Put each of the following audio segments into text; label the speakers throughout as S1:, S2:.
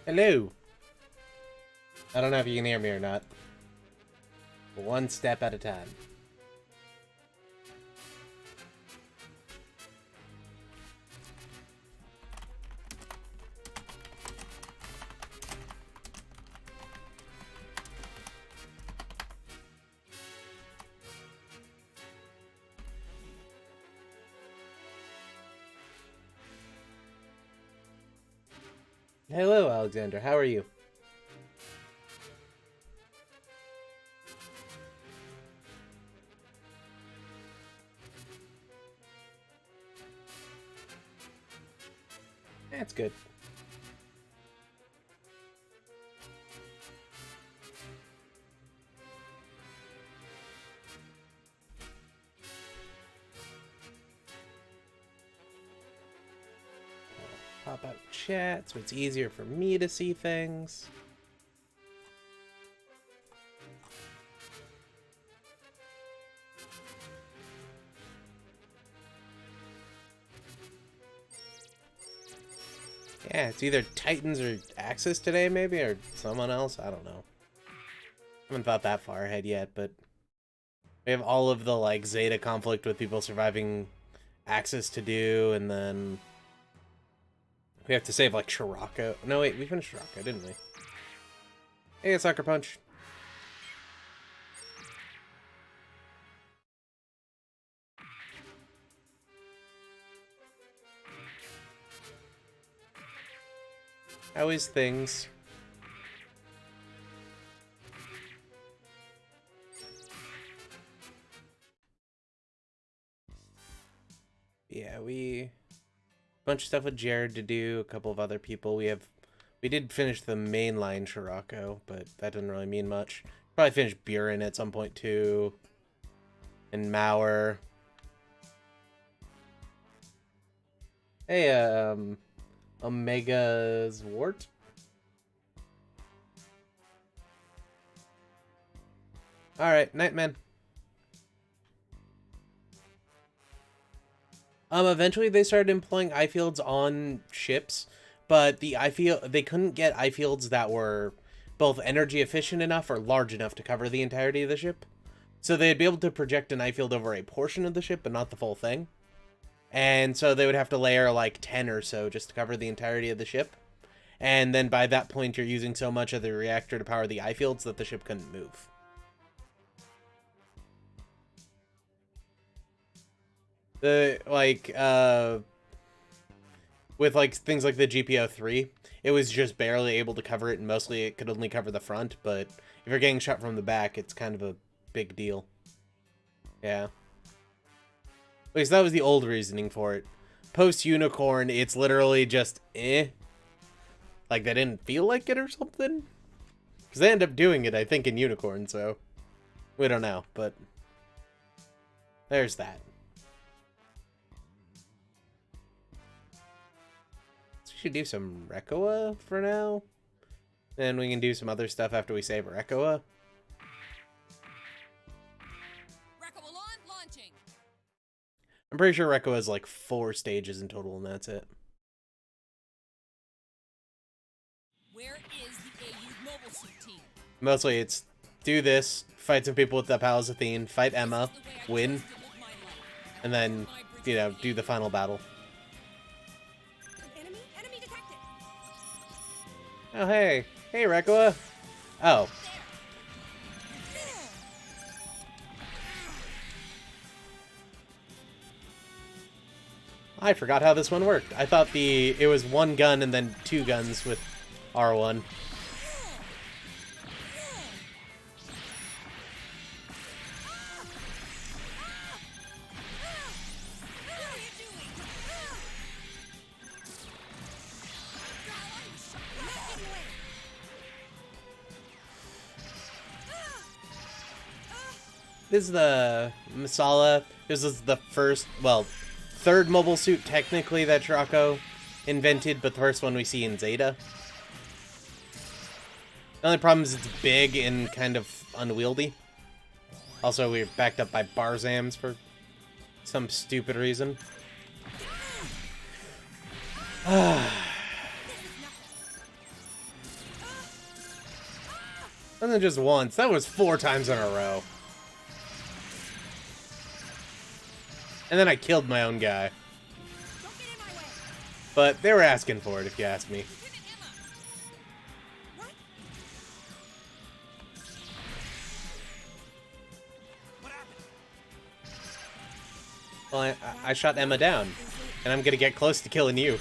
S1: Hello. I don't know if you can hear me or not. One step at a time. Hello, Alexander. How are you? That's good. Pop out chat so it's easier for me to see things. Yeah, it's either Titans or Axis today, maybe, or someone else. I don't know. Haven't thought that far ahead yet, but we have all of the like Zeta conflict with people surviving Axis to do, and then we have to save like Shirako. No, wait, we finished Shirako, didn't we? Hey, Sucker Punch. How is things? Yeah, we bunch of stuff with Jared to do, a couple of other people. We did finish the mainline Shirako, but that doesn't really mean much. Probably finish Buren at some point too. And Mauer. Hey, Omega's Wart? Alright, Nightman. Eventually they started employing eye fields on ships, but they couldn't get eye fields that were both energy efficient enough or large enough to cover the entirety of the ship. So they'd be able to project an eye field over a portion of the ship, but not the full thing. And so they would have to layer like 10 or so just to cover the entirety of the ship. And then by that point, you're using so much of the reactor to power the eye fields that the ship couldn't move. With like things like the GPO-3, it was just barely able to cover it, and mostly it could only cover the front, but if you're getting shot from the back, it's kind of a big deal. Yeah. At least that was the old reasoning for it. Post-Unicorn, it's literally just eh. Like they didn't feel like it or something? Because they end up doing it, I think, in Unicorn, so we don't know, but there's that. So we should do some Rekoa for now. Then we can do some other stuff after we save Rekoa. I'm pretty sure Rekoa has like 4 stages in total, and that's it.
S2: Where is the AU's mobile suit team?
S1: Mostly it's do this, fight some people with the Palace Athene, fight Emma, win, and then, you know, do the final battle.
S2: Enemy detected.
S1: Oh, hey. Hey, Rekoa. Oh. I forgot how this one worked. I thought it was 1 gun and then 2 guns with R1. This is the Masala. This is the first, well, 3rd mobile suit technically that Shirako invented, but the first one we see in Zeta. The only problem is it's big and kind of unwieldy. Also, we're backed up by Barzams for some stupid reason. Wasn't just once, that was 4 times in a row. And then I killed my own guy.
S2: Don't get in my way.
S1: But they were asking for it, if you ask me.
S2: Lieutenant Emma. What? What happened?
S1: Well, I shot Emma down, and I'm gonna get close to killing you.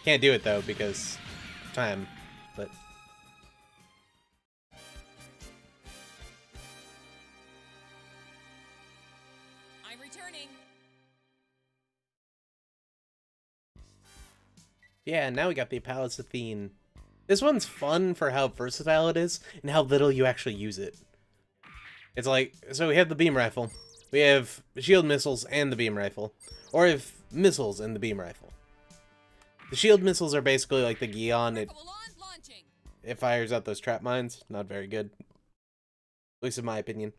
S1: Can't do it, though, because time, but...
S2: I'm returning.
S1: Yeah, now we got the Palace Athene. This one's fun for how versatile it is, and how little you actually use it. It's like, so we have the beam rifle, we have shield missiles and the beam rifle, or if missiles and the beam rifle. The shield missiles are basically like the Zeon. It fires out those trap mines. Not very good. At least in my opinion.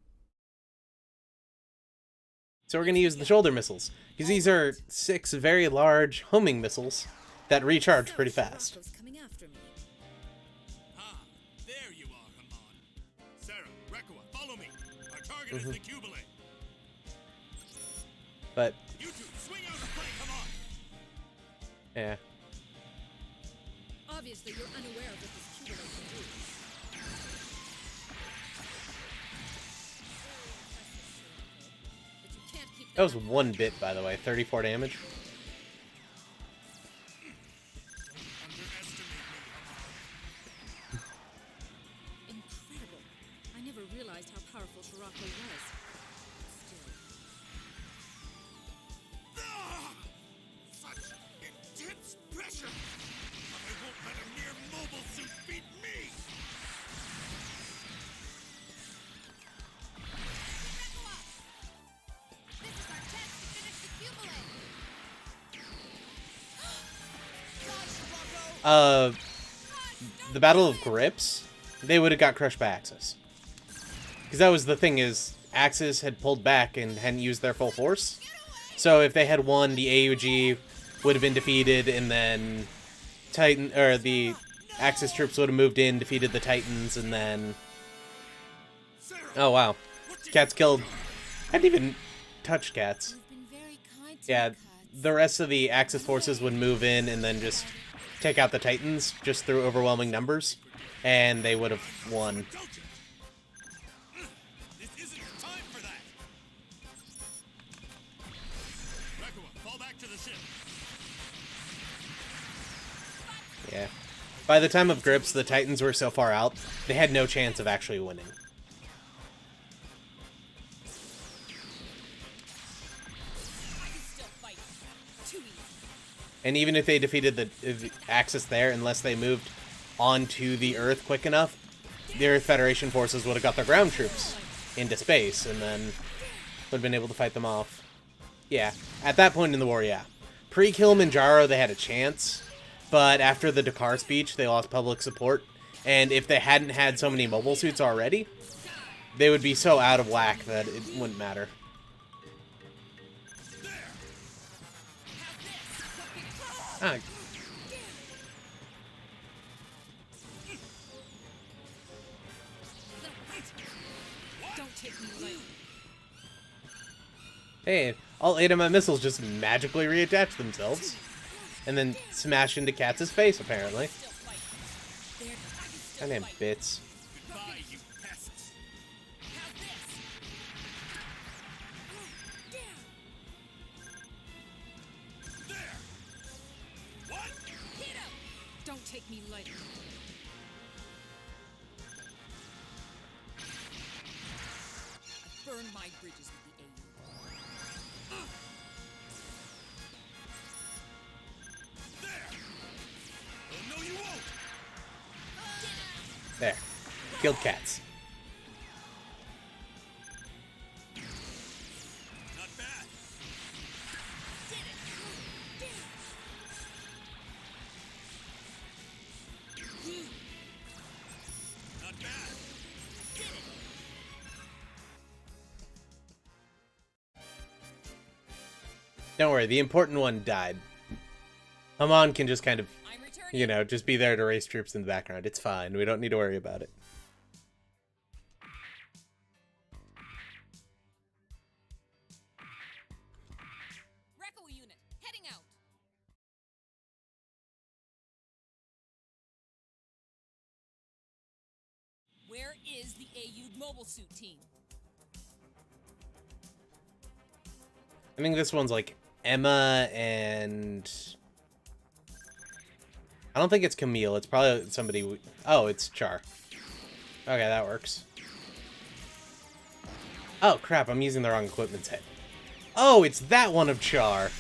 S1: So we're going to use the shoulder missiles, because these are 6 very large homing missiles that recharge pretty fast.
S2: Coming after me.
S3: Ah, there you are, Haman. Sarah, Rekua, follow me. Our target is the Cubalate.
S1: But,
S3: You two, swing out the play, come on.
S1: yeah.
S2: Obviously, you're unaware of what this Cubalate can do. But you can't keep
S1: That was 1 bit, by the way. 34 damage.
S2: Incredible. I never realized how powerful Shirako was. Still.
S3: Ah, such intense pressure. But I won't let a mere mobile suit beat me.
S2: This is our chance to finish the Cubalate.
S1: The Battle of Grips, they would have got crushed by Axis. Because that was the thing, is Axis had pulled back and hadn't used their full force. So if they had won, the AUG would have been defeated, and then the Axis troops would have moved in, defeated the Titans, and then... Oh, wow. Cats killed... I didn't even touch Cats.
S2: You've been very kind to
S1: Yeah,
S2: me, Cats.
S1: the rest of the Axis forces would move in and then just take out the Titans, just through overwhelming numbers, and they would have won.
S3: This isn't the time for that. Rekua, fall back to the ship.
S1: Yeah. By the time of Grips, the Titans were so far out, they had no chance of actually winning.
S2: I can still fight. Too easy.
S1: And even if they defeated the Axis there, unless they moved onto the Earth quick enough, the Earth Federation forces would have got their ground troops into space, and then would have been able to fight them off. Yeah, at that point in the war, yeah. Pre-Kilimanjaro, they had a chance, but after the Dakar speech, they lost public support, and if they hadn't had so many mobile suits already, they would be so out of whack that it wouldn't matter. Ah,
S2: Don't take me lightly.
S1: hey, all 8 of my missiles just magically reattach themselves. And then smash into Katz's face, apparently.
S2: Still fight. There. I can still
S1: Goddamn
S2: fight.
S1: bits.
S3: Goodbye, you pests.
S2: Have this.
S3: There. What?
S2: Hit him. Don't take me lightly. I burn my bridges with the AU.
S3: There. Oh, no, you won't.
S1: There. Killed Katz.
S3: Not bad. Not bad.
S1: Don't worry, the important one died. Haman can just kind of,
S2: I'm returning.
S1: you know, just be there to raise troops in the background. It's fine. We don't need to worry about it.
S2: Where is the AU mobile suit team?
S1: I think this one's like Emma and... I don't think it's Camille. It's probably somebody... Oh, it's Char. Okay, that works. Oh, crap. I'm using the wrong equipment set. Oh, it's that one of Char.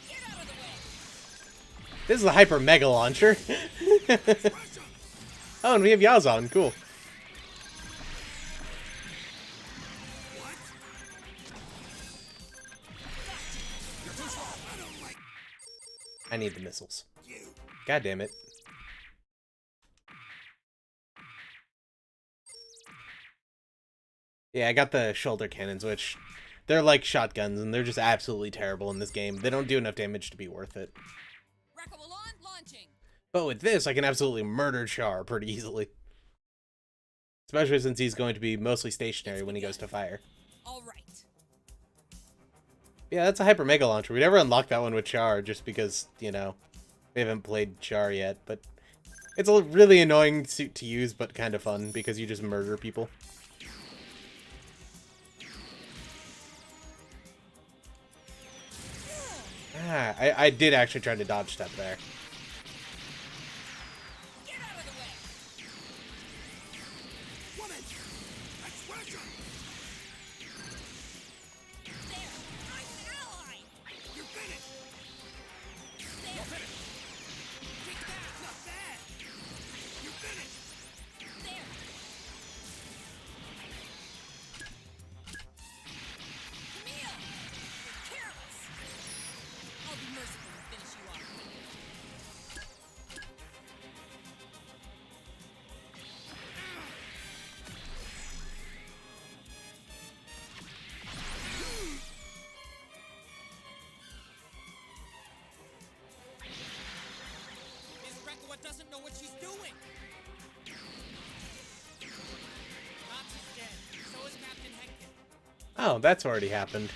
S2: Get out of the way.
S1: This is the Hyper Mega Launcher. Oh, and we have Yazan. Cool. I need the missiles. God damn it. Yeah, I got the shoulder cannons, which they're like shotguns, and they're just absolutely terrible in this game. They don't do enough damage to be worth it.
S2: Launching.
S1: But with this, I can absolutely murder Char pretty easily. Especially since he's going to be mostly stationary when he goes to fire.
S2: All right.
S1: Yeah, that's a Hyper Mega Launcher. We never unlocked that one with Char just because, you know, we haven't played Char yet. But it's a really annoying suit to use, but kind of fun because you just murder people. Ah, I did actually try to dodge step there.
S2: Get out of the way.
S3: Woman! That's Russia!
S2: There. I'm an ally.
S3: You're finished!
S2: There. Take that.
S3: Not bad! You're finished!
S2: There. Camille. You're careless. I'll be merciful and finish you off.
S4: Miss Rekkawa doesn't know what she's doing. Natsu's dead. So is Captain Henkin.
S1: Oh, that's already happened.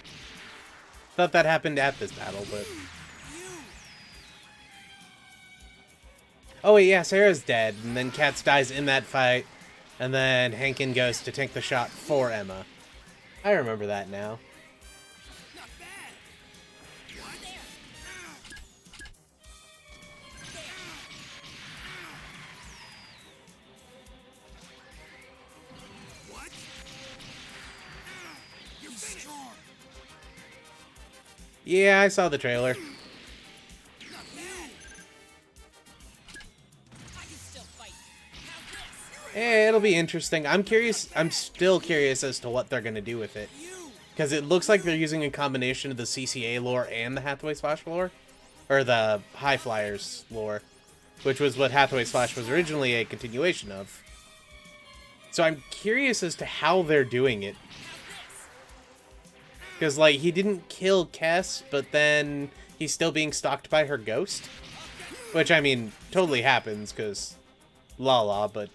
S1: Thought that happened at this battle, but... Oh wait, yeah, Sarah's dead, and then Katz dies in that fight, and then Hankin goes to tank the shot for Emma. I remember that now.
S3: Not bad! What?
S2: There.
S3: What? You're finished! Strong.
S1: Yeah, I saw the trailer.
S3: Not bad!
S2: I can still fight. How's this?
S1: It'll be interesting. I'm curious. I'm still curious as to what they're going to do with it. Because it looks like they're using a combination of the CCA lore and the Hathaway Slash lore. Or the High Flyers lore. Which was what Hathaway Slash was originally a continuation of. So I'm curious as to how they're doing it. Because, like, he didn't kill Kess, but then he's still being stalked by her ghost. Which, I mean, totally happens, because la, but...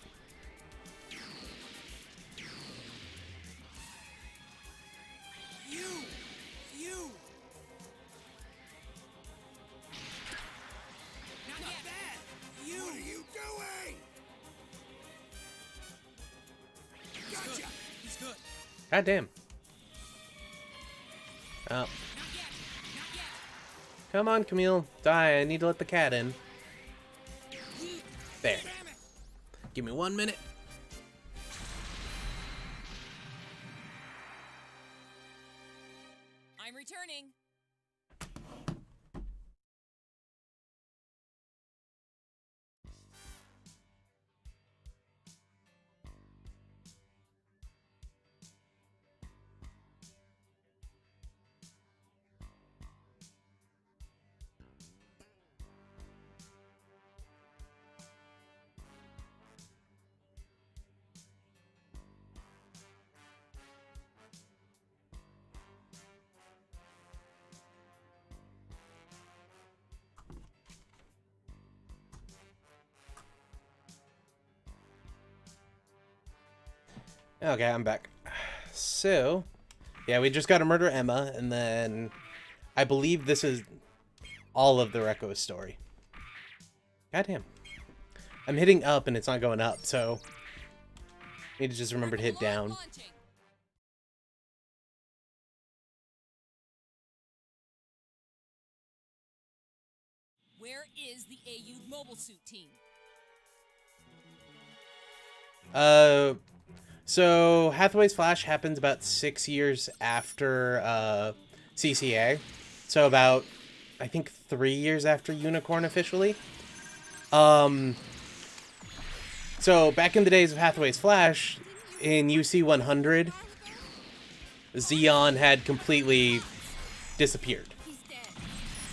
S3: You! Not bad! You! What are you doing? Gotcha!
S4: He's good.
S1: God damn. Oh.
S2: Not yet. Not yet.
S1: Come on, Camille. Die. I need to let the cat in. There.
S4: Damn it.
S1: Give me 1 minute.
S2: I'm returning.
S1: Okay, I'm back. So, yeah, we just got to murder Emma, and then I believe this is all of the Rekko's story. Goddamn. I'm hitting up and it's not going up, so I need to just remember to hit down.
S2: Launching. Where is the AU mobile suit team?
S1: So Hathaway's Flash happens about 6 years after CCA. So about, I think, 3 years after Unicorn officially. So back in the days of Hathaway's Flash, in UC 100, Zeon had completely disappeared.
S2: He's dead.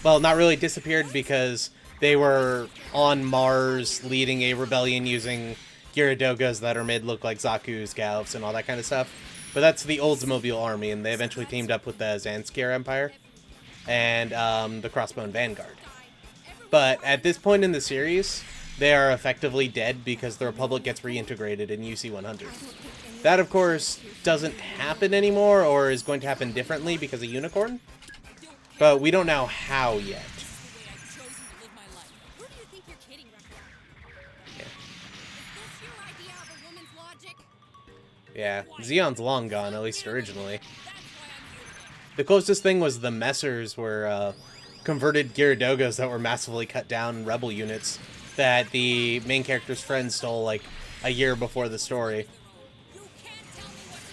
S1: Well, not really disappeared because they were on Mars leading a rebellion using Gyaradogas that are made look like Zaku's, Galfs, and all that kind of stuff. But that's the Oldsmobile Army, and they eventually teamed up with the Zanskar Empire and the Crossbone Vanguard. But at this point in the series, they are effectively dead because the Republic gets reintegrated in UC 100. That, of course, doesn't happen anymore, or is going to happen differently because of Unicorn. But we don't know how yet.
S2: The way I've chosen to live my life. Who do you think you're kidding, Raphael?
S1: Yeah.
S2: Is this your idea of a woman's logic?
S1: Yeah, Zeon's long gone, at least originally.
S2: That's why I'm here today.
S1: The closest thing was the Messers were converted Gyaradogas that were massively cut down Rebel units that the main character's friend stole like a year before the story.
S2: You can't tell me what to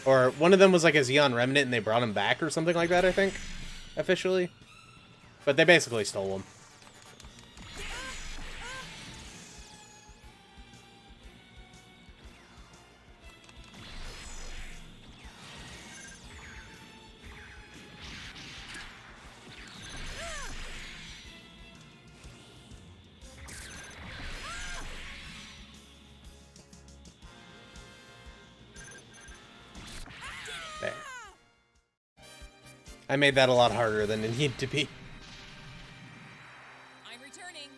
S2: do.
S1: Or one of them was like a Zeon remnant and they brought him back or something like that, I think, officially. But they basically stole him. There. I made that a lot harder than it needed to be.
S2: I'm returning.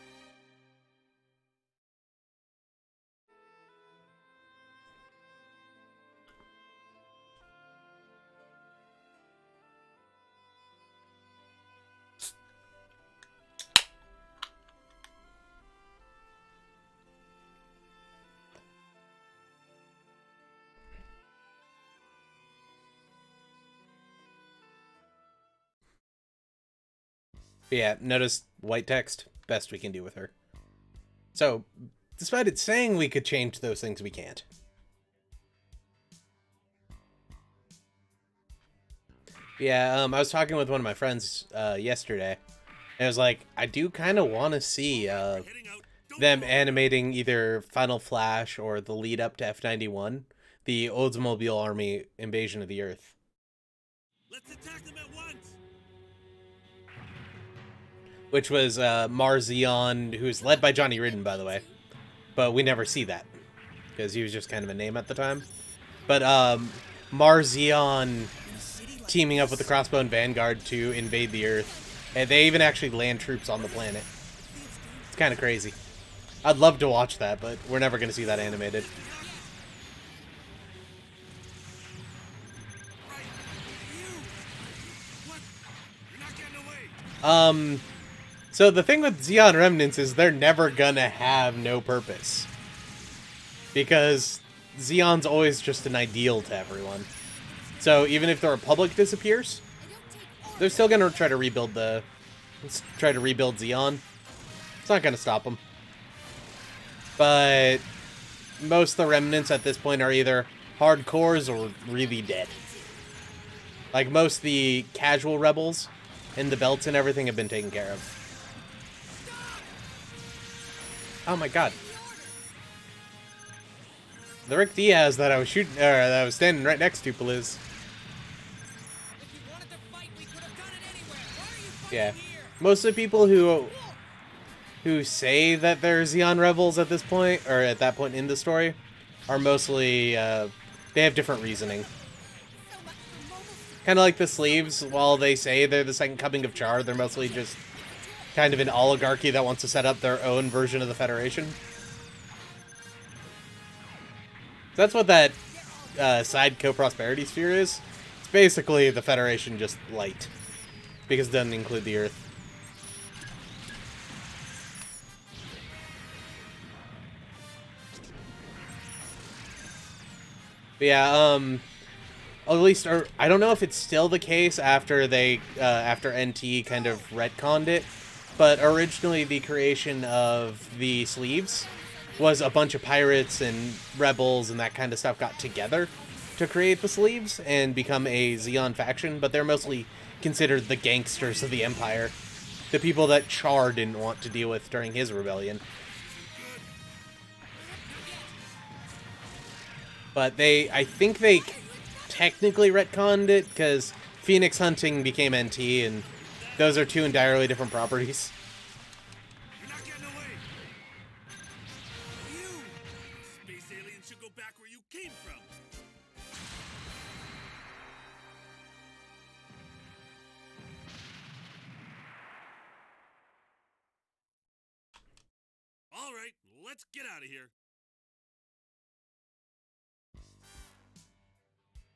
S1: But yeah, notice white text. Best we can do with her. So, despite it saying we could change those things, we can't. Yeah, I was talking with one of my friends yesterday. And I was like, I do kind of want to see
S3: Heading out. Don't
S1: them
S3: fall.
S1: animating either Final Flash or the lead up to F91, the Oldsmobile Army invasion of the Earth.
S3: Let's attack them at once.
S1: Which was Mars Zeon, who's led by Johnny Ridden, by the way. But we never see that, because he was just kind of a name at the time. But Mars Zeon teaming up with the Crossbone Vanguard to invade the Earth. And they even actually land troops on the planet. It's kind of crazy. I'd love to watch that, but we're never going to see that animated.
S3: Right. You. What? You're not getting away.
S1: So the thing with Zeon Remnants is they're never gonna have no purpose. Because Zeon's always just an ideal to everyone. So even if the Republic disappears, they're still gonna try to rebuild Zeon. It's not gonna stop them. But most of the remnants at this point are either hardcores or really dead. Like most of the casual rebels and the belts and everything have been taken care of. Oh my god. The Rick Diaz that I was shooting, or that I was standing right next to, Poliz.
S4: If you wanted to fight, we could have done it anywhere. Why are you fighting
S1: Yeah.
S4: here?
S1: Most of the people who say that they're Zeon rebels at this point, or at that point in the story, are mostly, they have different reasoning. Kind of like the Sleeves, while they say they're the second coming of Char, they're mostly just kind of an oligarchy that wants to set up their own version of the Federation. That's what that side co-prosperity sphere is. It's basically the Federation just light, because it doesn't include the Earth. But yeah, at least, or I don't know if it's still the case after they, after NT kind of retconned it, but originally the creation of the sleeves was a bunch of pirates and rebels and that kind of stuff got together to create the sleeves and become a Zeon faction, but they're mostly considered the gangsters of the Empire. The people that Char didn't want to deal with during his rebellion. But I think they technically retconned it, because Phoenix Hunting became NT, and those are two entirely different properties.
S3: You're not getting away. You! Space aliens should go back where you came from. All right, let's get out of here.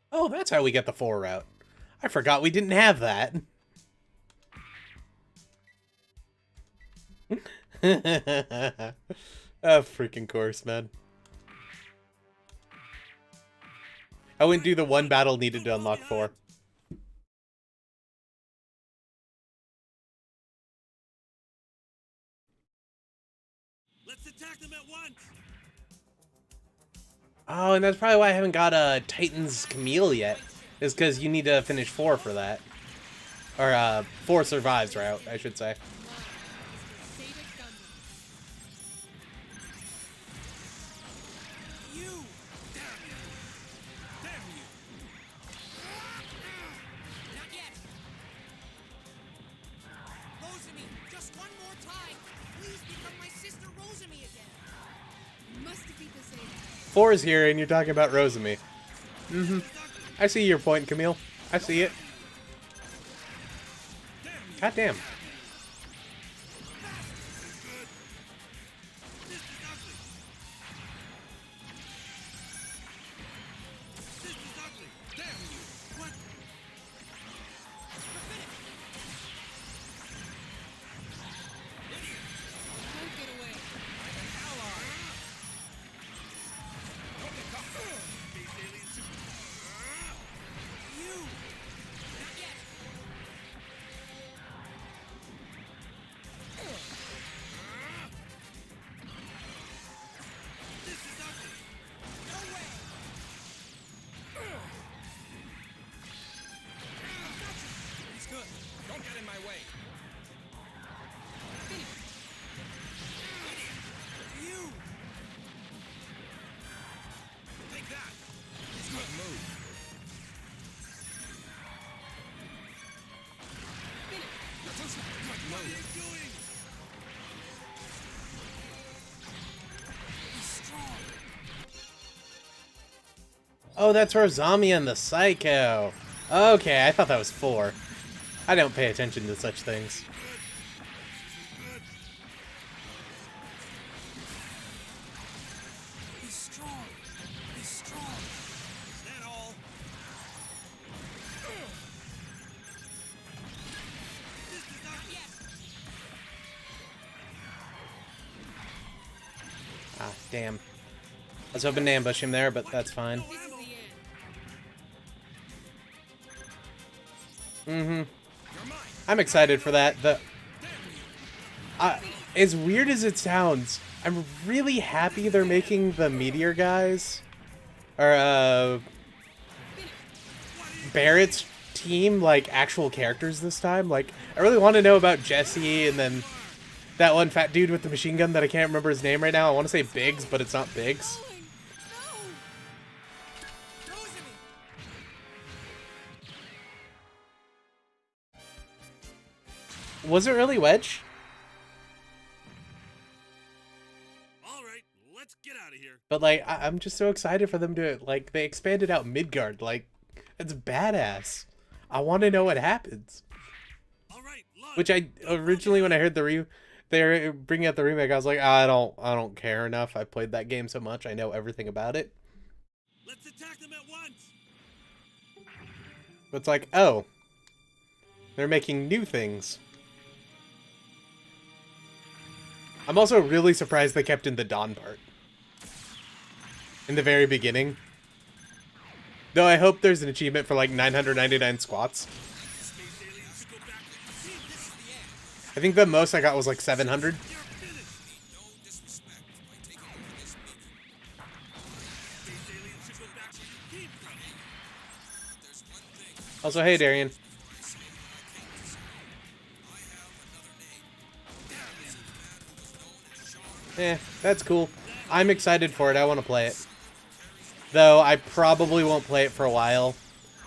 S1: Oh, that's how we get the 4 route. I forgot we didn't have that. Freaking course, man. I wouldn't do the one battle needed to unlock 4.
S3: Let's attack them at once.
S1: Oh, and that's probably why I haven't got a Titan's Camille yet. Is because you need to finish 4 for that. Or, 4 survives route, I should say.
S2: Zeta Gundam.
S3: You! Damn you! Damn you!
S4: Not yet. Rosemi, just one more time. Please become my sister Rosemi again.
S2: Must defeat the Zeta.
S1: 4 is here, and you're talking about Rosemi. I see your point, Camille. I see it. God damn.
S3: This is ugly. This is ugly. Damn you! What?
S2: Don't get away.
S3: Space aliens should... You!
S4: Not yet.
S3: This is ugly.
S4: No way. He's good. Don't get in my way.
S3: You! Take that!
S4: He's good. Move.
S3: What are you doing?
S4: He's strong.
S1: Oh, that's Rosami and the Psycho. Okay, I thought that was 4. I don't pay attention to such things.
S4: He's strong. He's strong.
S3: Is that all? This is ugly.
S1: Ah, damn. I was hoping to ambush him there, but that's fine.
S2: This is the end.
S1: Mm-hmm. I'm excited for that. As weird as it sounds, I'm really happy they're making the Meteor guys, or Barrett's team, like, actual characters this time. Like, I really want to know about Jesse, and then that one fat dude with the machine gun that I can't remember his name right now. I want to say Biggs, but it's not Biggs.
S4: No. Rosemi.
S1: Was it really Wedge?
S3: All right, let's get out of here.
S1: But, like, I'm just so excited for them to, like, they expanded out Midgard. Like, it's badass. I want to know what happens.
S3: All right, look.
S1: Which I originally, when I heard they're bringing out the remake, I was like, I don't care enough. I played that game so much, I know everything about it.
S3: Let's attack them at once.
S1: But it's like, oh, they're making new things. I'm also really surprised they kept in the Dawn part in the very beginning. Though I hope there's an achievement for like 999 squats. I think the most I got was like 700. Also, hey, Darian. That's cool. I'm excited for it. I want to play it. Though I probably won't play it for a while.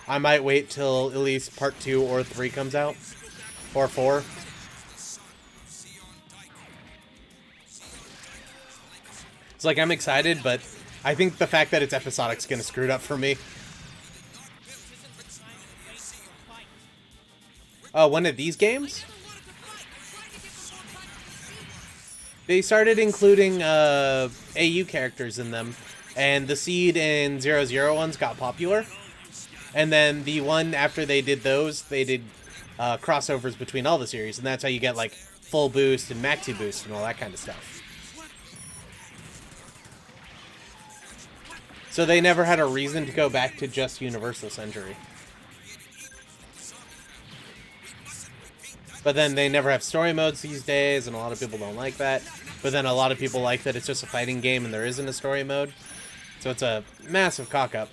S1: I might wait till at least part 2 or 3 comes out. Or 4. It's like, I'm excited, but I think the fact that it's episodic is going to screw it up for me. Oh, one of these games? They started including AU characters in them, and the Seed and 00 ones got popular. And then the one after they did those, they did crossovers between all the series, and that's how you get like full boost and maxi boost and all that kind of stuff. So they never had a reason to go back to just Universal Century. But then they never have story modes these days, and a lot of people don't like that. But then a lot of people like that it's just a fighting game and there isn't a story mode. So it's a massive cock-up.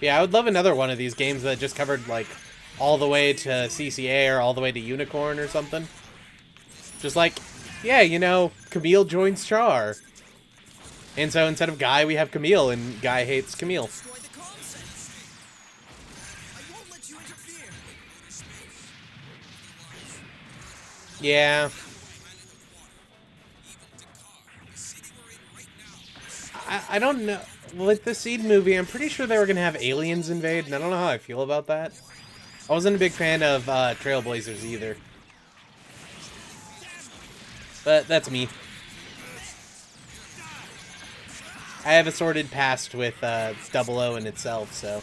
S1: Yeah, I would love another one of these games that just covered, like, all the way to CCA or all the way to Unicorn or something. Just like, yeah, you know, Camille joins Char. And so instead of Guy, we have Camille, and Guy hates Camille. Yeah. I don't know. With the Seed movie, I'm pretty sure they were going to have aliens invade, and I don't know how I feel about that. I wasn't a big fan of Trailblazers either. But that's me. I have a sordid past with 00 in itself, so...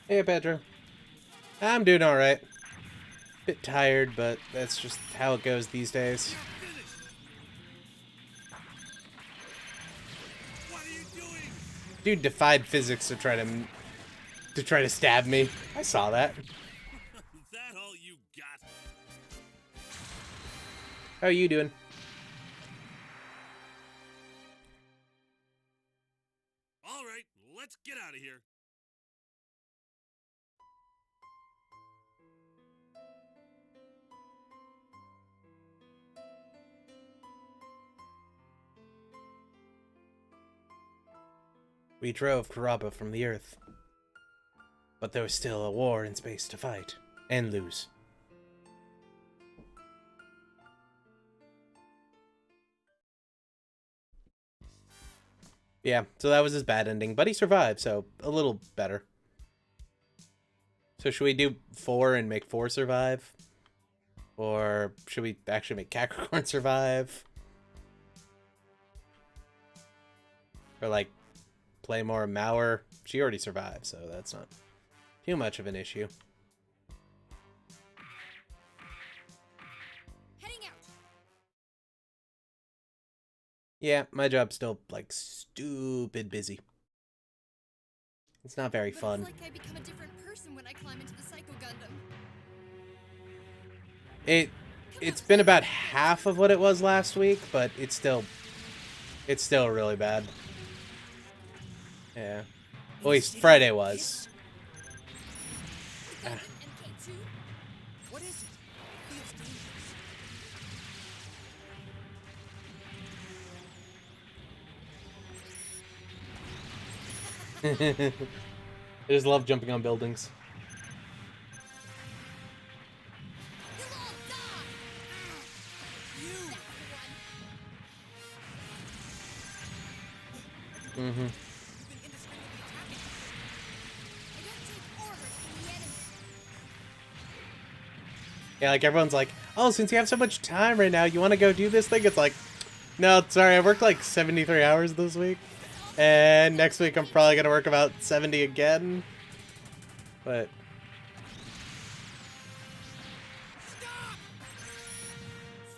S1: Hey, Pedro. I'm doing alright. Bit tired, but that's just how it goes these days. Dude defied physics to try to stab me. I saw that.
S3: That all you got?
S1: How are you doing?
S3: All right, let's get out of here.
S1: We drove Kuraba from the Earth. But there was still a war in space to fight. And lose. Yeah, so that was his bad ending. But he survived, so a little better. So should we do 4 and make 4 survive? Or should we actually make Capricorn survive? Or like... play more Mauer. She already survived, so that's not too much of an issue. Yeah, my job's still, like, stupid busy. It's not very
S2: But
S1: fun.
S2: it's like I become a different person when I climb into the Psycho Gundam.
S1: It's been about half of what it was last week, but it's still really bad. Yeah. Well, at least Friday was.
S2: The Gundam MK2?
S4: What is it? Feels dangerous.
S1: I just love jumping on buildings.
S2: You'll all die!
S4: You!
S2: That's the one.
S1: Mm-hmm.
S4: You've been indiscriminately attacking.
S2: I don't take orders from the enemy.
S1: Yeah, like everyone's like, oh, since you have so much time right now, you want to go do this thing? It's like, no, sorry, I worked like 73 hours this week. And next week I'm probably going to work about 70 again. But
S2: Stop!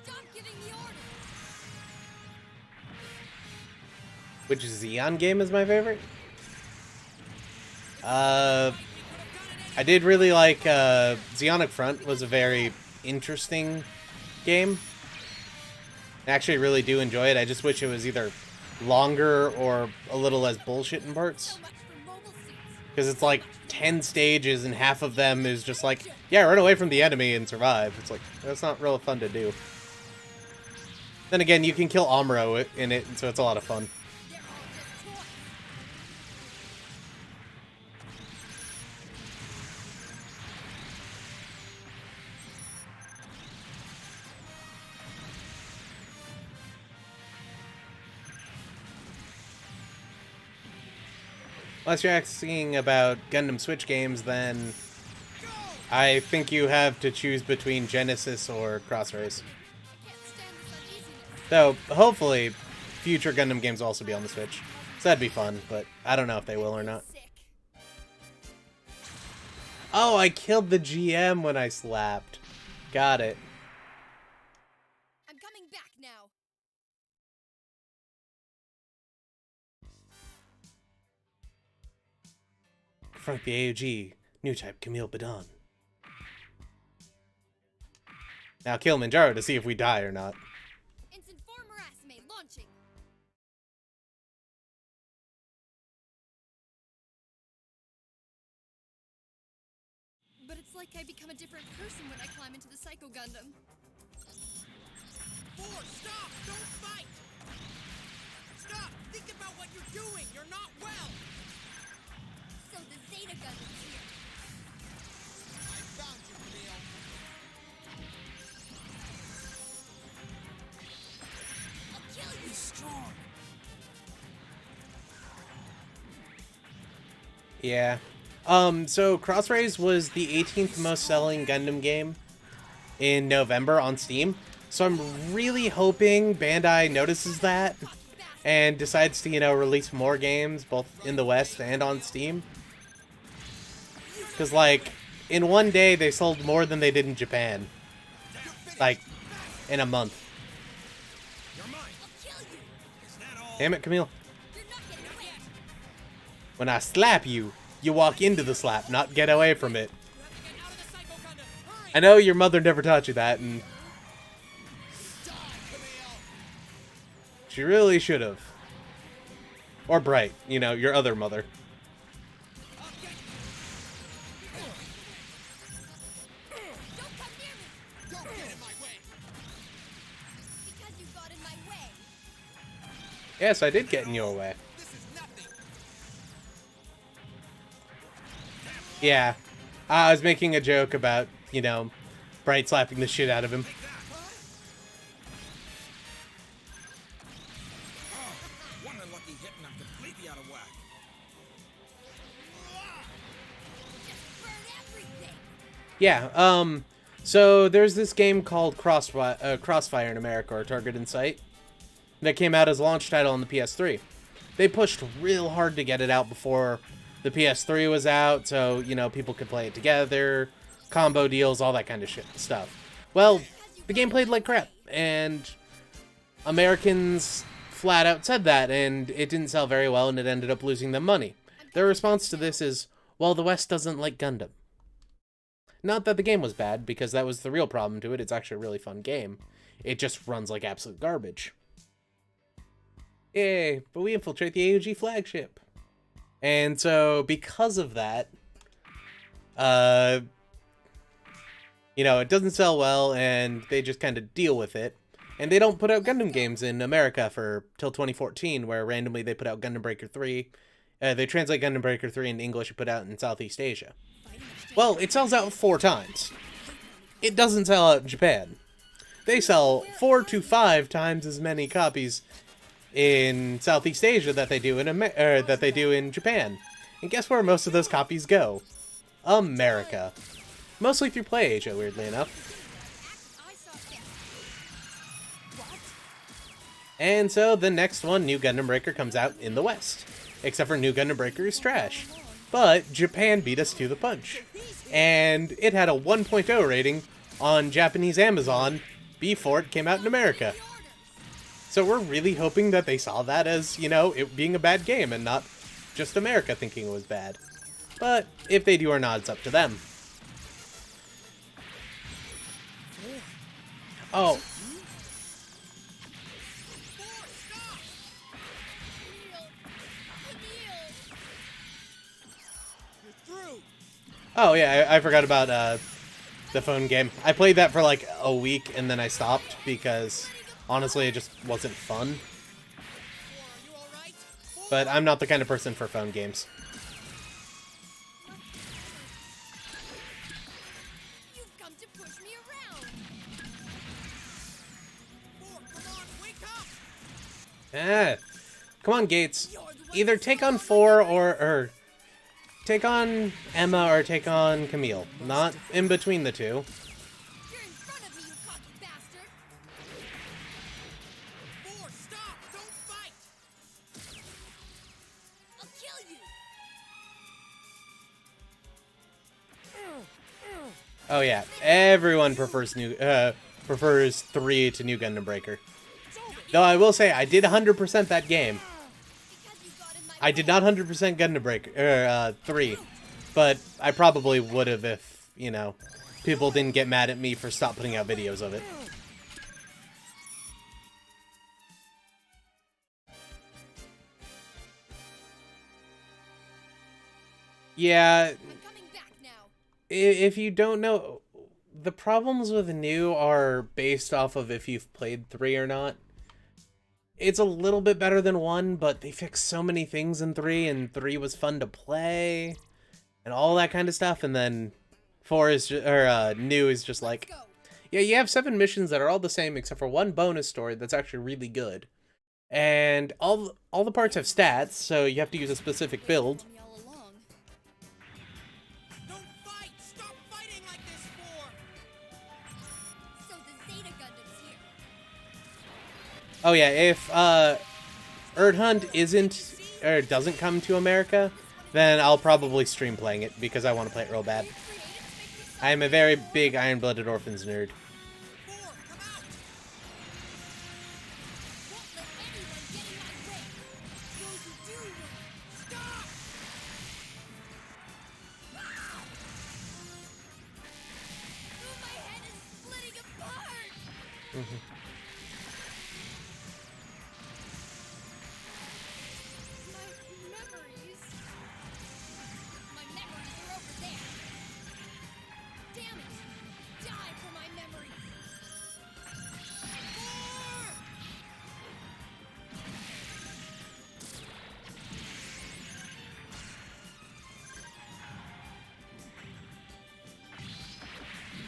S2: Stop giving me orders!
S1: which Zeon game is my favorite? I did really like Zeonic Front was a very interesting game. I actually really do enjoy it. I just wish it was either longer or a little less bullshit in parts.
S2: So much for mobile suits.
S1: Because it's like 10 stages and half of them is just like, yeah, run away from the enemy and survive. It's like, that's not real fun to do. Then again, you can kill Amuro in it, and so it's a lot of fun.
S2: They're all just toys.
S1: Unless you're asking about Gundam Switch games, then I think you have to choose between Genesis or Crossrays.
S2: I can't stand this uneasiness.
S1: Though, hopefully, future Gundam games will also be on the Switch. So that'd be fun, but I don't know if they will or not.
S2: Sick.
S1: Oh, I killed the GM when I slapped. Got it.
S2: I'm coming back now.
S1: Front the AUG, new type Camille Badon. Now Kilimanjaro to see if we die or not.
S2: Ensign Former Asime launching. But it's like I become a different person when I climb into the Psycho Gundam.
S4: Four, stop! Don't fight! Stop! Think about what you're doing! You're not well!
S2: So the Zeta Gundam's here.
S4: I found you, Camille.
S2: I'll kill you.
S4: Be strong.
S1: Yeah. So Crossrays was the 18th most selling Gundam game in November on Steam. So I'm really hoping Bandai notices that and decides to, you know, release more games both in the West and on Steam. Because, like, in one day they sold more than they did in Japan. Like, in a month.
S3: You're mine.
S2: I'll kill you.
S3: Is that all?
S1: Damn it, Camille.
S2: You're not getting away.
S1: When I slap you, you walk into the slap, not get away from it.
S4: You have to get out of the Psycho Gundam! Hurry!
S1: I know your mother never taught you that, and
S4: Die, Camille!
S1: she really should have. Or Bright, you know, your other mother.
S4: I'll get
S2: Don't come near me.
S4: Don't get in my way!
S2: Because you got in my way.
S1: Yes, I did get in your way.
S4: This is nothing!
S1: Yeah. I was making a joke about, you know, Bright slapping the shit out of him.
S3: One unlucky hit and I'm completely out of whack.
S2: Just burn everything.
S1: Yeah, so there's this game called Crossfire in America, or Target in Sight, that came out as a launch title on the PS3. They pushed real hard to get it out before the PS3 was out, so, you know, people could play it together, combo deals, all that kind of stuff. Well, the game played like crap, and Americans flat out said that, and it didn't sell very well, and it ended up losing them money. Their response to this is, well, the West doesn't like Gundam. Not that the game was bad, because that was the real problem to it. It's actually a really fun game. It just runs like absolute garbage. Yay, but we infiltrate the AUG flagship. And so, because of that, you know, it doesn't sell well, and they just kind of deal with it. And they don't put out Gundam games in America till 2014, where randomly they put out Gundam Breaker 3. They translate Gundam Breaker 3 into English and put it out in Southeast Asia. Well, it sells out 4 times. It doesn't sell out in Japan. They sell 4 to 5 times as many copies in Southeast Asia that they do in Japan. And guess where most of those copies go? America. Mostly through Play Asia, weirdly enough. And so the next one, New Gundam Breaker, comes out in the West. Except for New Gundam Breaker is trash. But Japan beat us to the punch. And it had a 1.0 rating on Japanese Amazon before it came out in America. So we're really hoping that they saw that as, you know, it being a bad game and not just America thinking it was bad. But if they do or not, it's up to them. Oh. Oh yeah, I forgot about the phone game. I played that for like a week and then I stopped because honestly it just wasn't fun. But I'm not the kind of person for phone games.
S4: You've come to push me around. Come on,
S1: Come on, Gates. Either take on 4 or take on Emma or take on Camille. Not in between the two.
S4: You're in front of me, you cocky bastard. 4, stop! Don't fight! I'll kill you.
S1: Oh yeah, everyone prefers prefers 3 to New Gundam Breaker. Though I will say I did 100% that game. I did not 100% Gundam Breaker 3, but I probably would have if, you know, people didn't get mad at me for stop putting out videos of it. Yeah,
S4: I'm coming back now.
S1: if you don't know, the problems with New are based off of if you've played 3 or not. It's a little bit better than 1, but they fixed so many things in 3, and 3 was fun to play, and all that kind of stuff, and then 4 is New is just like, yeah, you have 7 missions that are all the same except for 1 bonus story that's actually really good. And all the parts have stats, so you have to use a specific build.
S4: Don't fight! Stop fighting like this, 4! So the Zeta Gundam's here.
S1: Oh yeah, if Erdhunt doesn't come to America, then I'll probably stream playing it because I want to play it real bad. I am a very big Iron-Blooded Orphans nerd.
S4: 4, come out! Won't let anyone get in my way. Those who do will stop! Ooh, my head is splitting apart! My memories are over there. Damn it! Die for my memories. 4!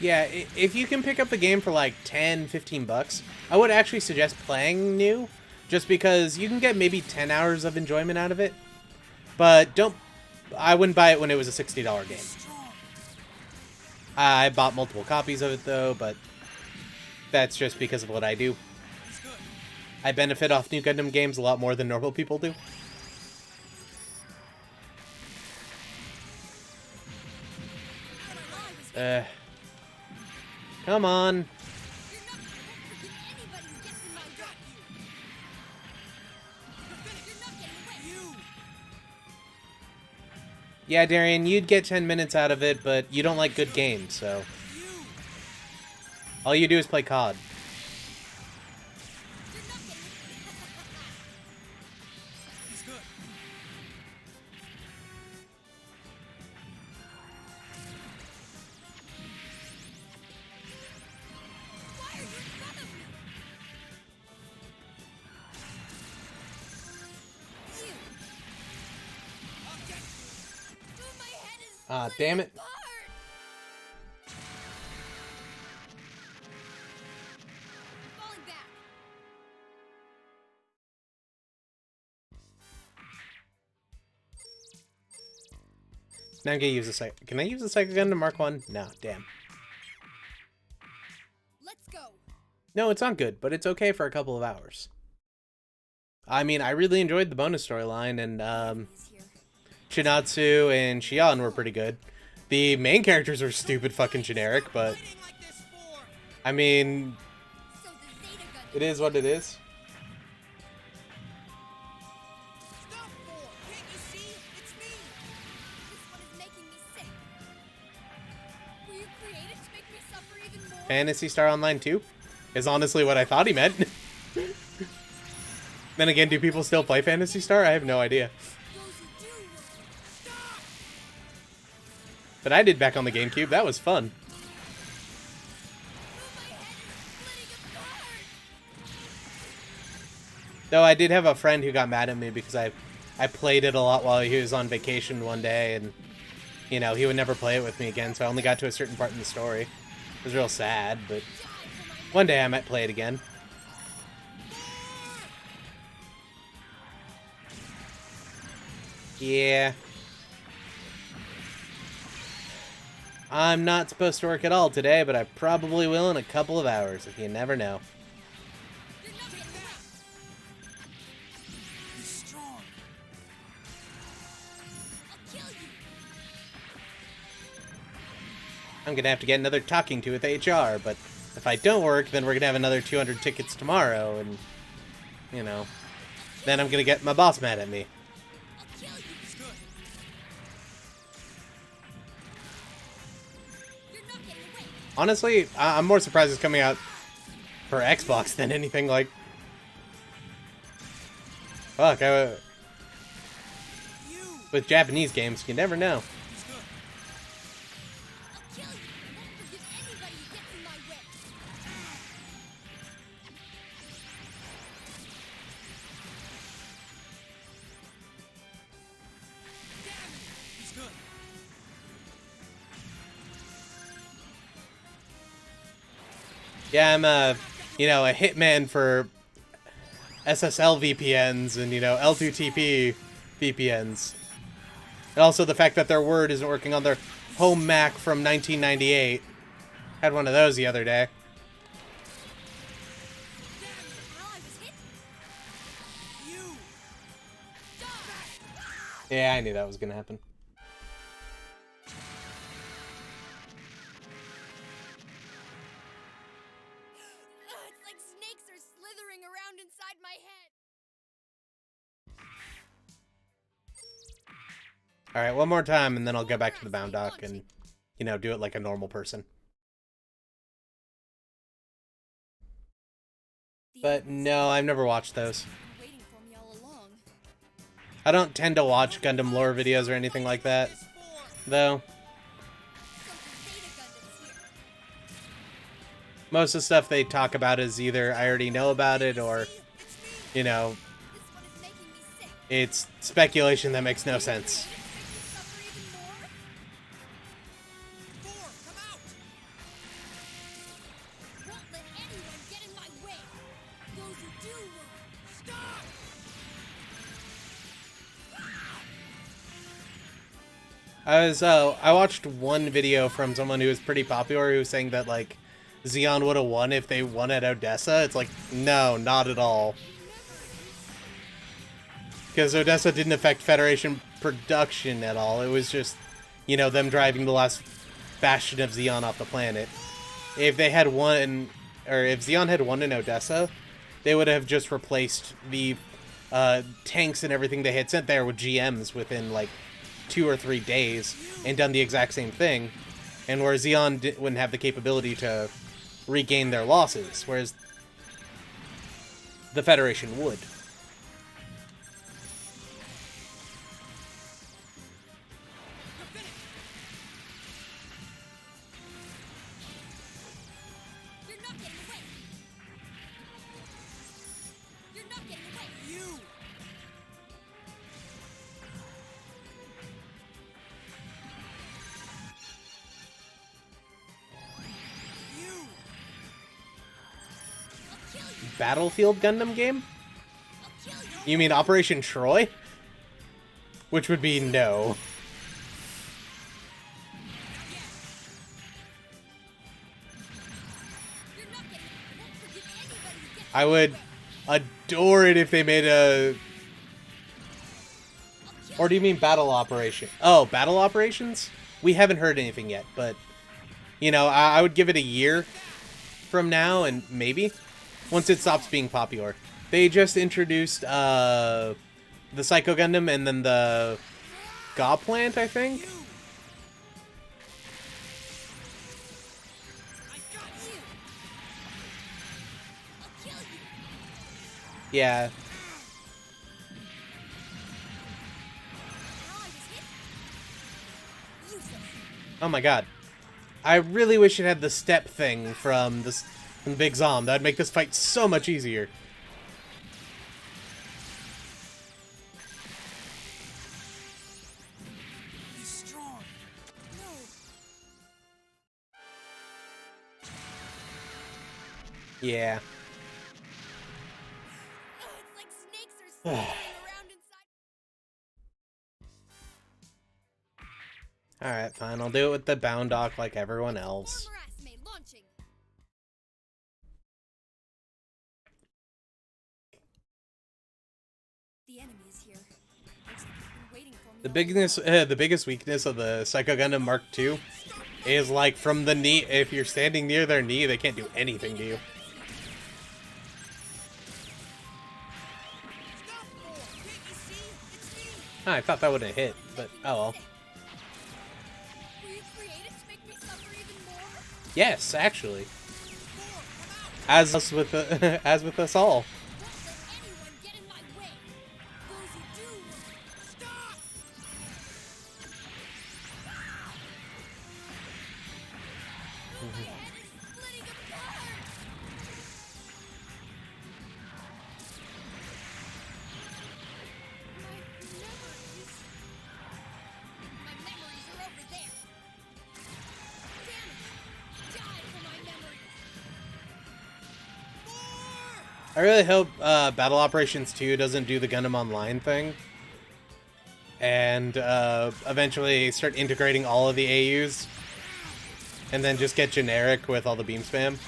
S1: Yeah, if you can pick up the game for like 10, 15 bucks, I would actually suggest playing New, just because you can get maybe 10 hours of enjoyment out of it. But I wouldn't buy it when it was a $60 game. I bought multiple copies of it though, but that's just because of what I do. I benefit off New Gundam games a lot more than normal people do. Come on.
S4: You're not going to forget anybody who gets in my gut.
S1: Yeah, Darian, you'd get 10 minutes out of it, but you don't like good games, so... All you do is play COD.
S3: He's good.
S4: Why are you in front of me? You.
S3: I'll get
S4: Oh, my head is
S1: Ah,
S4: splitting
S1: damn it.
S4: apart. Falling back.
S1: Now I'm gonna use the Can I use the Psycho Gun to Mark 1? No, damn.
S4: Let's go.
S1: No, it's not good, but it's okay for a couple of hours. I mean, I really enjoyed the bonus storyline, and
S4: He's here.
S1: Chinatsu and Xion were pretty good. The main characters are stupid fucking generic, but
S3: fighting like this for.
S1: I mean,
S4: So the Zeta Gundam.
S1: it is what it is.
S3: Stop for. Can't you see? It's me.
S4: This one is making me sick. Were you created to make me suffer even more?
S1: Phantasy Star Online 2 is honestly what I thought he meant. Then again, do people still play Phantasy Star? I have no idea.
S4: Those who do will.
S3: Stop.
S1: But I did back on the GameCube. That was fun.
S4: Oh, my head is splitting apart.
S1: Though I did have a friend who got mad at me because I played it a lot while he was on vacation one day, and you know, he would never play it with me again, so I only got to a certain part in the story. It was real sad, but one day I might play it again. Yeah. I'm not supposed to work at all today, but I probably will in a couple of hours, if you never know.
S4: You're not getting away.
S3: He's strong.
S4: I'll kill you.
S1: I'm gonna have to get another talking to with HR, but if I don't work, then we're gonna have another 200 tickets tomorrow, and, you know, then I'm gonna get my boss mad at me.
S4: I'll kill you.
S3: He's good.
S4: You're not getting away.
S1: Honestly, I'm more surprised it's coming out for Xbox than anything like... Fuck,
S3: You.
S1: with Japanese games, you never know.
S3: He's good.
S4: I'll kill you. I won't forgive anybody who gets in my way.
S3: Damn it. He's good.
S1: Yeah, I'm a hitman for SSL VPNs and, L2TP VPNs. And also the fact that their word isn't working on their home Mac from 1998. Had one of those the other day.
S4: How I was hit?
S3: You.
S1: Yeah, I knew that was gonna happen.
S4: It's like snakes are slithering around inside my head.
S1: Alright, one more time and then I'll go back to the bound dock and, do it like a normal person. But no, I've never watched those.
S4: Waiting for me all along.
S1: I don't tend to watch Gundam lore videos or anything like that,
S3: This for.
S1: though.
S4: So the Zeta Gundam's here.
S1: Most of the stuff they talk about is either I already know about it or,
S4: This one is making me sick.
S1: it's speculation that makes no sense.
S4: Make me suffer even more?
S3: Four. Come out.
S4: Won't let anyone get in my way. Those who do will.
S3: Stop.
S1: I watched one video from someone who was pretty popular who was saying that, like, Zeon would have won if they won at Odessa. It's like, no, not at all. Because Odessa didn't affect Federation production at all. It was just, them driving the last bastion of Zeon off the planet. If they had won, or if Zeon had won in Odessa, they would have just replaced the tanks and everything they had sent there with GMs within, like, 2 or 3 days and done the exact same thing, and where Zeon wouldn't have the capability to regain their losses, whereas the Federation would.
S4: You're not getting away. You're not getting away. You. I'll kill you.
S1: Battlefield Gundam game?
S4: I'll kill you.
S1: You mean Operation Troy? Which would be no.
S4: You're not getting. I won't forgive anybody who gets
S1: I would adore it if they made a... Or do you mean Battle Operation? Oh, Battle Operations? We haven't heard anything yet, but... You know, I would give it a year from now, and maybe, once it stops being popular. They just introduced, the Psycho Gundam and then the Ga Plant, I think?
S4: I got you. I'll kill you.
S1: Yeah.
S4: How I was hit. Useless.
S1: Oh my god. I really wish it had the step thing from from Big Zom. That'd make this fight so much easier.
S4: He's strong. No.
S1: Yeah.
S4: Oh, it's like snakes are slithering around inside.
S1: Alright, fine. I'll do it with the Boundock like everyone else.
S4: Former Asme launching. The enemy is here. Looks like he's been waiting for me.
S1: The biggest weakness of the Psycho Gundam Mark II is like from the knee. If you're standing near their knee, they can't do anything to you.
S4: Stop, Thor. Can't you see? It's me.
S1: I thought that would have hit, but oh well.
S4: Were you created to make me suffer even more?
S1: Yes, actually.
S4: Thor, come out.
S1: As us with as with us all.
S4: Don't let anyone get in my way. Those who do will stop. My head is splitting apart. My memories are over there. Damn it! Die for my memories. More!
S1: I really hope Battle Operations 2 doesn't do the Gundam Online thing. And eventually start integrating all of the AUs. And then just get generic with all the beam spam.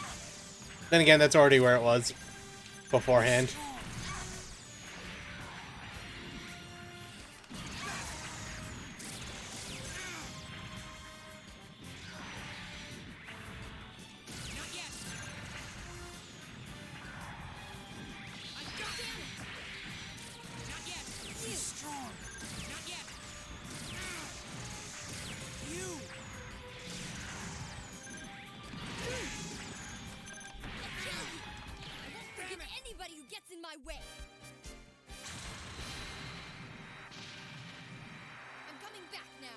S1: Then again, that's already where it was beforehand.
S4: Not yet. I got him. Not yet. He's strong. Not yet. You. I'll kill you. I won't forgive anybody who gets in my way. I'm coming back now.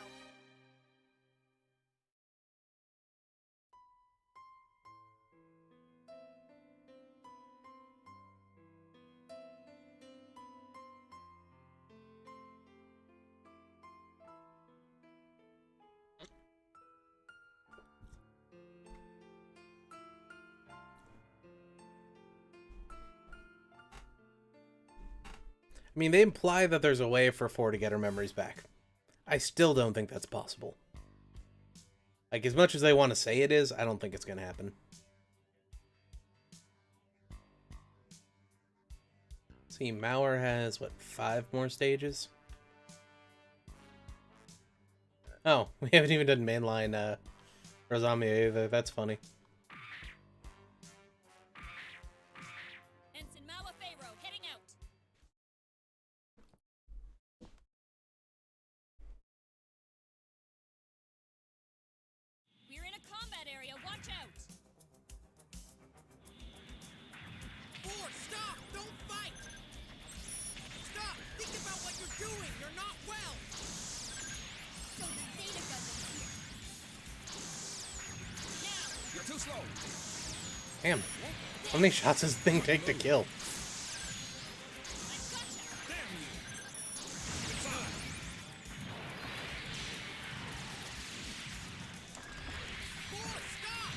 S1: I mean, they imply that there's a way for 4 to get her memories back. I still don't think that's possible. Like, as much as they want to say it is, I don't think it's going to happen. See, Mauer has, what, 5 more stages? Oh, we haven't even done mainline Rosami either. That's funny.
S4: doing? You're not well. So the Zeta Gundam's here. Now.
S3: You're too slow.
S1: Damn. How many shots does this thing take to kill?
S3: Damn you. It's on.
S4: Boy, stop!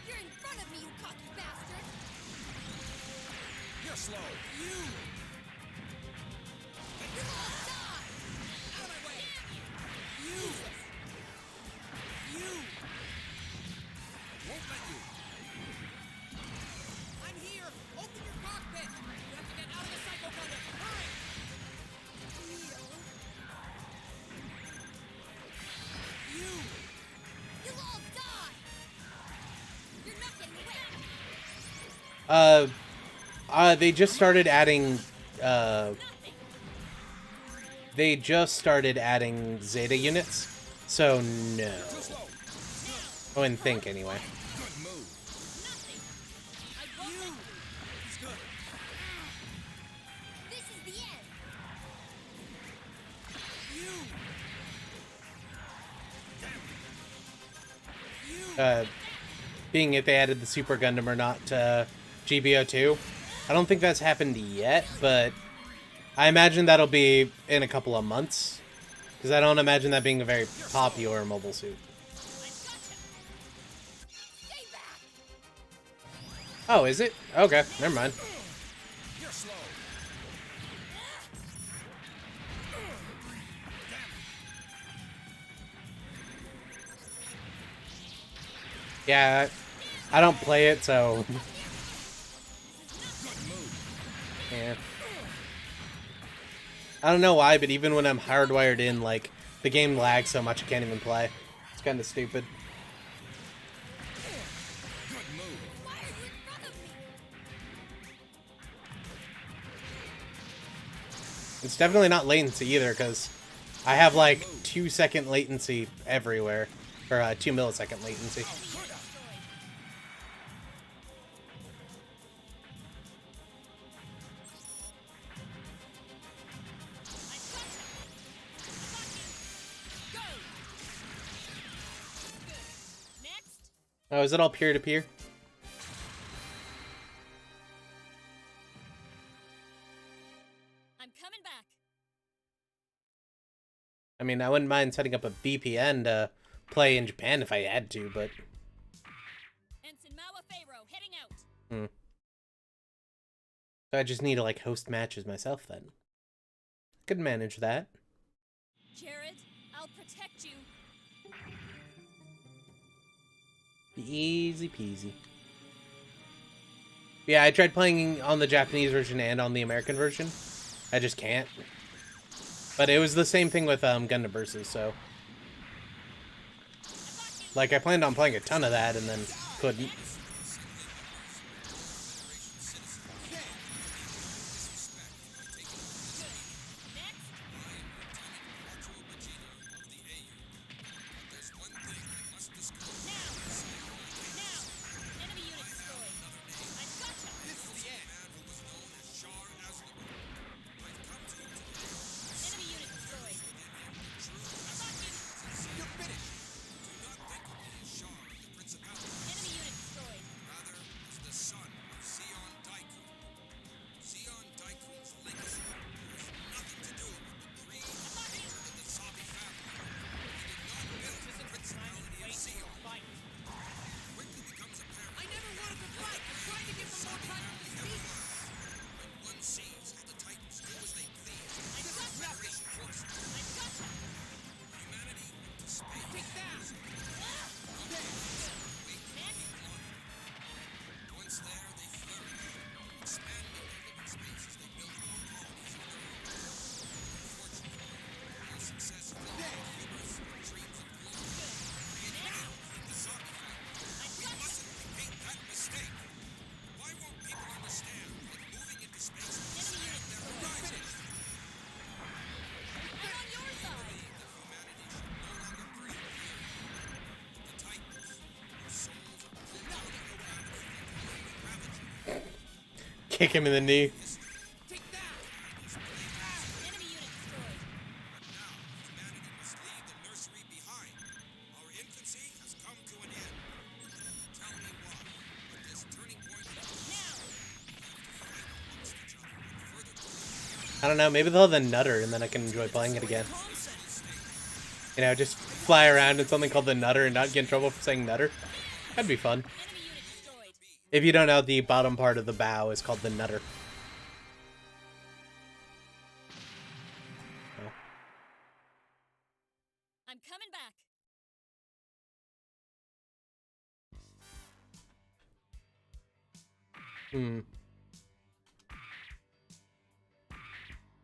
S4: You're in front of me, you cocky bastard!
S3: You're slow.
S4: You! You all die! Out of my way! You! You!
S3: Won't let you.
S4: I'm here! Open your cockpit! You have to get out of the Psycho Gundam! Hurry! Neo. You! You'll all die! You're not getting away!
S1: They just started adding, Zeta units, so no.
S3: Too slow.
S1: I wouldn't think, anyway.
S3: Good move.
S4: Nothing! I won't let you!
S3: He's good.
S4: This is the end! You!
S1: Being if they added the Super Gundam or not to GBO2. I don't think that's happened yet, but I imagine that'll be in a couple of months. Because I don't imagine that being a very popular mobile suit.
S4: Stay back!
S1: Oh, is it? Okay, never mind.
S3: You're slow.
S1: Yeah, I don't play it, so...
S3: Good move.
S1: yeah. I don't know why, but even when I'm hardwired in, like, the game lags so much I can't even play. It's kind of stupid.
S3: Good move.
S4: Why are you in front of me?
S1: It's definitely not latency either, because I have, like, 2-second latency everywhere. Or, 2-millisecond latency.
S4: Go! Good. Next.
S1: Oh, is it all peer-to-peer?
S2: I'm coming back.
S1: I mean, I wouldn't mind setting up a VPN to play in Japan if I had to, but...
S2: Ensign Mawa Pharaoh heading out.
S1: So I just need to, like, host matches myself, then. Could manage that.
S2: Jared, I'll protect you.
S1: Easy peasy. Yeah, I tried playing on the Japanese version and on the American version. I just can't. But it was the same thing with Gundam Versus, so... like, I planned on playing a ton of that, and then couldn't.
S2: Enemy unit destroyed. I gotcha.
S3: This is the end. Man who was known as Shar Aznavour. I've come to you today.
S2: Enemy unit destroyed.
S3: You're finished. Do not think of me as Shar, the principality.
S2: Enemy unit destroyed.
S3: Rather, as the son of Zeon Daikun. Zeon Daikun's legacy has nothing to do with the greed and hatred of the Sabi family. He did not build the principality of Zeon. Quickly becomes apparent
S4: I never wanted to fight. I'm trying to give them more time to speak.
S3: when one sees how the Titans do as they please. This is Federation forces. Humanity went to space.
S4: Take that!
S3: Once there, they flourished, expanding their living spaces. They built more colonies of their own. Unfortunately, their success fueled hubris and dreams of glory. Creating hell in the Sabi family. We mustn't repeat that mistake. Why won't people understand that moving into space will expand their horizons?
S2: I'm on your side.
S3: Believe that humanity should no longer breathe here. The Titans, whose souls are pulled out of humanity and ravaging
S1: Kick him in the knee.
S4: Take that!
S2: Enemy unit
S1: I don't know, maybe they'll have the Nutter and then I can enjoy playing it again. You know, just fly around in something called the Nutter and not get in trouble for saying Nutter. That'd be fun.
S2: Enemy unit destroyed.
S1: If you don't know, the bottom part of the bow is called the Nutter. Oh.
S2: I'm coming back.
S1: Hmm.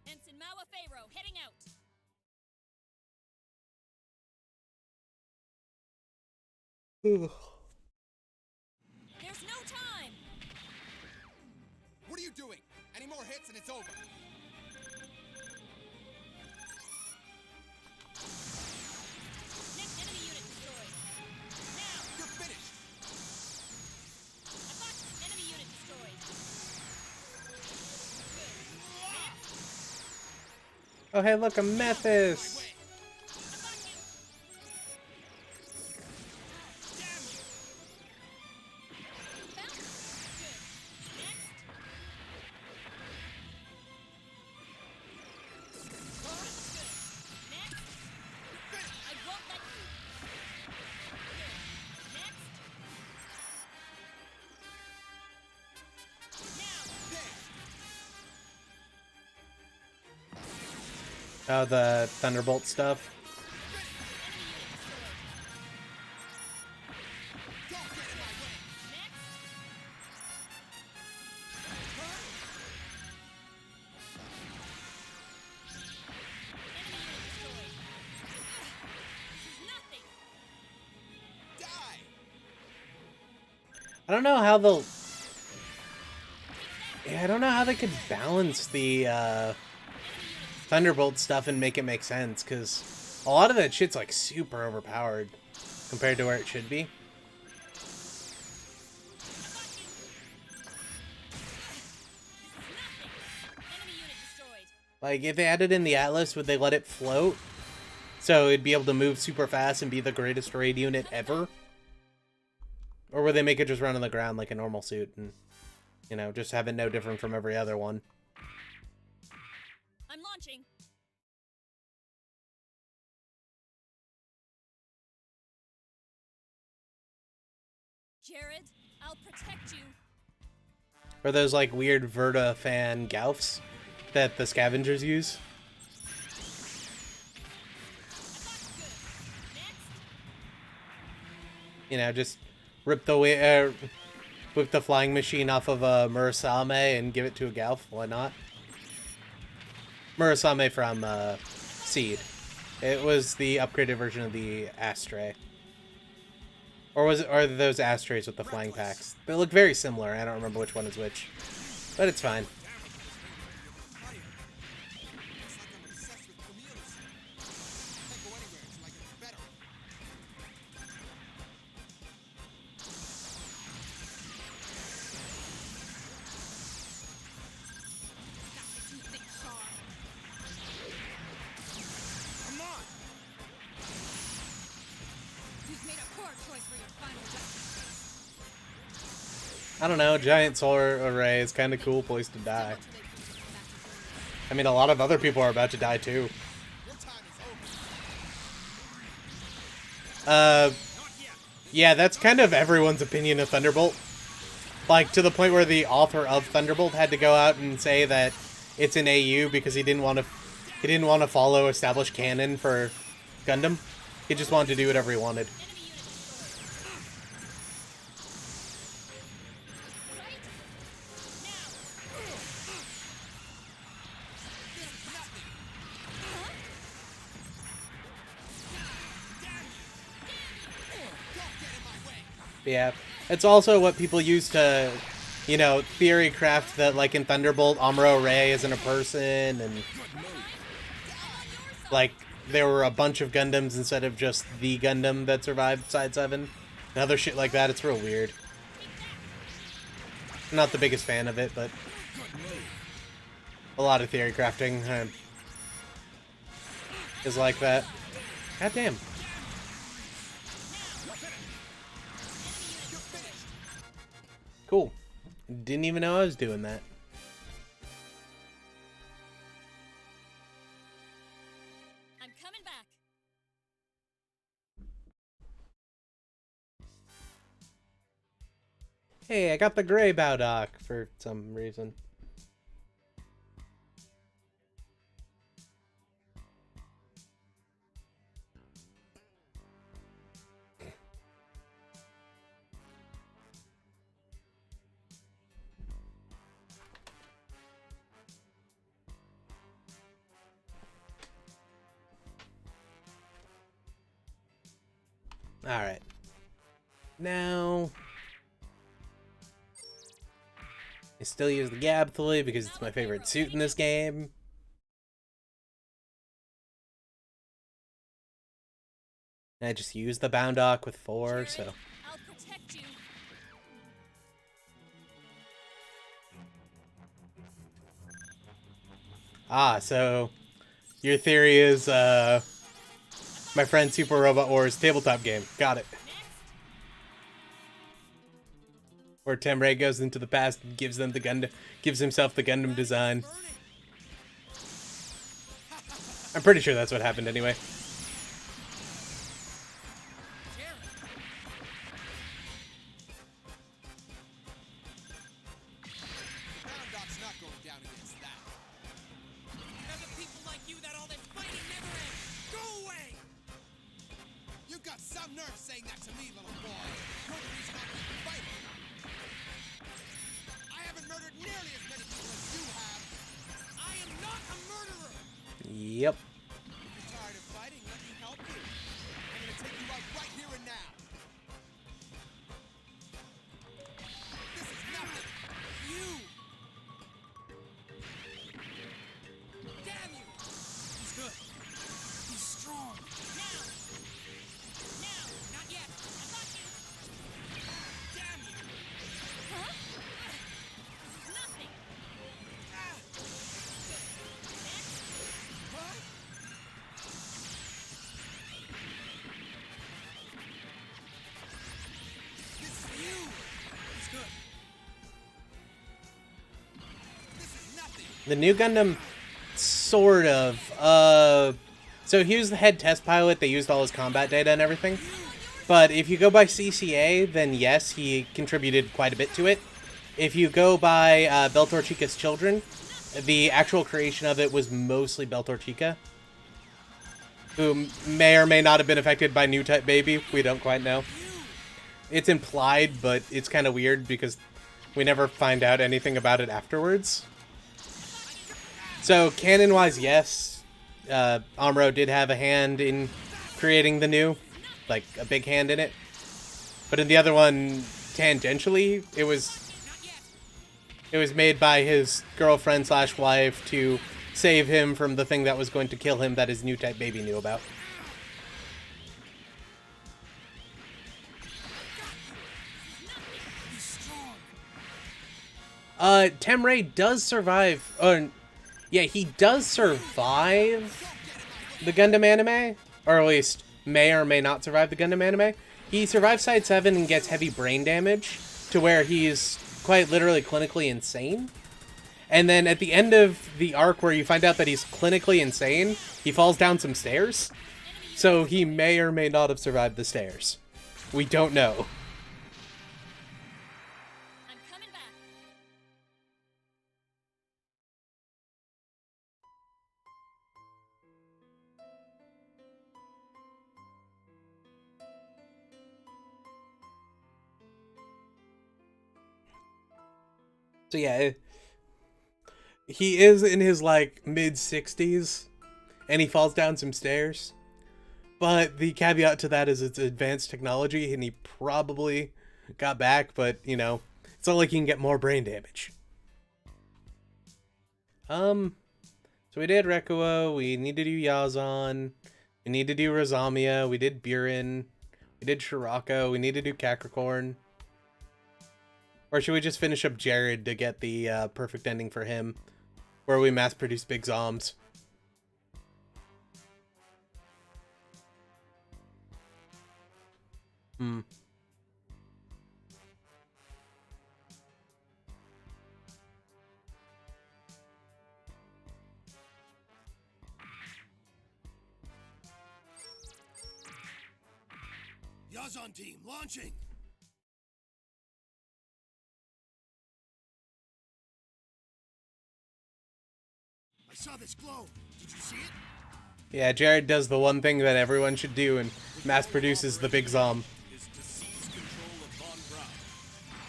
S2: Ensign Mawa Pharaoh heading out. There's no time.
S3: What are you doing? Any more hits and it's over.
S2: Next enemy unit destroyed. Now.
S3: You're finished.
S2: I've got enemy unit destroyed. Good. Next.
S1: Oh, hey, look, a Memphis!
S3: Way.
S2: I've got him.
S3: Damn you.
S2: Found him. Good. Next. Good. Next. I won't let you. Good. Next. Now.
S3: There.
S1: Oh, the Thunderbolt stuff.
S3: Don't get in my way.
S2: Next. Enemy unit destroyed. This is nothing.
S3: Die.
S1: I don't know how they'll... Yeah, I don't know how they could balance the, Thunderbolt stuff and make it make sense, because a lot of that shit's, like, super overpowered compared to where it should be.
S2: Enemy unit destroyed.
S1: Like, if they added in the Atlas, would they let it float? So it'd be able to move super fast and be the greatest raid unit ever? Or would they make it just run on the ground like a normal suit and, you know, just have it no different from every other one?
S2: I'm launching. Jared, I'll protect you.
S1: Or those, like, weird Verta fan Gaufs that the scavengers use?
S2: Next.
S1: You know, just rip the whip the flying machine off of a Murasame and give it to a Gauf. Why not? Murasame from Seed. It was the upgraded version of the Astray. Or was it? Or those Astrays with the flying packs? They look very similar. I don't remember which one is which, but it's fine.
S3: Looks like I'm obsessed with Camille's. Can't go anywhere until I get better.
S2: That's what you think, Shaw.
S3: Come on.
S2: You've made a poor choice for your final destination.
S1: I don't know. Giant solar array is kind of cool place to die.
S2: Too late for you to come back and join me.
S1: I mean, a lot of other people are about to die too.
S3: Your time is over.
S1: Yeah, that's kind of everyone's opinion of Thunderbolt. Like, to the point where the author of Thunderbolt had to go out and say that it's an AU because he didn't want to follow established canon for Gundam. He just wanted to do whatever he wanted.
S2: Enemy unit destroyed. Right? Now.
S3: This is nothing. Don't get in my way.
S1: Yeah, it's also what people use to, you know, theory craft that, like, in Thunderbolt, Amuro Ray isn't a person, and, like, there were a bunch of Gundams instead of just the Gundam that survived Side 7. And other shit like that. It's real weird. I'm not the biggest fan of it, but a lot of theory crafting is like that. God damn. Cool. Didn't even know I was doing that. Hey, I got the gray Bowdock for some reason. Alright. Now... I still use the Gab toy because it's my favorite suit in this game. And I just use the Boundock with 4, so...
S2: I'll protect you.
S1: Ah, so... Your theory is, my friend Super Robot Wars tabletop game. Got it. Where Temray goes into the past and gives them the Gundam, gives himself the Gundam design. I'm pretty sure that's what happened anyway.
S3: Boundock's not going down against that.
S4: Because of people like you that all this fighting never ends. Go away!
S3: You got some nerve saying that to me, little boy. You're the reason I keep fighting. I haven't murdered nearly as many people as you have.
S4: I am not a murderer!
S1: Yep.
S3: If you're tired of fighting, let me help you. I'm gonna take you out right here and now. This is nothing.
S4: You! Damn you!
S3: He's good. He's strong.
S4: Now! Now! Not yet! I got you! Damn you!
S2: Huh? This is nothing.
S3: What? This is you. He's good. This is nothing.
S1: The new Gundam, sort of. So he was the head test pilot. They used all his combat data and everything. But if you go by CCA, then yes, he contributed quite a bit to it. If you go by Beltor Chica's Children, the actual creation of it was mostly Beltor Chica, who may or may not have been affected by New Type Baby. We don't quite know. It's implied, but it's kind of weird because we never find out anything about it afterwards. So, canon-wise, yes, Amuro did have a hand in creating the new, like, a big hand in it. But in the other one, tangentially, it was made by his girlfriend slash wife to save him from the thing that was going to kill him that his New Type Baby knew about.
S3: He's strong.
S1: Temray does survive, yeah, he does survive the Gundam anime, or at least may or may not survive the Gundam anime. He survives Side 7 and gets heavy brain damage to where he's quite literally clinically insane. And then at the end of the arc where you find out that he's clinically insane, he falls down some stairs. So he may or may not have survived the stairs. We don't know.
S2: I'm coming back.
S1: So yeah, he is in his like mid-60s, and he falls down some stairs. But the caveat to that is it's advanced technology, and he probably got back, but you know, it's not like he can get more brain damage. So we did Rekuo, we need to do Yazan, we need to do Rosamiya, we did Buren, we did Shirako, we need to do Capricorn. Or should we just finish up Jared to get the perfect ending for him, where we mass produce big Zoms?
S3: Yazan team launching. saw this glow. Did you see it?
S1: Yeah, Jared does the one thing that everyone should do and mass produces the big Zom.
S3: Is to seize control of Von Braun.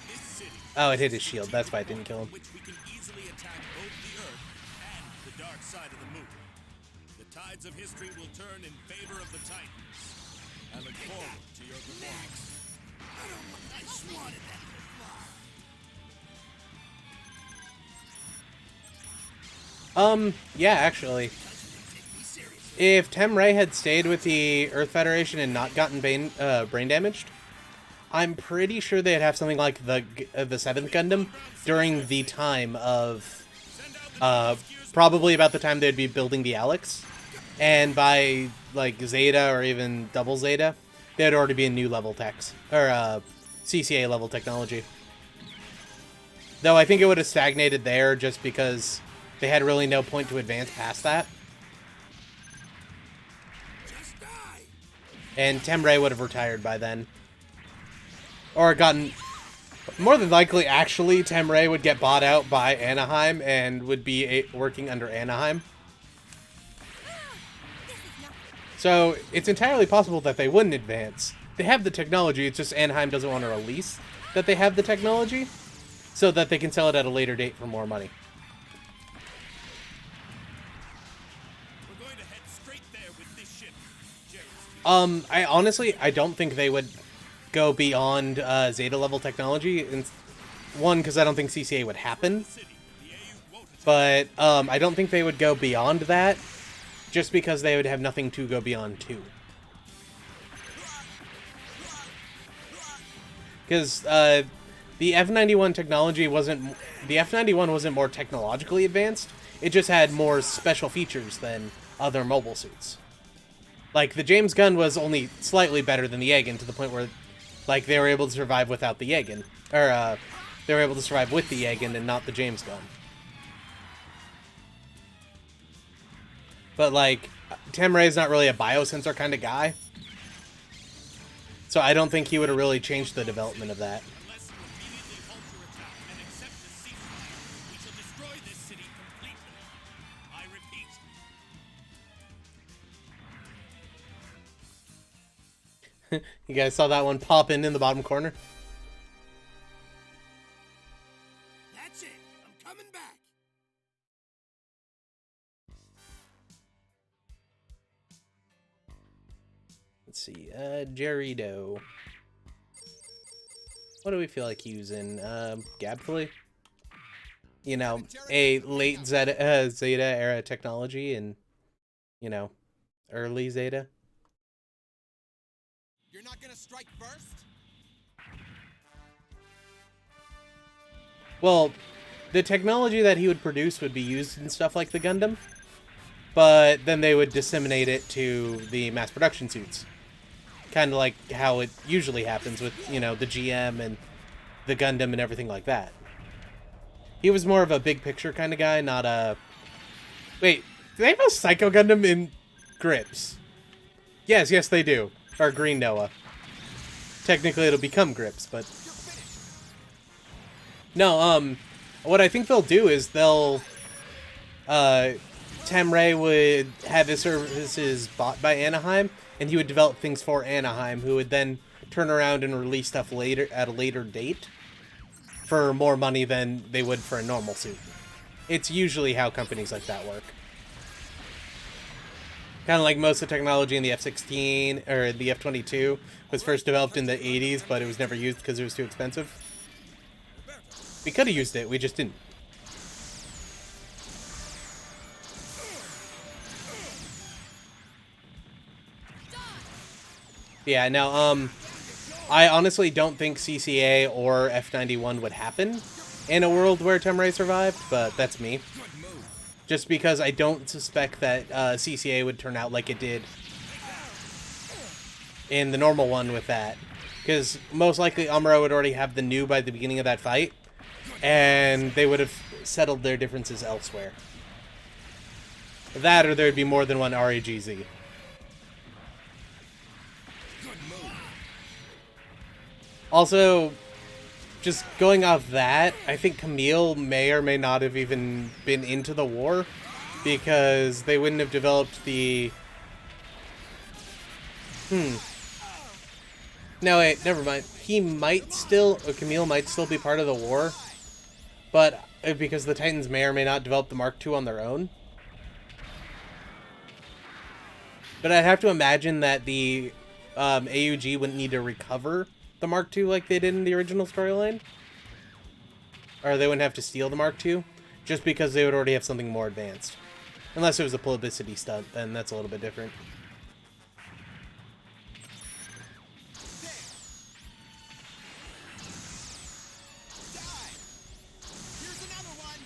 S3: This city,
S1: Oh, it hit his shield. That's why it didn't kill him.
S3: which we can easily attack both the Earth and the dark side of the moon. The tides of history will turn in favor of the Titans. I look forward to your performance. I just wanted that to fly.
S1: Yeah, actually. If Temray had stayed with the Earth Federation and not gotten brain damaged, I'm pretty sure they'd have something like the 7th Gundam during the time of, probably about the time they'd be building the Alex. And by, like, Zeta or even Double Zeta, they'd already be in new level techs, or, CCA level technology. Though I think it would have stagnated there just because they had really no point to advance past that.
S3: Just die.
S1: And Temray would have retired by then. Or gotten... More than likely, actually, Temray would get bought out by Anaheim and would be working under Anaheim. So, it's entirely possible that they wouldn't advance. They have the technology, it's just Anaheim doesn't want to release that they have the technology, so that they can sell it at a later date for more money.
S3: We're going to head straight there with this ship.
S1: I don't think they would go beyond Zeta level technology. And one, because I don't think CCA would happen. But I don't think they would go beyond that, just because they would have nothing to go beyond to. Because the F-91 technology wasn't... The F-91 wasn't more technologically advanced. It just had more special features than other mobile suits. Like, the James gun was only slightly better than the Yegan, to the point where, like, they were able to survive without the Yegan. Or, they were able to survive with the Yegan and not the James gun. But, like, Temray's not really a biosensor kind of guy. So I don't think he would have really changed the development of that.
S3: Unless you immediately halt your attack and accept the ceasefire, we shall destroy this city completely. I repeat.
S1: You guys saw that one pop in the bottom corner?
S3: That's it. I'm coming back.
S1: Let's see, Gerrido. What do we feel like using? Gabfully? You know, a late Zeta era technology and, you know, early Zeta.
S3: You're not gonna strike first?
S1: Well, the technology that he would produce would be used in stuff like the Gundam, but then they would disseminate it to the mass production suits. Kind of like how it usually happens with, you know, the GM and the Gundam and everything like that. He was more of a big picture kind of guy, not a... Wait, do they have a Psycho Gundam in Grips? Yes, they do. Or Green Noah. Technically it'll become Grips, but... No, what I think they'll do is they'll... Temray would have his services bought by Anaheim, and he would develop things for Anaheim, who would then turn around and release stuff later at a later date for more money than they would for a normal suit. It's usually how companies like that work. Kind of like most of the technology in the F-16 or the F-22 was first developed in the 80s, but it was never used because it was too expensive. We could have used it, we just didn't. Yeah, no, I honestly don't think CCA or F-91 would happen in a world where Temray survived, but that's me. Just because I don't suspect that CCA would turn out like it did in the normal one with that. Because most likely Amuro would already have the new by the beginning of that fight, and they would have settled their differences elsewhere. That or there'd be more than one RAGZ. Also, just going off that, I think Camille may or may not have even been into the war because they wouldn't have developed the... No, wait, never mind. He might still, or Camille might still be part of the war, but because the Titans may or may not develop the Mark II on their own. But I'd have to imagine that the AUG wouldn't need to recover the Mark II like they did in the original storyline. Or they wouldn't have to steal the Mark II, just because they would already have something more advanced. Unless it was a publicity stunt, then that's a little bit different.
S3: Here's another one.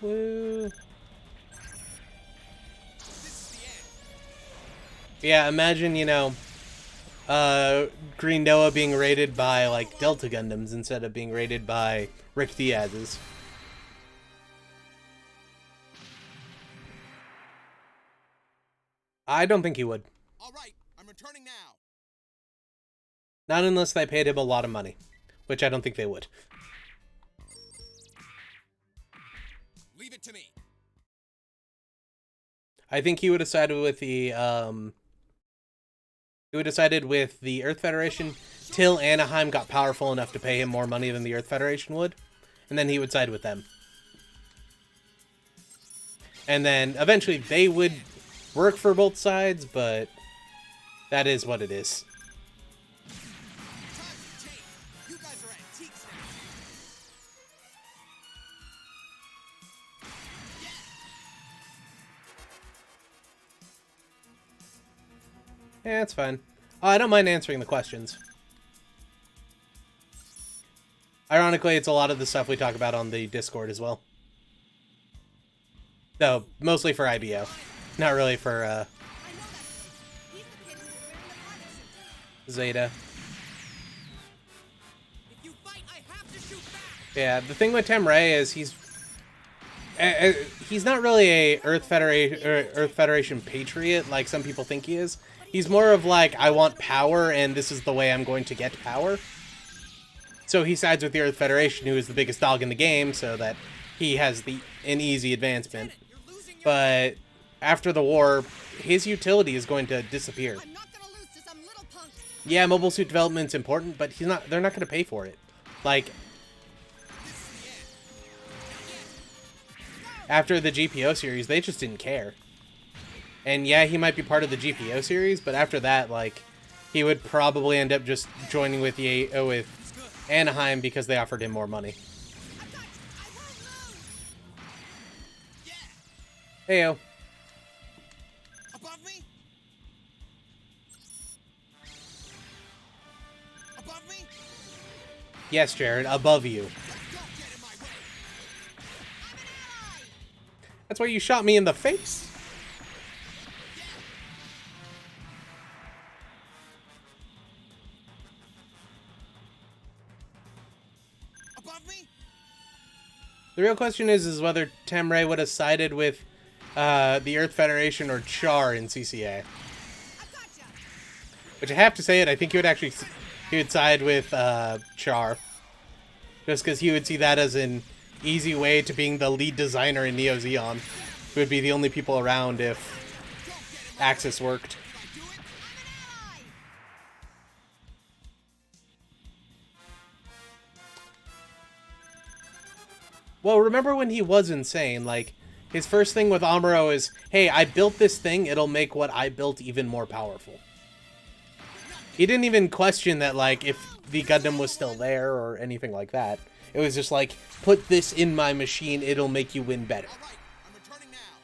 S1: Woo.
S3: This is the end.
S1: Yeah, imagine, you know, Green Noah being raided by, like, Delta Gundams instead of being raided by Rick Diaz's. I don't think he would.
S3: All right, I'm returning now.
S1: Not unless they paid him a lot of money, which I don't think they would.
S3: Leave it to me.
S1: I think he would have sided with the, he would have sided with the Earth Federation till Anaheim got powerful enough to pay him more money than the Earth Federation would, and then he would side with them. And then eventually they would work for both sides, but that is what it is.
S3: Times have changed. You guys are antiques now.
S1: Yeah, it's fine. I don't mind answering the questions. Ironically, it's a lot of the stuff we talk about on the Discord as well. Though, mostly for IBO. Not really for,
S4: I know that kid. He's the kid who was wearing the black suit.
S1: Zeta.
S3: If you fight, I have to shoot back.
S1: Yeah, the thing with Temray is he's not really a Earth Federation patriot like some people think he is. He's more of like, I want power and this is the way I'm going to get power. So he sides with the Earth Federation, who is the biggest dog in the game, so that he has an easy advancement.
S3: You're losing your...
S1: But after the war, his utility is going to disappear.
S4: I'm not gonna lose to some little punk.
S1: Yeah, mobile suit development's important, but they're not going to pay for it. Like, after the GPO series, they just didn't care. And yeah, he might be part of the GPO series, but after that, like, he would probably end up just joining with with Anaheim because they offered him more money.
S4: I got you. I won't lose.
S1: Heyo.
S3: Above me? Above me?
S1: Yes, Jared, above you.
S3: Don't get in my way.
S4: I'm an ally.
S1: That's why you shot me in the face.
S3: Above me?
S1: The real question is whether Temray would have sided with the Earth Federation or Char in CCA.
S4: I gotcha.
S1: Which I have to say I think he would side with Char. Just because he would see that as an easy way to being the lead designer in Neo Zeon. Who would be the only people around if Axis worked.
S3: Did I do it?
S4: I'm an ally.
S1: Well, remember when he was insane? Like, his first thing with Amuro is, hey, I built this thing, it'll make what I built even more powerful. He didn't even question that, like, if the Gundam was still there or anything like that. It was just like, put this in my machine, it'll make you win better.
S3: All right, I'm returning now.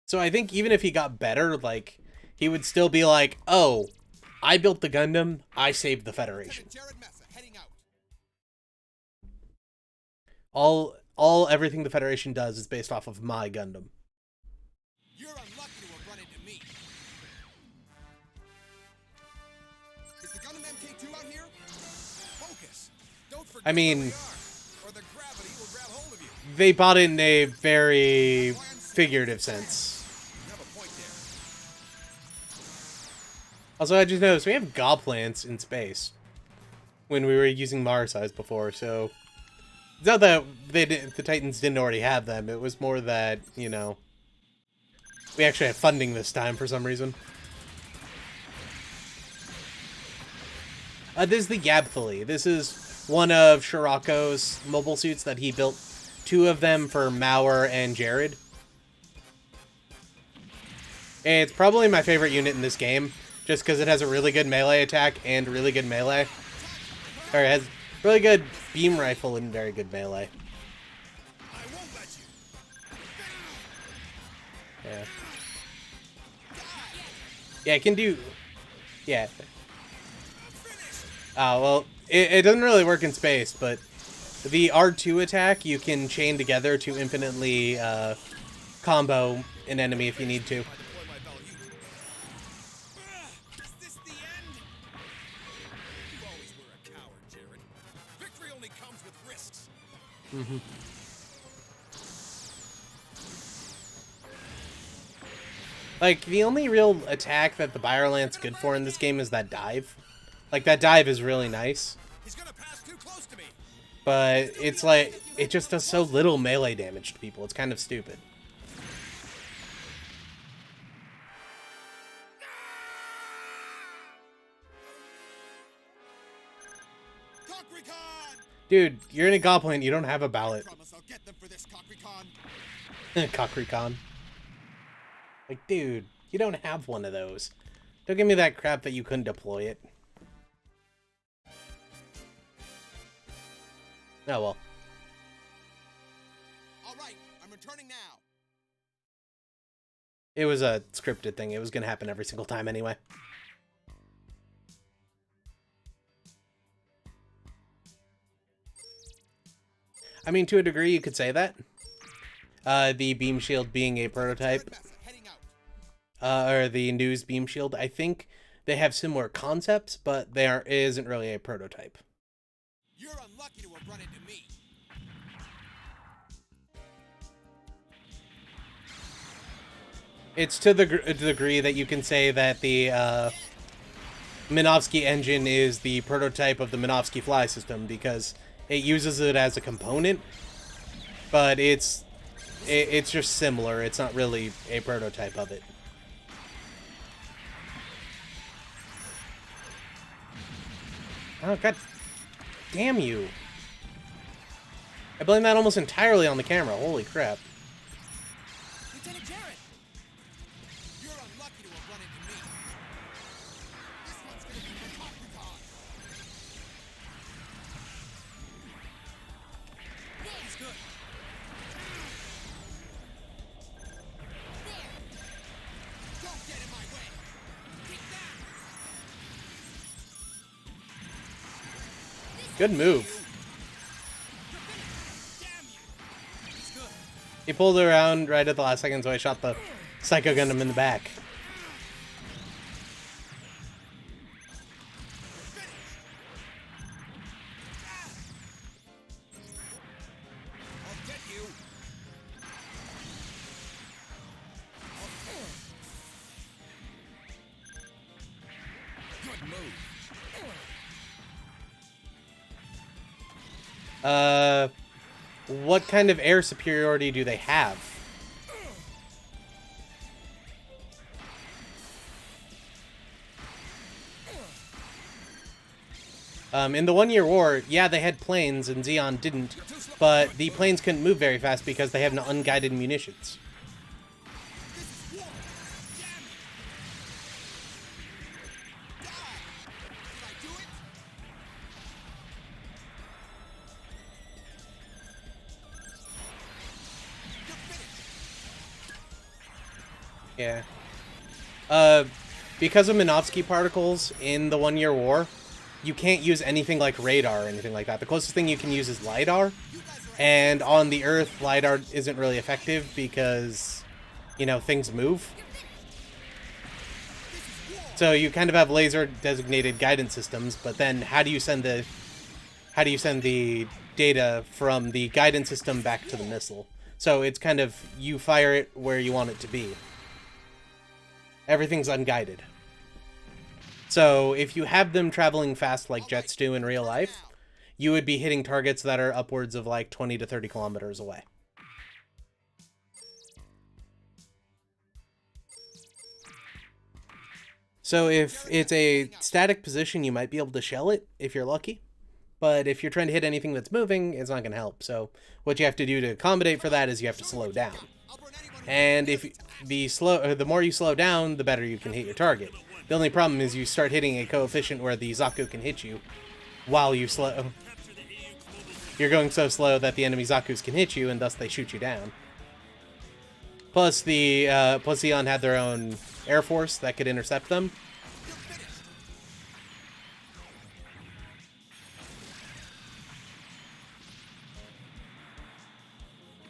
S1: So I think even if he got better, like, he would still be like, oh, I built the Gundam, I saved the Federation.
S3: Jared Mesa heading out.
S1: Everything the Federation does is based off of my Gundam.
S3: You're unlucky to have run into me. Is the Gundam MK2 out here? Focus. Don't forget
S1: I mean,
S3: where we are, or the gravity will grab hold of you.
S1: they bought it in a very figurative sense.
S3: You have a point there.
S1: Also, I just noticed we have Goplants in space. when we were using Mars size before, so it's not that the Titans didn't already have them. It was more that, you know, we actually had funding this time for some reason. This is the Yabthali. This is one of Shirako's mobile suits that he built. 2 of them for Mauer and Jared. It's probably my favorite unit in this game, just because it has a really good melee attack and really good melee. Or it has really good beam rifle and very good melee.
S3: I won't let you.
S1: Yeah. Yeah, it can do... Yeah. Well, it doesn't really work in space, but the R2 attack you can chain together to infinitely combo an enemy if you need to.
S3: Deploy my Balut. Is this the end? You always were a coward, Jared. Victory only comes with risks.
S1: Like, the only real attack that the Byrolant's good for in this game is that dive. Like, that dive is really nice.
S3: He's gonna pass too close to me.
S1: But it's like, it just does so little melee damage to people. It's kind of stupid.
S3: Cockrecon!
S1: Dude, you're in a Goblin, you don't have a ballot.
S3: Promise I'll get them for this, Cockrecon.
S1: Cockrecon. Like, dude, you don't have one of those. Don't give me that crap that you couldn't deploy it. Oh well.
S3: All right, I'm returning now.
S1: It was a scripted thing. It was gonna happen every single time anyway. I mean, to a degree, you could say that. The beam shield being a prototype,
S3: Heading out.
S1: or the news beam shield. I think they have similar concepts, but it isn't really a prototype.
S3: You're unlucky to have run into me.
S1: It's to the degree that you can say that the Minovsky engine is the prototype of the Minovsky fly system, because it uses it as a component, but it's just similar. It's not really a prototype of it. Oh, god damn you. I blame that almost entirely on the camera. Holy crap.
S3: Lieutenant Jared! You're unlucky to have run into me. This one's gonna be for Cockrecon. He's good. Don't get in my way. Take that.
S1: Good move.
S3: Damn you. He's good.
S1: He pulled it around right at the last second, so I shot the Psycho Gundam in the back.
S3: I'll get you. Good move.
S1: What kind of air superiority do they have? In the 1 Year War, yeah, they had planes, and Zeon didn't, but the planes couldn't move very fast because they have no unguided munitions.
S3: This is war. Damn it. Die. Did I do it? You're finished.
S1: Yeah. Because of Minovsky particles in the 1 Year War, you can't use anything like radar or anything like that. The closest thing you can use is LiDAR, and on the Earth, LiDAR isn't really effective because, you know, things move. So you kind of have laser-designated guidance systems, but then how do you send the data from the guidance system back to the missile? So it's kind of, you fire it where you want it to be. Everything's unguided. So if you have them traveling fast like jets do in real life, you would be hitting targets that are upwards of like 20 to 30 kilometers away. So if it's a static position, you might be able to shell it if you're lucky. But if you're trying to hit anything that's moving, it's not going to help. So what you have to do to accommodate for that is you have to slow down. And if the more you slow down, the better you can hit your target. The only problem is you start hitting a coefficient where the Zaku can hit you while you slow. You're going so slow that the enemy Zakus can hit you, and thus they shoot you down. Plus, plus Zeon had their own air force that could intercept them.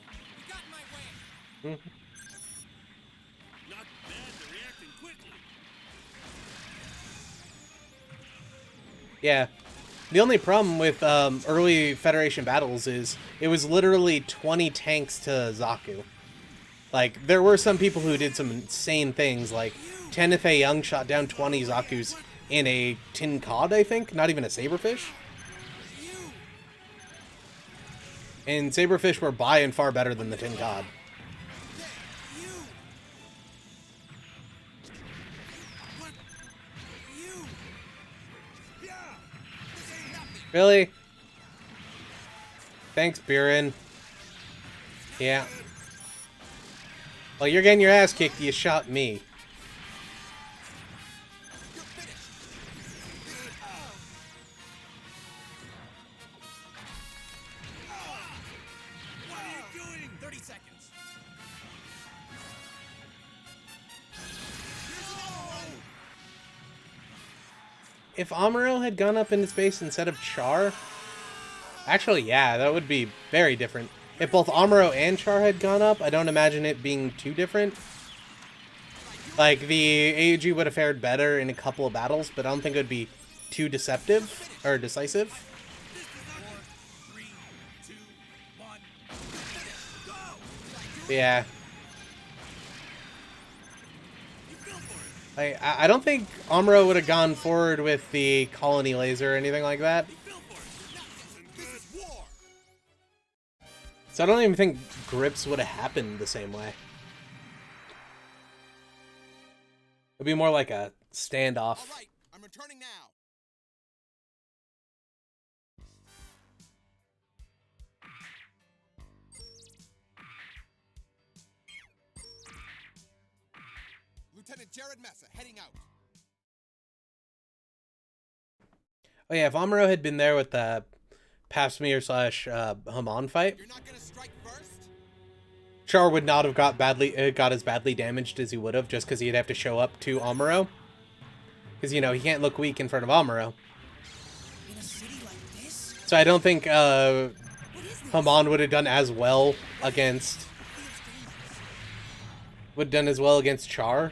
S3: You got in my way.
S5: Not bad, they're reacting quickly.
S1: Yeah. The only problem with early Federation battles is it was literally 20 tanks to Zaku. Like, there were some people who did some insane things, like Tenethe Young shot down 20 Zakus in a tin cod, I think, not even a saberfish. And saberfish were by and far better than the tin cod. Really? Thanks, Biren. Yeah. Well, you're getting your ass kicked. You shot me.
S3: What are you doing? 30 seconds.
S1: If Amuro had gone up into space instead of Char, actually, yeah, that would be very different. If both Amuro and Char had gone up, I don't imagine it being too different. Like, the AUG would have fared better in a couple of battles, but I don't think it would be too deceptive or decisive.
S3: 4, 3, 2, 1. Go!
S1: Yeah. I don't think Amuro would have gone forward with the colony laser or anything like that.
S3: This is war.
S1: So I don't even think grips would have happened the same way. It'd be more like a standoff.
S3: All right, I'm returning now. Lieutenant Jared Mesa heading out.
S1: Oh yeah, if Amuro had been there with the Pasmir / Haman fight,
S3: You're not gonna strike first?
S1: Char would not have got as badly damaged as he would have, just because he'd have to show up to Amuro. Because, you know, he can't look weak in front of Amuro.
S3: In a city like this?
S1: So I don't think Haman would have done as well against... would have done as well against Char.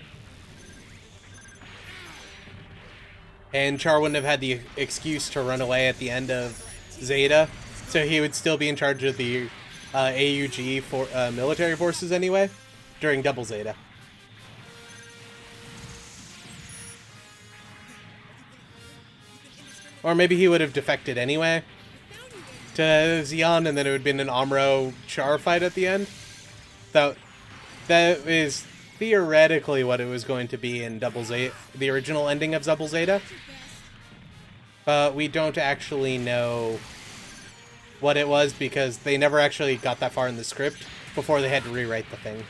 S1: And Char wouldn't have had the excuse to run away at the end of Zeta. So he would still be in charge of the AUG for military forces anyway, during Double Zeta. Or maybe he would have defected anyway to Zeon, and then it would have been an Amuro Char fight at the end. So that is theoretically what it was going to be in Double Zeta, the original ending of Double Zeta. But we don't actually know what it was because they never actually got that far in the script before they had to rewrite the thing.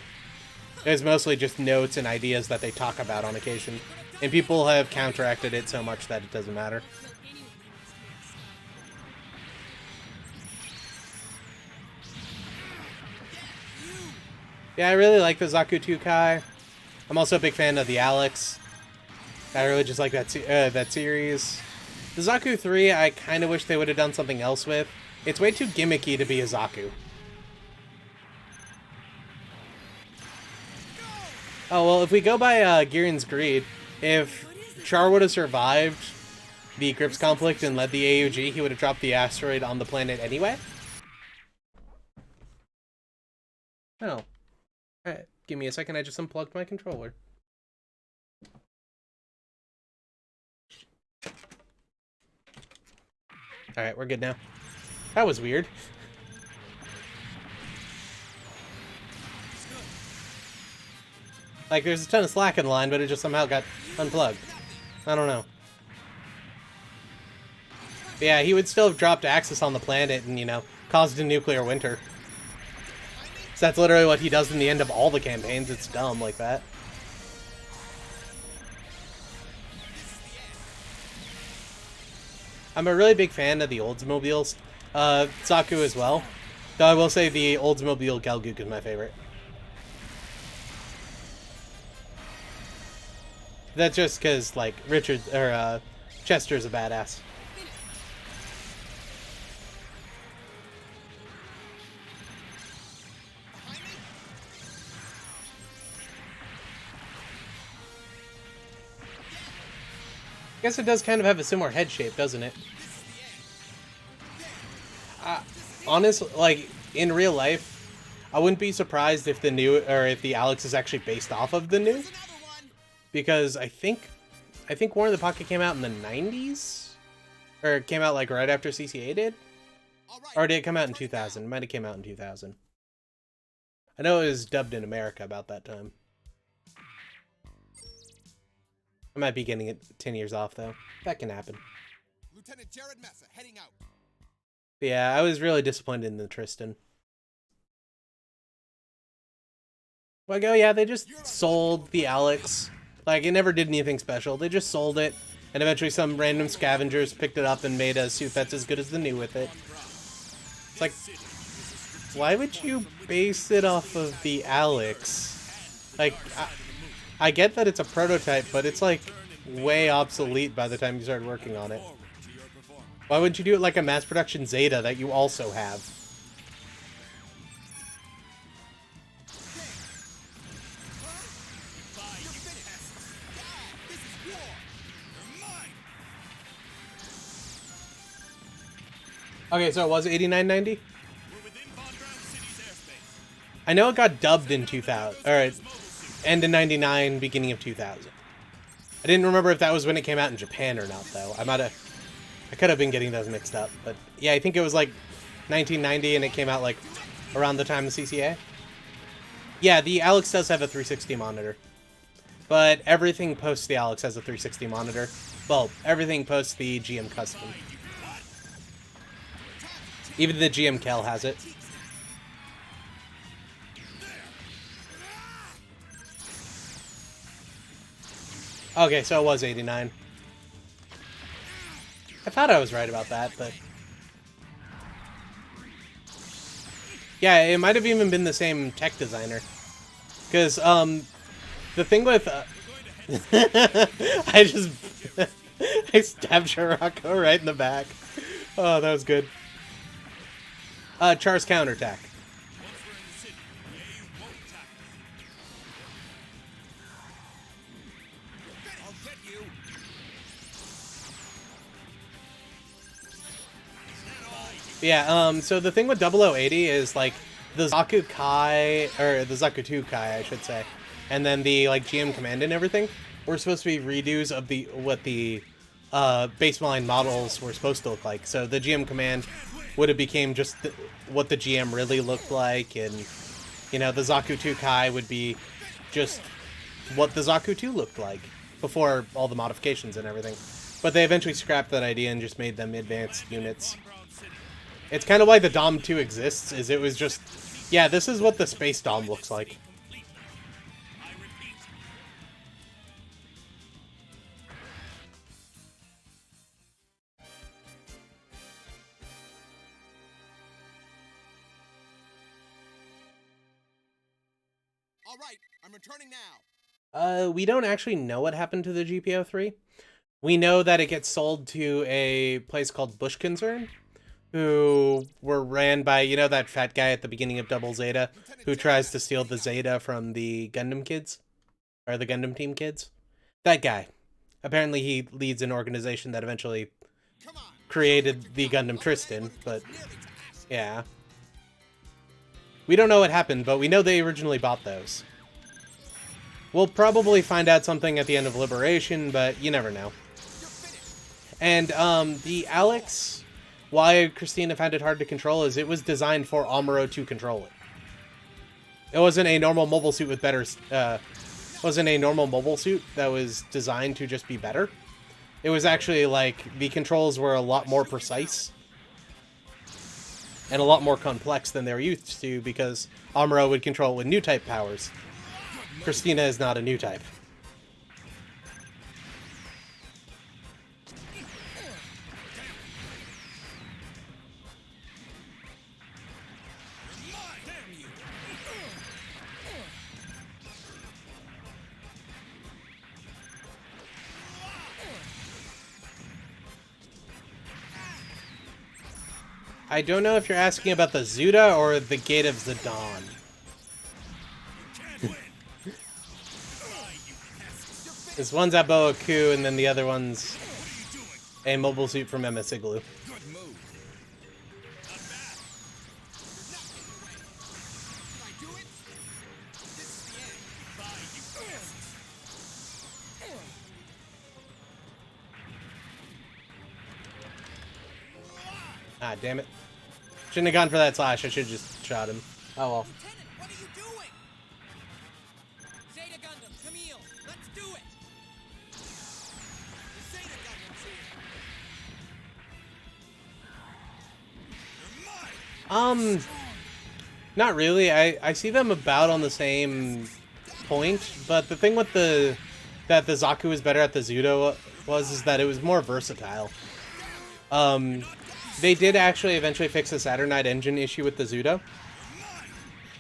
S1: It was mostly just notes and ideas that they talk about on occasion. And people have counteracted it so much that it doesn't matter. Yeah, I really like the Zaku 2 Kai. I'm also a big fan of the Alex. I really just like that series. The Zaku 3, I kind of wish they would have done something else with. It's way too gimmicky to be a Zaku. Oh, well, if we go by Girin's Greed, if Char would have survived the Grips conflict and led the AUG, he would have dropped the asteroid on the planet anyway. Oh. Alright, give me a second, I just unplugged my controller. Alright, we're good now. That was weird. Like, there's a ton of slack in the line, but it just somehow got unplugged. I don't know. But yeah, he would still have dropped Axis on the planet and, you know, caused a nuclear winter. So that's literally what he does in the end of all the campaigns. It's dumb like that. I'm a really big fan of the Oldsmobiles. Zaku as well. Though I will say the Oldsmobile Galgook is my favorite. That's just because, like, Chester's a badass. I guess it does kind of have a similar head shape, doesn't it? Honestly, like, in real life, I wouldn't be surprised if the Alex is actually based off of the new. Because I think War in the Pocket came out in the 90s? Or it came out, like, right after CCA did? Or did it come out in 2000? It might have came out in 2000. I know it was dubbed in America about that time. I might be getting it 10 years off, though. That can happen.
S3: Lieutenant Jared Massa heading out.
S1: But yeah, I was really disappointed in the Tristan. Like, oh yeah, they just sold the Alex. Like, it never did anything special. They just sold it, and eventually some random scavengers picked it up and made a suit that's as good as the new with it. It's like, why would you base it off of the Alex? Like, I get that it's a prototype, but it's, like, way obsolete by the time you started working on it. Why wouldn't you do it like a mass production Zeta that you also have? Okay, so it was 8990? I know it got dubbed in 2000, or end of 99, beginning of 2000. I didn't remember if that was when it came out in Japan or not, though. I could have been getting those mixed up, but yeah, I think it was like 1990 and it came out like around the time of CCA. Yeah, the Alex does have a 360 monitor, but everything post the Alex has a 360 monitor. Well, everything post the GM custom. Even the GM Kel has it. Okay, so it was 89. I thought I was right about that, but... yeah, it might have even been the same tech designer. Because, the thing with... I just... I stabbed Shirako right in the back. Oh, that was good. Char's counterattack. Yeah, so the thing with 0080 is, like, the Zaku Kai, or the Zaku 2 Kai, I should say, and then the, like, GM Command and everything, were supposed to be redos of what the baseline models were supposed to look like. So the GM Command would have became just what the GM really looked like, and, you know, the Zaku 2 Kai would be just what the Zaku 2 looked like, before all the modifications and everything. But they eventually scrapped that idea and just made them advanced units. It's kind of why the Dom 2 exists, is it was just, yeah, this is what the Space Dom looks like.
S3: All right, I'm returning now.
S1: We don't actually know what happened to the GPO-3. We know that it gets sold to a place called Bush Concern, who were ran by, you know, that fat guy at the beginning of Double Zeta, who tries to steal the Zeta from the Gundam kids? Or the Gundam team kids? That guy. Apparently he leads an organization that eventually created the Gundam Tristan, but yeah. We don't know what happened, but we know they originally bought those. We'll probably find out something at the end of Liberation, but you never know. And the Alex, why Christina found it hard to control is it was designed for Amuro to control it. It wasn't a normal mobile suit with better... wasn't a normal mobile suit that was designed to just be better. It was actually, like, the controls were a lot more precise. And a lot more complex than they were used to, because Amuro would control it with new type powers. Christina is not a new type. I don't know if you're asking about the Zeta or the Gate of Zidane. This one's at Boa Ku, and then the other one's a mobile suit from MS Igloo.
S3: Good move. Not bad. Can I do it? This is the end. Bye, you pests.
S1: Ah, damn it. Shouldn't have gone for that slash. I should have just shot him. Oh well.
S4: Lieutenant, what are you doing? Zeta Gundam, Camille, let's do it! The Zeta Gundam's here.
S1: Not really. I see them about on the same point, but the thing with that the Zaku is better at the Zudo is that it was more versatile. They did actually eventually fix the Saturnite engine issue with the Zudo.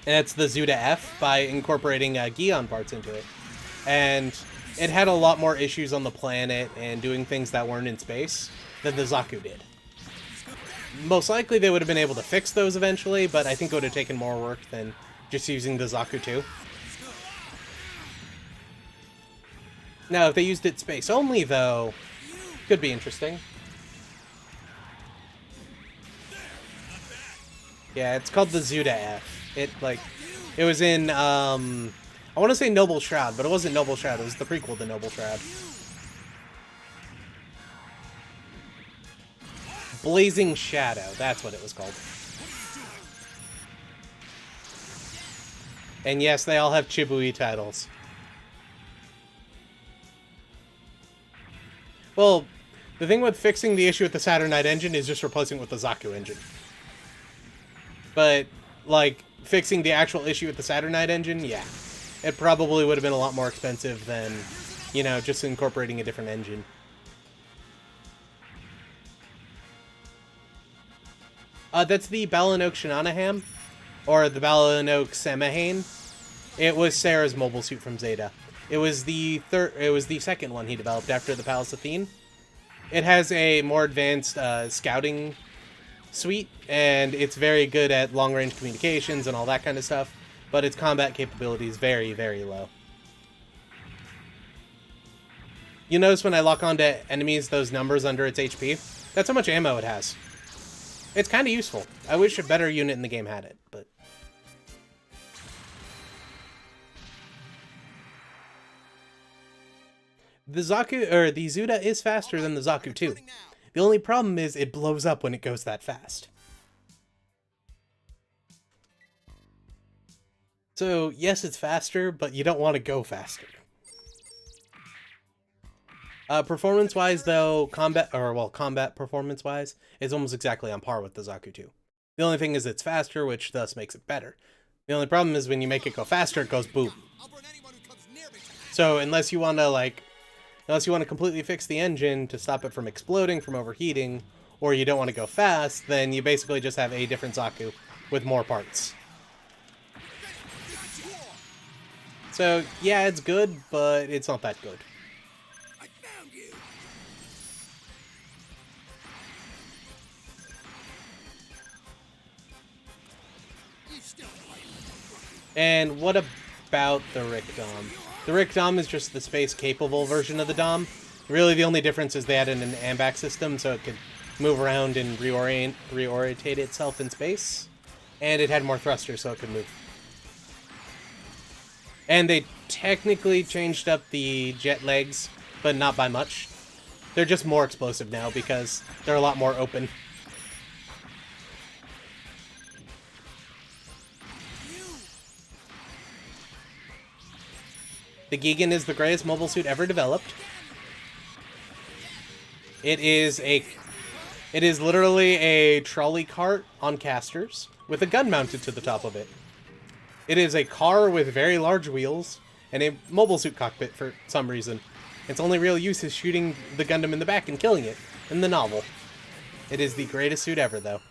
S1: And it's the Zuda F by incorporating Zeon parts into it. And it had a lot more issues on the planet and doing things that weren't in space than the Zaku did. Most likely they would have been able to fix those eventually, but I think it would have taken more work than just using the Zaku 2. Now, if they used it space only, though, could be interesting. Yeah, it's called the Zuda F. It was in, I want to say Noble Shroud, but it wasn't Noble Shroud. It was the prequel to Noble Shroud. Blazing Shadow, that's what it was called. And yes, they all have Chibui titles. Well, the thing with fixing the issue with the Saturnite engine is just replacing it with the Zaku engine. But, like, fixing the actual issue with the Saturnite engine, yeah. It probably would have been a lot more expensive than, you know, just incorporating a different engine. That's the Balanoak Shinanaham, or the Balanoak Samahane. It was Sarah's mobile suit from Zeta. It was the second one he developed after the Palace Athene. It has a more advanced scouting suite, and it's very good at long-range communications and all that kind of stuff, but its combat capability is very, very low. You notice when I lock onto enemies those numbers under its HP? That's how much ammo it has. It's kind of useful. I wish a better unit in the game had it, but... The Zuda is faster than the Zaku 2. The only problem is it blows up when it goes that fast. So, yes, it's faster, but you don't want to go faster. Performance-wise, though, combat performance-wise, is almost exactly on par with the Zaku 2. The only thing is it's faster, which thus makes it better. The only problem is when you make it go faster, it goes boom. So, unless you want to completely fix the engine to stop it from exploding, from overheating, or you don't want to go fast, then you basically just have a different Zaku with more parts. So, yeah, it's good, but it's not that good.
S3: I found you. You still fighting?
S1: And what about the Rick Dom? The Rick Dom is just the space-capable version of the Dom. Really, the only difference is they added an AMBAC system, so it could move around and reorientate itself in space. And it had more thrusters, so it could move. And they technically changed up the jet legs, but not by much. They're just more explosive now, because they're a lot more open. The Gigan is the greatest mobile suit ever developed. It is literally a trolley cart on casters with a gun mounted to the top of it. It is a car with very large wheels and a mobile suit cockpit for some reason. Its only real use is shooting the Gundam in the back and killing it in the novel. It is the greatest suit ever, though.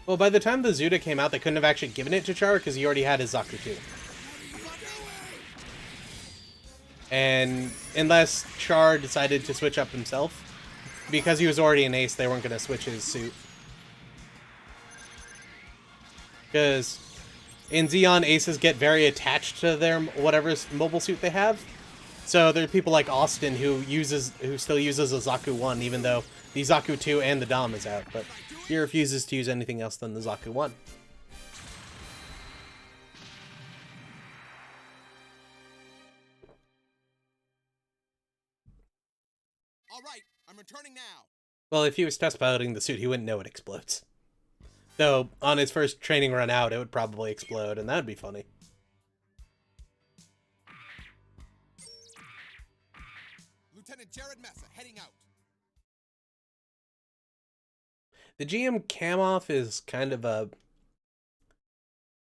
S1: Well, by the time the Zeta came out, they couldn't have actually given it to Char because he already had his Zaku 2. And unless Char decided to switch up himself, because he was already an ace, they weren't going to switch his suit. Because in Zeon, aces get very attached to their whatever mobile suit they have. So there are people like Austin who still uses a Zaku 1, even though the Zaku 2 and the Dom is out. But he refuses to use anything else than the Zaku 1.
S3: All right, I'm returning now.
S1: Well, if he was test piloting the suit, he wouldn't know it explodes. Though, on his first training run out, it would probably explode, and that would be funny.
S3: Lieutenant Jared Massa heading out.
S1: The GM cam-off is kind of a...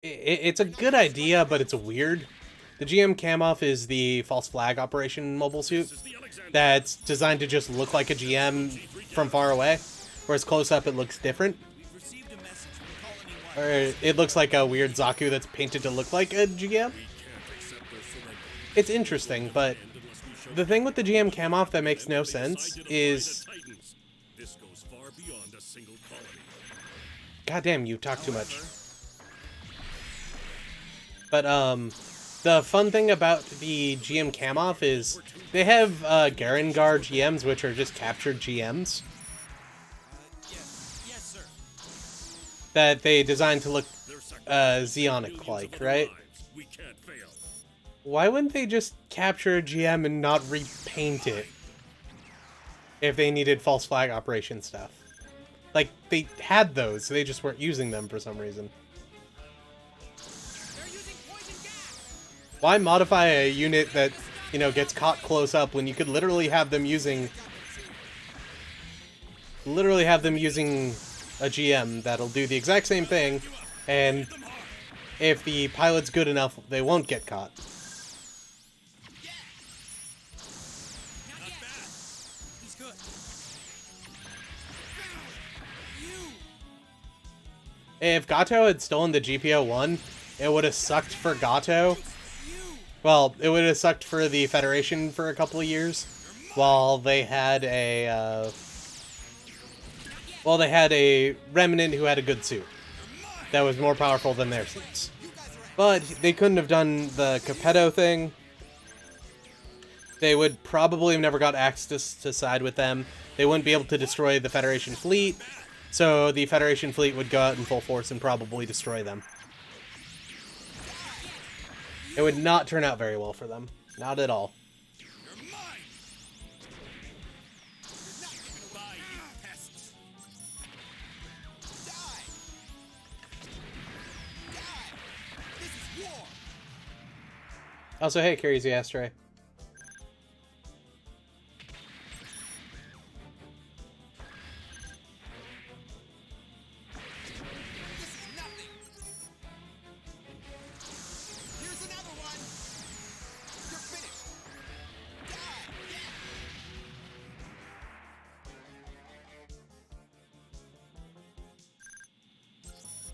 S1: It's a good idea, but it's weird. The GM cam-off is the false flag operation mobile suit that's designed to just look like a GM from far away, whereas close up it looks different. Or it looks like a weird Zaku that's painted to look like a GM. It's interesting, but the thing with the GM cam-off that makes no sense is... Goddamn, you talk too much. But, the fun thing about the GM cam-off is they have Garangar GMs, which are just captured GMs.
S3: Yes, sir.
S1: That they designed to look Zeonic-like, right? Why wouldn't they just capture a GM and not repaint it if they needed false flag operation stuff? Like, they had those, so they just weren't using them for some reason.
S3: They're using poison gas.
S1: Why modify a unit that, you know, gets caught close up when you could literally have them using... a GM that'll do the exact same thing, and if the pilot's good enough, they won't get caught.
S3: Not yet. He's good.
S1: If Gato had stolen the GPO-1, it would have sucked for Gato. Well, it would have sucked for the Federation for a couple of years, while they had a remnant who had a good suit that was more powerful than their suits. But they couldn't have done the Capetto thing. They would probably have never got Axis to side with them. They wouldn't be able to destroy the Federation fleet, so the Federation fleet would go out in full force and probably destroy them. It would not turn out very well for them. Not at all.
S3: You're mine. You're not giving away, you pests. Die. Die. This is war.
S1: Also, hey, Crazy Astray.
S3: This is nothing. Here's another one. You're finished. Die.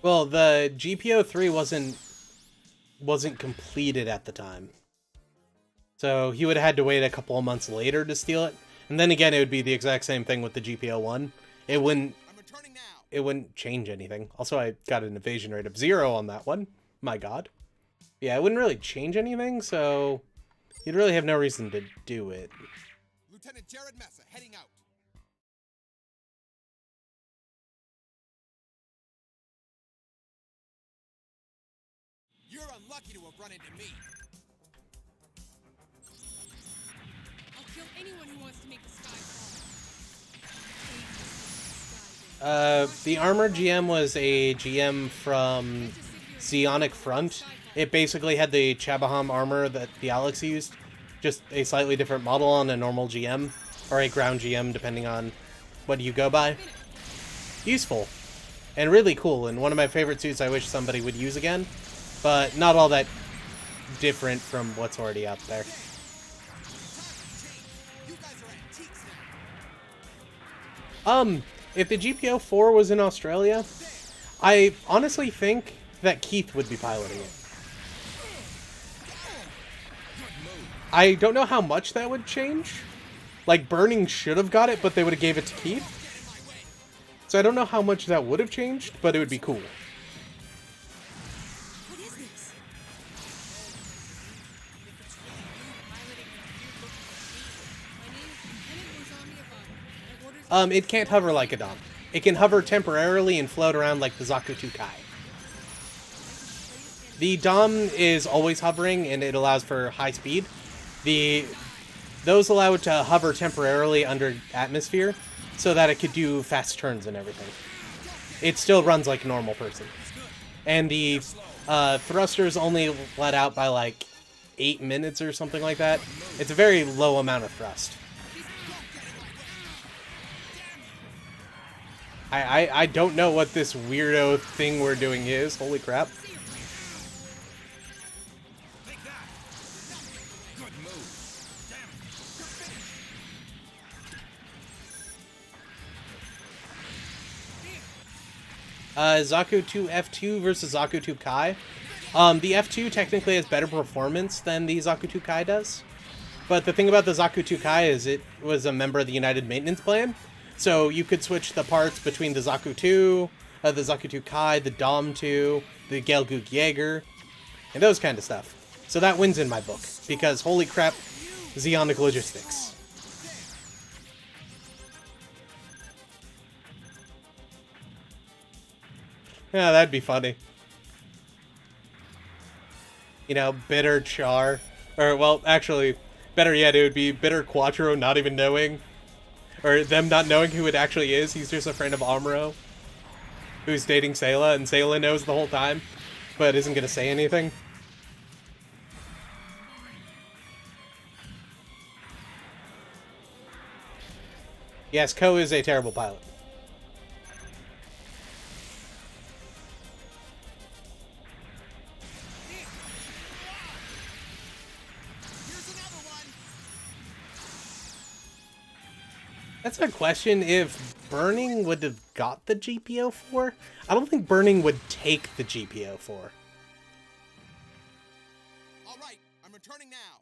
S1: Well, the GPO-3 wasn't completed at the time. So he would have had to wait a couple of months later to steal it. And then again, it would be the exact same thing with the GPO-1. It wouldn't
S3: I'm returning now.
S1: it wouldn't change anything. Also, I got an evasion rate of 0 on that one. My god. Yeah, it wouldn't really change anything, so you'd really have no reason to do it.
S3: Lieutenant Jared Massa heading out. You're unlucky to have run into me.
S2: wants to make the sky fall.
S1: The armored GM was a GM from Zeonic Front. It basically had the Chabaham armor that the Alex used, just a slightly different model on a normal GM, or a ground GM, depending on what you go by. Useful, and really cool, and one of my favorite suits I wish somebody would use again, but not all that different from what's already out there.
S3: You guys are antiques now.
S1: If the GPO-4 was in Australia, I honestly think that Keith would be piloting it. I don't know how much that would change. Like, Burning should have got it, but they would have gave it to Keith. So I don't know how much that would have changed, but it would be cool.
S2: What is this? If it's really you piloting a weird-looking machine. My name is Lieutenant Nozomi Iwata. My orders
S1: It can't hover like a Dom. It can hover temporarily and float around like the Zaku 2 Kai. The Dom is always hovering, and it allows for high speed. Those allow it to hover temporarily under atmosphere, so that it could do fast turns and everything. It still runs like a normal person. And the thrusters only let out by like 8 minutes or something like that. It's a very low amount of thrust. I don't know what this weirdo thing we're doing is. Holy crap.
S3: Take that. Good move. Damn it.
S1: Zaku 2 F2 versus Zaku 2 Kai. The F2 technically has better performance than the Zaku 2 Kai does. But the thing about the Zaku 2 Kai is it was a member of the United Maintenance Plan. So you could switch the parts between the Zaku 2, the Zaku 2 Kai, the Dom 2, the Gelgoog Jaeger, and those kind of stuff. So that wins in my book, because holy crap, Zeonic logistics. Yeah, that'd be funny. You know, bitter Char. Or, well, actually, better yet, it would be bitter Quattro not even knowing. Or them not knowing who it actually is. He's just a friend of Amuro, who's dating Sayla, and Sayla knows the whole time, but isn't going to say anything. Yes, Ko is a terrible pilot.
S3: Here's another one.
S1: That's a question if Burning would have got the GPO-4. I don't think Burning would take the GPO-4.
S3: All right, I'm returning now.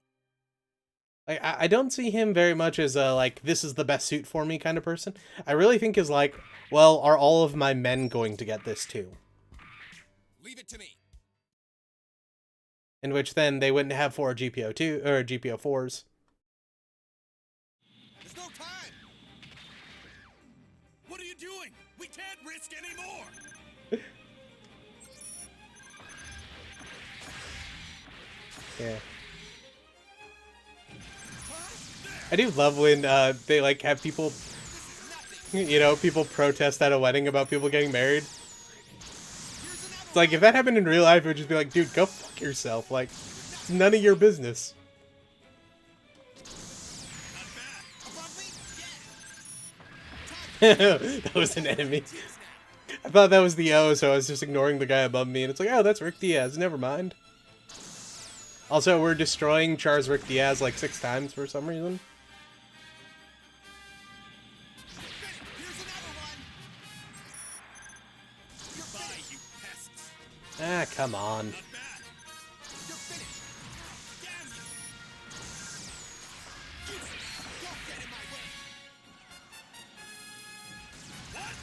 S1: I don't see him very much as a, like, this is the best suit for me kind of person. I really think is like, well, are all of my men going to get this too?
S3: Leave it to me.
S1: In which then they wouldn't have 4 GPO-2 or GPO-4s.
S3: There's no time.
S5: What are you doing? We can't risk any more.
S1: Yeah. I do love when they like have people, you know, people protest at a wedding about people getting married. It's like, if that happened in real life, it would just be like, dude, go fuck yourself. Like, it's none of your business. That was an enemy. I thought that was the O, so I was just ignoring the guy above me, and it's like, oh, that's Rick Diaz. Never mind. Also, we're destroying Char's Rick Diaz like 6 times for some reason.
S3: Here's another one. You're finished.
S5: You pests.
S1: Ah, come on.
S5: Not bad.
S3: You're finished.
S5: Damn you.
S3: Don't get in my way.
S5: What?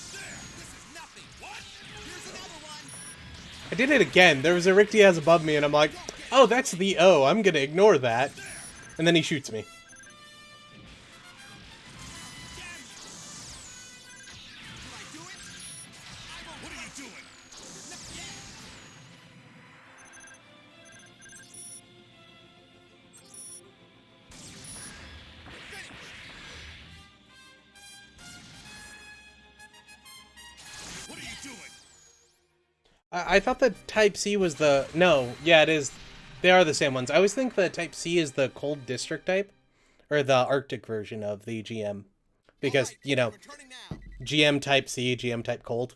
S5: There.
S3: This is nothing.
S5: What?
S3: Here's another one.
S1: I did it again. There was a Rick Diaz above me, and I'm like, oh, that's the O. I'm gonna ignore that. And then he shoots me.
S3: Did I do it?
S5: What are you doing?
S1: I thought the Type C was the... No, yeah, it is. They are the same ones. I always think the Type C is the cold district type, or the Arctic version of the GM. Because,
S3: Alright,
S1: you know,
S3: returning now.
S1: GM Type C, GM Type Cold.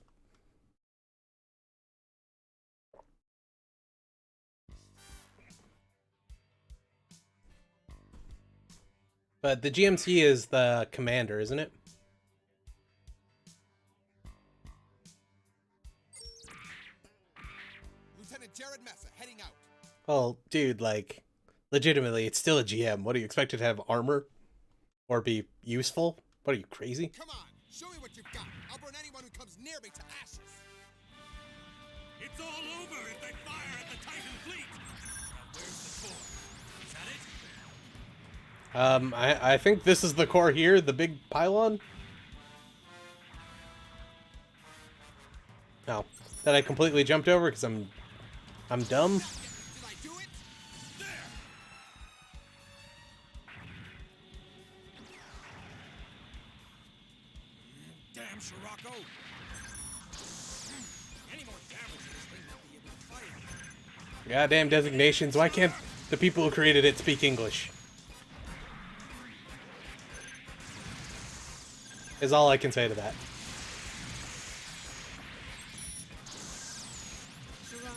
S1: But the GMC is the commander, isn't it?
S3: Lieutenant Jared Massa heading out.
S1: Well, dude, like, legitimately, it's still a GM. What do you expect it to have armor? Or be useful? What are you, crazy?
S3: Come on, show me what you've got. I'll burn anyone who comes near me to ashes.
S5: It's all over if they fire at the Titan fleet. Now where's the core? Is that it?
S1: I think this is the core here, the big pylon. No, that I completely jumped over because I'm dumb.
S3: Did I do it?
S5: There! Damn, Scirocco! Any more damage to this thing won't be able to fire.
S1: Goddamn designations. Why can't the people who created it speak English? Is all I can say to that.
S2: Scirocco,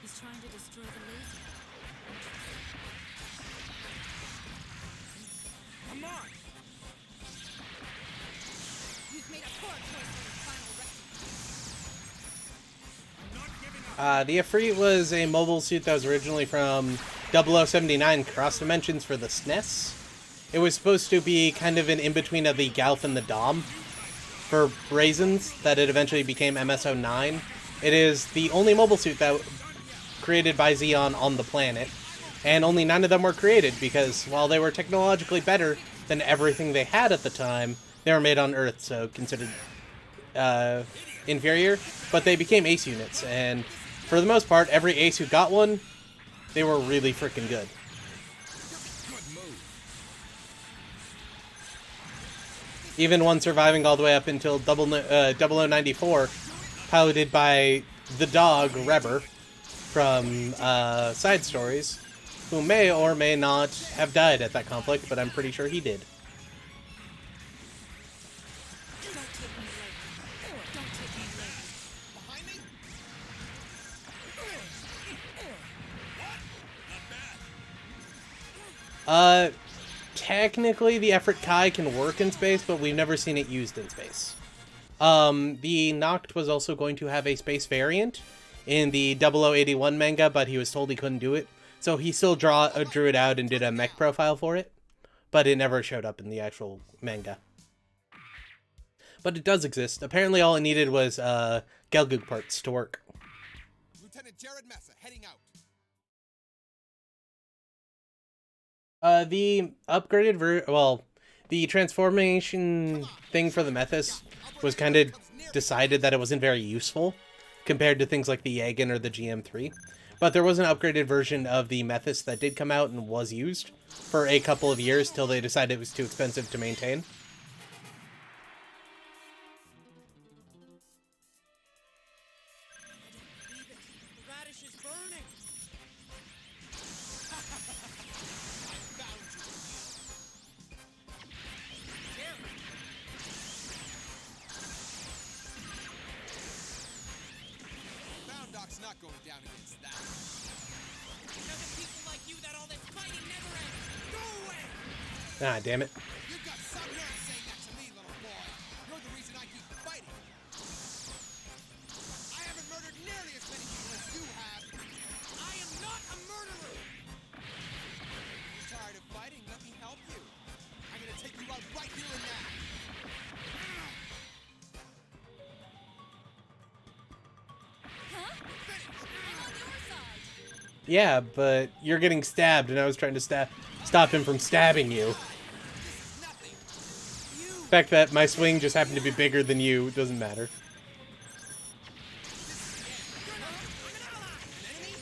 S2: he's trying to destroy the laser.
S5: Come on!
S4: You've made a poor choice for your final rescue.
S5: I'm not giving up.
S1: The Ifrit was a mobile suit that was originally from 0079 Cross Dimensions for the SNES. It was supposed to be kind of an in-between of the Galf and the Dom for reasons that it eventually became MS-09. It is the only mobile suit that created by Zeon on the planet, and only 9 of them were created because while they were technologically better than everything they had at the time, they were made on Earth, so considered inferior, but they became ace units, and for the most part, every ace who got one, they were really freaking good. Even one surviving all the way up until 0094, piloted by the dog, Reber, from Side Stories, who may or may not have died at that conflict, but I'm pretty sure he did.
S2: Don't take me lightly. Don't take me lightly.
S3: Behind me?
S1: Technically, the Effort Kai can work in space, but we've never seen it used in space. The Noct was also going to have a space variant in the 0081 manga, but he was told he couldn't do it. So he still drew it out and did a mech profile for it, but it never showed up in the actual manga. But it does exist. Apparently all it needed was Gelgoog parts to work.
S3: Lieutenant Jared Massa heading out.
S1: The upgraded the transformation thing for the Methus was kind of decided that it wasn't very useful compared to things like the Yagan or the GM3. But there was an upgraded version of the Methus that did come out and was used for a couple of years till they decided it was too expensive to maintain.
S2: Leave it. The radish is burning.
S3: Bound Doc's not going down against that.
S4: Because of people like you that all this fighting never ends. Go away!
S1: Ah, damn it.
S3: You've got some nerve saying that to me, little boy. You're the reason I keep fighting. I haven't murdered nearly as many people as you have.
S4: I am not a murderer!
S3: You're tired of fighting? Let me help you. I'm gonna take you out right here and now.
S4: Huh? I'm on your side.
S1: Yeah, but you're getting stabbed, and I was trying to stop him from stabbing you.
S3: Nothing.
S1: The fact that my swing just happened to be bigger than you doesn't matter.
S3: An enemy?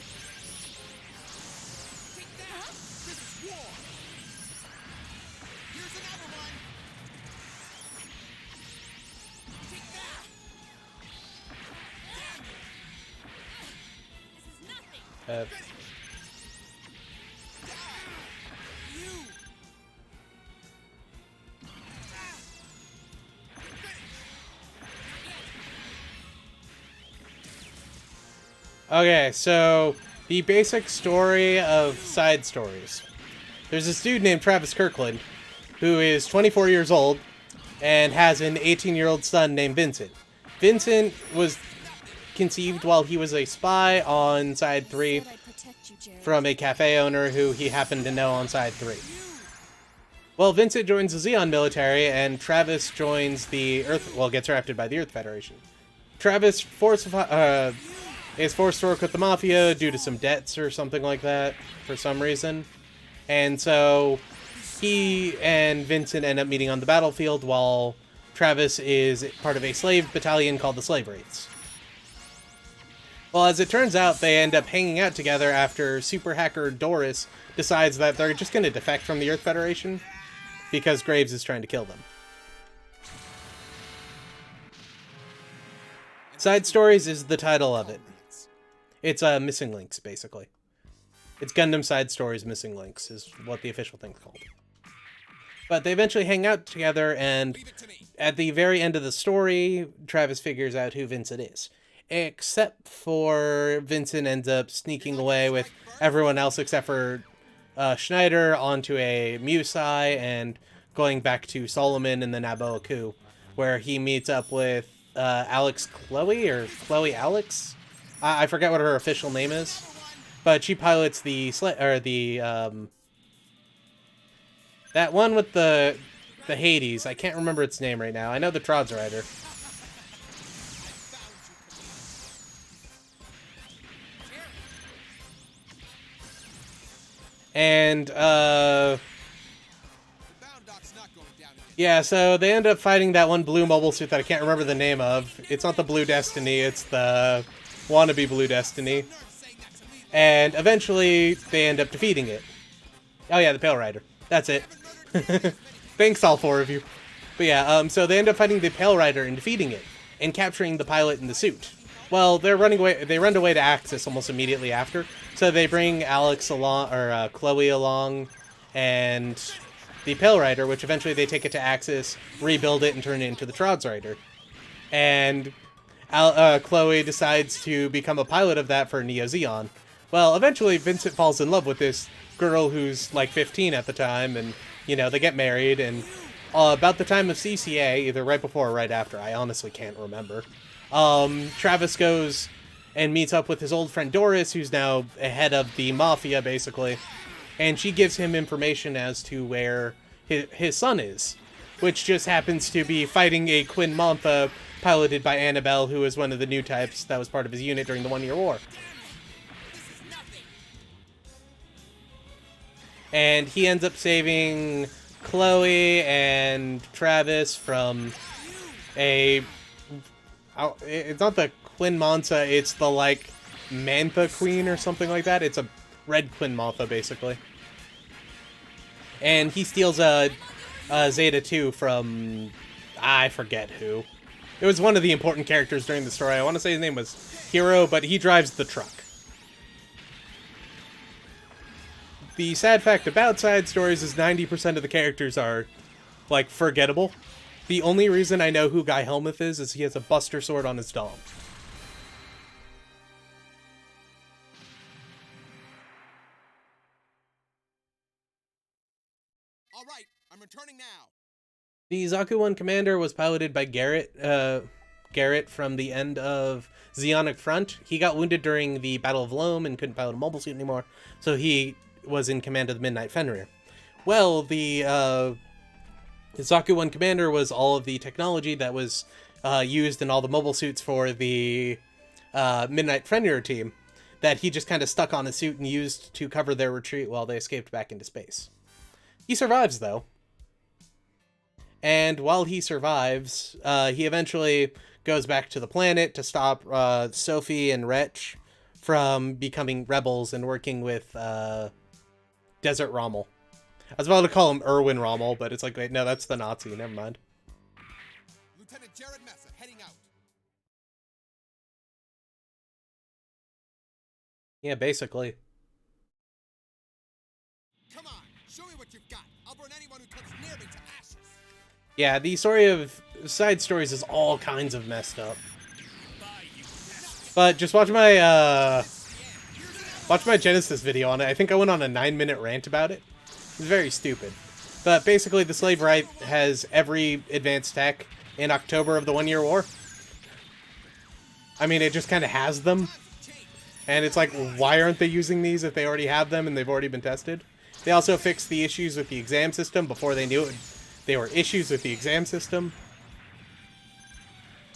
S3: Take that! This is war! Here's another one! Take that! Damn you!
S1: Okay, so the basic story of side stories. There's this dude named Travis Kirkland who is 24 years old and has an 18-year-old son named Vincent. Vincent was conceived while he was a spy on Side 3
S4: Said I'd protect you, Jared.
S1: from a cafe owner who he happened to know on Side 3. Well, Vincent joins the Zeon military, and Travis joins the Earth... Well, gets drafted by the Earth Federation. Travis is forced to work with the Mafia due to some debts or something like that, for some reason. And so he and Vincent end up meeting on the battlefield while Travis is part of a slave battalion called the Slave Wraiths. Well, as it turns out, they end up hanging out together after super hacker Doris decides that they're just going to defect from the Earth Federation because Graves is trying to kill them. Side Stories is the title of it. It's Missing Links, basically. It's Gundam Side Stories Missing Links, is what the official thing's called. But they eventually hang out together, and at the very end of the story, Travis figures out who Vincent is. Except for Vincent ends up sneaking away with everyone else except for Schneider onto a Musai and going back to Solomon and the Naboa coup, where he meets up with Alex Chloe, or Chloe Alex? I forget what her official name is, but she pilots the that one with the Hades. I can't remember its name right now. I know the Trods rider. And yeah, so they end up fighting that one blue mobile suit that I can't remember the name of. It's not the Blue Destiny, it's the wannabe Blue Destiny. And eventually, they end up defeating it. Oh yeah, the Pale Rider. That's it. Thanks, all four of you. But yeah, so they end up fighting the Pale Rider and defeating it, and capturing the pilot in the suit. Well, they're running away. They run away to Axis almost immediately after. So they bring Alex along, or Chloe along, and the Pale Rider, which eventually they take it to Axis, rebuild it, and turn it into the Trods Rider. And Chloe decides to become a pilot of that for Neo Zeon. Well, eventually Vincent falls in love with this girl who's like 15 at the time, and, you know, they get married, and about the time of CCA, either right before or right after, I honestly can't remember, Travis goes and meets up with his old friend Doris, who's now head of the Mafia, basically, and she gives him information as to where his son is, which just happens to be fighting a Quinn Mantha piloted by Annabelle, who is one of the new types that was part of his unit during the 1-year war. And he ends up saving Chloe and Travis from a... It's not the Quinn Mantha, it's the, like, Mantha Queen or something like that. It's a red Quinn Mantha, basically. And he steals a Zeta 2 from... I forget who. It was one of the important characters during the story. I want to say his name was Hero, but he drives the truck. The sad fact about Side Stories is 90% of the characters are, like, forgettable. The only reason I know who Guy Helmuth is he has a Buster Sword on his dome.
S3: All right, I'm returning now.
S1: The Zaku 1 Commander was piloted by Garrett from the end of Zeonic Front. He got wounded during the Battle of Loam and couldn't pilot a mobile suit anymore, so he was in command of the Midnight Fenrir. Well, the Zaku 1 Commander was all of the technology that was used in all the mobile suits for the Midnight Fenrir team that he just kind of stuck on a suit and used to cover their retreat while they escaped back into space. He survives, though. And while he survives, he eventually goes back to the planet to stop Sophie and Wretch from becoming rebels and working with Desert Rommel. I was about to call him Erwin Rommel, but it's like, wait, no, that's the Nazi. Never mind.
S3: Lieutenant Jared Massa heading out.
S1: Yeah, basically.
S3: Come on, show me what you've got. I'll burn anyone who comes near me to ashes.
S1: Yeah, the story of side stories is all kinds of messed up. But just watch my Genesis video on it. I think I went on a 9-minute rant about it. It's very stupid. But basically, the Slave Right has every advanced tech in October of the 1 Year War. I mean, it just kind of has them. And it's like, why aren't they using these if they already have them and they've already been tested? They also fixed the issues with the exam system before they knew it. They were issues with the exam system.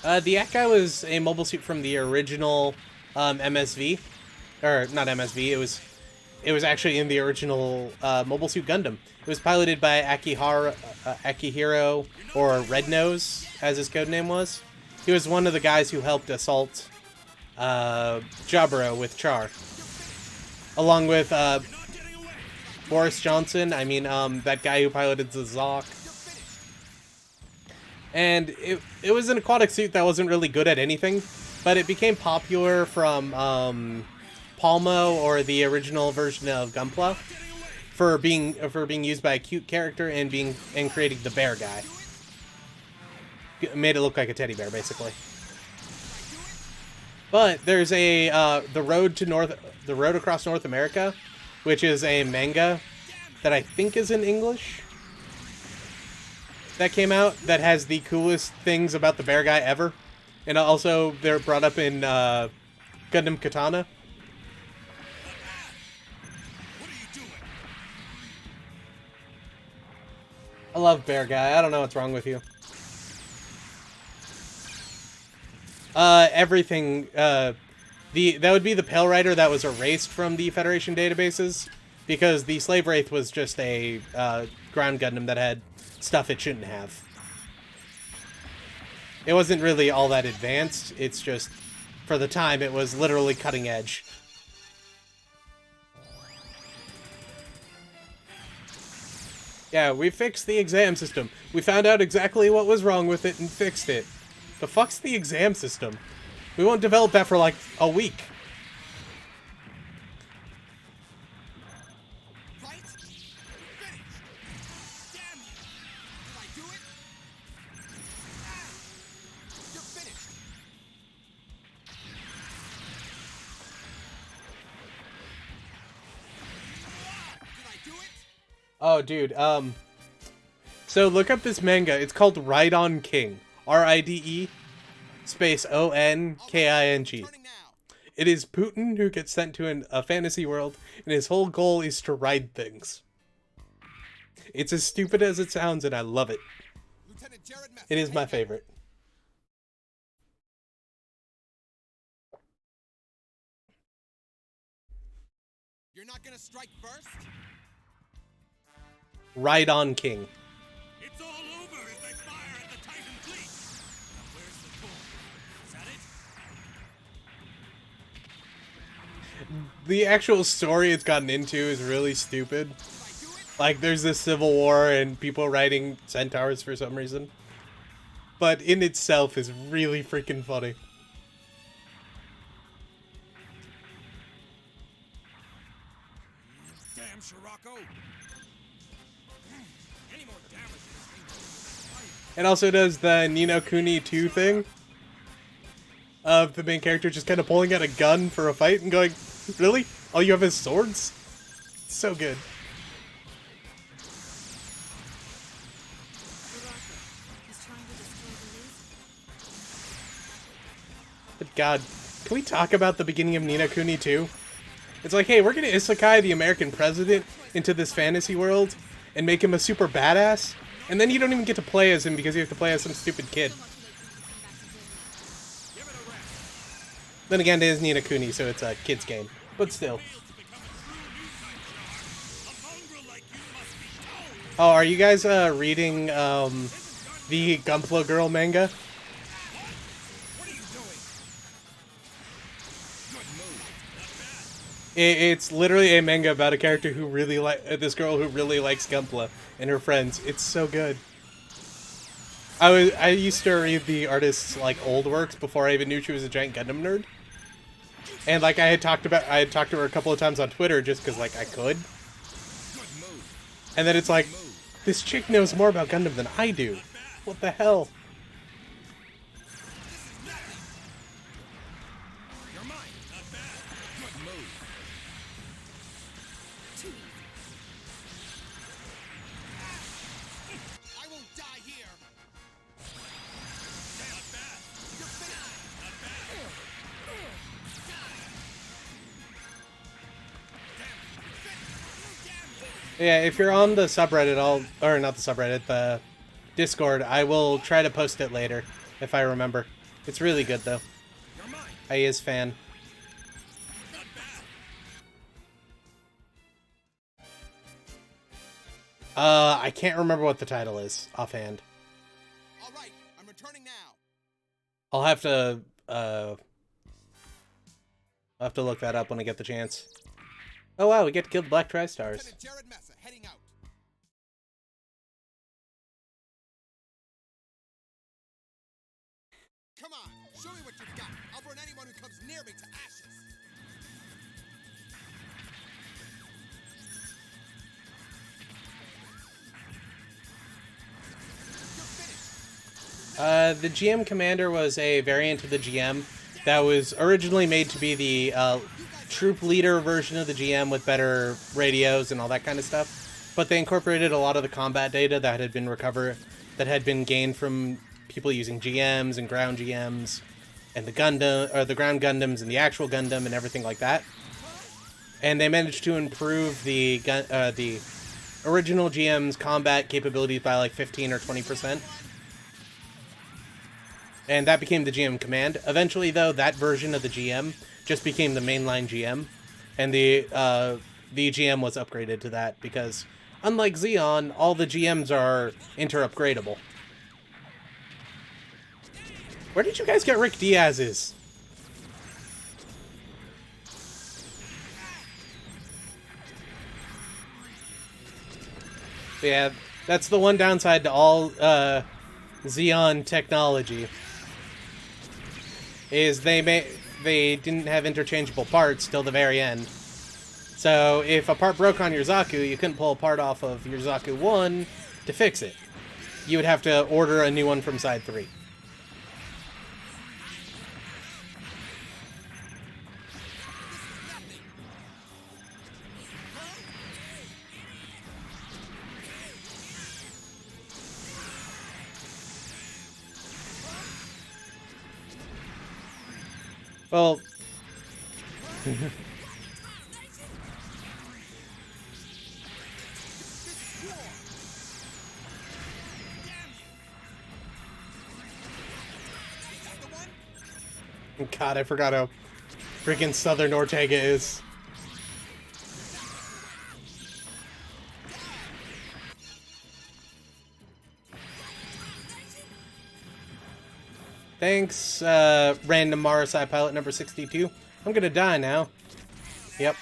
S1: The Akai was a mobile suit from the original MSV. Or, not MSV, it was actually in the original Mobile Suit Gundam. It was piloted by Akihiro, or Red Nose, as his codename was. He was one of the guys who helped assault Jaburo with Char. Along with Boris Johnson, I mean, that guy who piloted Zazak. And it was an aquatic suit that wasn't really good at anything, but it became popular from Palmo, or the original version of Gunpla, for being used by a cute character and creating the bear guy. Made it look like a teddy bear, basically. But there's the Road Across North America, which is a manga that I think is in English, that came out, that has the coolest things about the bear guy ever. And also, they're brought up in Gundam Katana.
S3: What are you doing?
S1: I love bear guy. I don't know what's wrong with you. Everything, that would be the Pale Rider that was erased from the Federation databases, because the Slave Wraith was just a ground Gundam that had stuff it shouldn't have. It wasn't really all that advanced, it's just, for the time, it was literally cutting edge. Yeah, we fixed the exam system. We found out exactly what was wrong with it and fixed it. The fuck's the exam system? We won't develop that for like a week.
S3: Right? Finished. Damn you! Did I do it? Ah! You're finished. Did I do it?
S1: Oh, dude, so look up this manga. It's called Ride On King. R-I-D-E space O-N-K-I-N-G.
S3: Turning now.
S1: It is Putin who gets sent to a fantasy world, and his whole goal is to ride things. It's as stupid as it sounds, and I love it.
S3: Lieutenant Jared Messer,
S1: It is my
S3: take over.
S1: favorite.
S3: You're not gonna strike first?
S1: Ride On King.
S5: It's all over if they fire at the Titan fleet. Now where's the core? Is that it?
S1: The actual story it's gotten into is really stupid. Like, there's this civil war and people riding centaurs for some reason. But in itself is really freaking funny.
S3: Damn, Shirako! Any more damage to this thing?
S1: It also does the Ni no Kuni 2 thing. Of the main character just kind of pulling out a gun for a fight and going, really? All you have is swords? It's so good.
S2: He's trying to destroy the laser.
S1: But God, can we talk about the beginning of Ni no Kuni 2? It's like, hey, we're gonna isekai the American president into this fantasy world and make him a super badass, and then you don't even get to play as him because you have to play as some stupid kid. Then again, it is Ni no Kuni, so it's a kid's game. But still. Oh, are you guys reading the Gunpla Girl manga? It's literally a manga about a character who really this girl who really likes Gunpla and her friends. It's so good. I used to read the artist's like old works before I even knew she was a giant Gundam nerd. And like I had talked to her a couple of times on Twitter just because like I could. And then it's like, this chick knows more about Gundam than I do. What the hell?
S3: You're mine. Not bad. Good move.
S4: Too easy.
S3: I won't die here.
S5: Not bad.
S3: You're finished.
S5: Not bad.
S1: Yeah, if you're on the subreddit, or not the subreddit, the Discord, I will try to post it later, if I remember. It's really good, though.
S3: You're mine.
S1: I is fan.
S5: Not bad.
S1: I can't remember what the title is, offhand.
S3: All right, I'm returning now.
S1: I'll have to look that up when I get the chance. Oh wow, we get to kill the Black Tri-Stars.
S3: Lieutenant Jared Massa heading out. Come on, show me what you've got. I'll burn anyone who comes near me to ashes. You're finished.
S1: The GM Commander was a variant of the GM that was originally made to be the troop leader version of the GM with better radios and all that kind of stuff. But they incorporated a lot of the combat data that had been gained from people using GMs and ground GMs and the ground Gundams and the actual Gundam and everything like that. And they managed to improve the original GM's combat capabilities by like 15 or 20%. And that became the GM Command. Eventually, though, that version of the GM just became the mainline GM, and the GM was upgraded to that because, unlike Zeon, all the GMs are inter-upgradable. Where did you guys get Rick Diaz's? Yeah, that's the one downside to all Zeon technology. Is they didn't have interchangeable parts till the very end. So if a part broke on your Zaku, you couldn't pull a part off of your Zaku 1 to fix it. You would have to order a new one from side 3. Well, God, I forgot how freaking Southern Ortega is. Thanks, random Marasai pilot number 62. I'm gonna die now. Yep.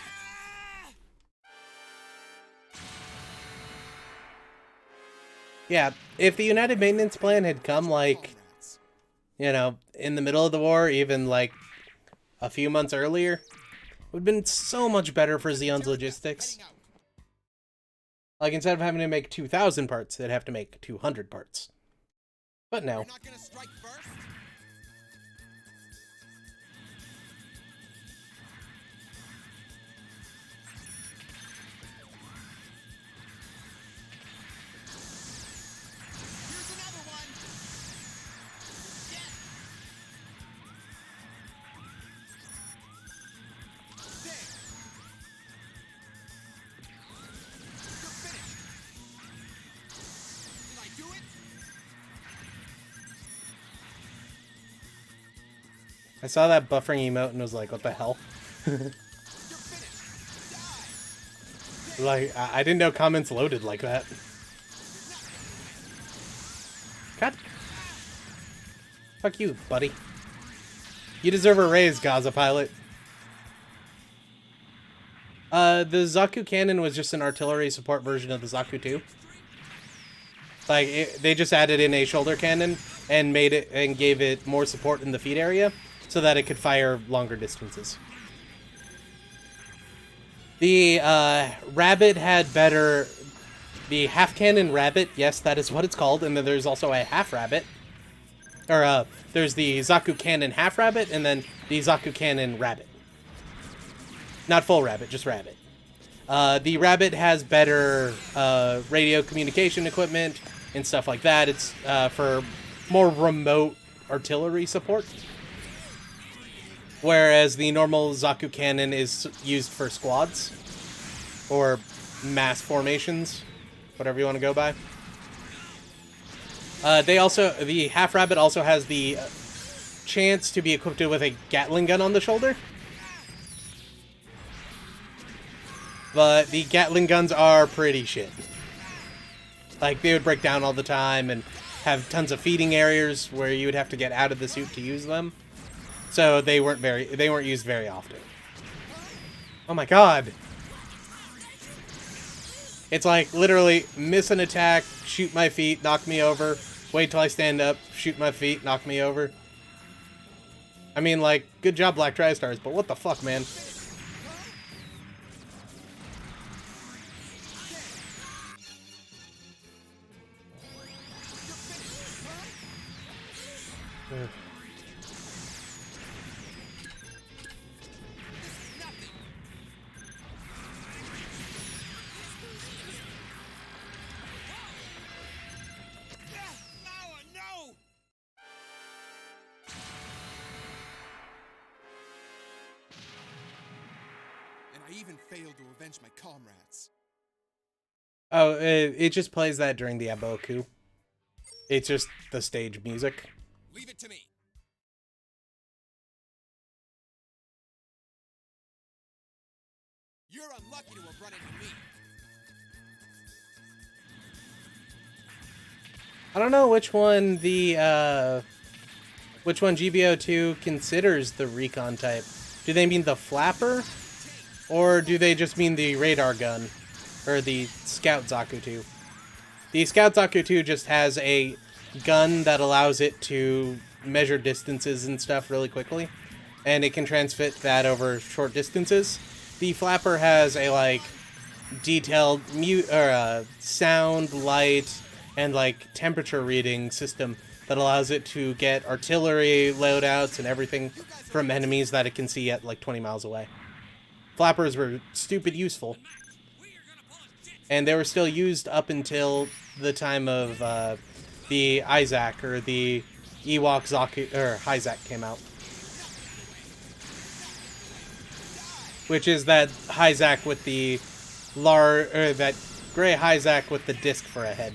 S1: Yeah, if the United Maintenance Plan had come, like, you know, in the middle of the war, even, like, a few months earlier, it would have been so much better for Zeon's logistics. Like, instead of having to make 2,000 parts, they'd have to make 200 parts. But no.
S3: You're not gonna strike first? Here's another one. Yes. There. You're finished. Did I do it?
S1: I saw that buffering emote and was like, what the hell?
S3: You're finished. Die.
S1: Like, I didn't know comments loaded like that. God. Fuck you, buddy. You deserve a raise, Gaza pilot. The Zaku cannon was just an artillery support version of the Zaku 2. Like, they just added in a shoulder cannon and made it and gave it more support in the feet area so that it could fire longer distances. The Rabbit had better... The half-cannon Rabbit, yes, that is what it's called, and then there's also a half-Rabbit. Or, there's the Zaku Cannon half-Rabbit, and then the Zaku Cannon Rabbit. Not full Rabbit, just Rabbit. The Rabbit has better radio communication equipment and stuff like that. It's for more remote artillery support. Whereas the normal Zaku Cannon is used for squads. Or mass formations. Whatever you want to go by. The Half Rabbit also has the chance to be equipped with a Gatling gun on the shoulder. But the Gatling guns are pretty shit. Like, they would break down all the time and have tons of feeding areas where you would have to get out of the suit to use them. So they weren't used very often. Oh my god. It's like literally miss an attack, shoot my feet, knock me over, wait till I stand up, shoot my feet, knock me over. I mean, like, good job, Black TriStars, but what the fuck, man?
S3: No! And I even failed to avenge my comrades.
S1: Oh, it just plays that during the Aboku. It's just the stage music.
S3: Leave it to me. You're unlucky to have run into me.
S1: I don't know which one GBO2 considers the recon type. Do they mean the flapper? Or do they just mean the radar gun? Or the Scout Zaku 2? The Scout Zaku 2 just has a gun that allows it to measure distances and stuff really quickly. And it can transmit that over short distances. The flapper has a, like, detailed sound, light, and like temperature reading system that allows it to get artillery loadouts and everything from enemies that it can see at like 20 miles away. Flappers were stupid useful. And they were still used up until the time of the Isaac or the Ewok Zaku or Hyzak came out. Which is that Hyzak with the that gray Hyzak with the disc for a head.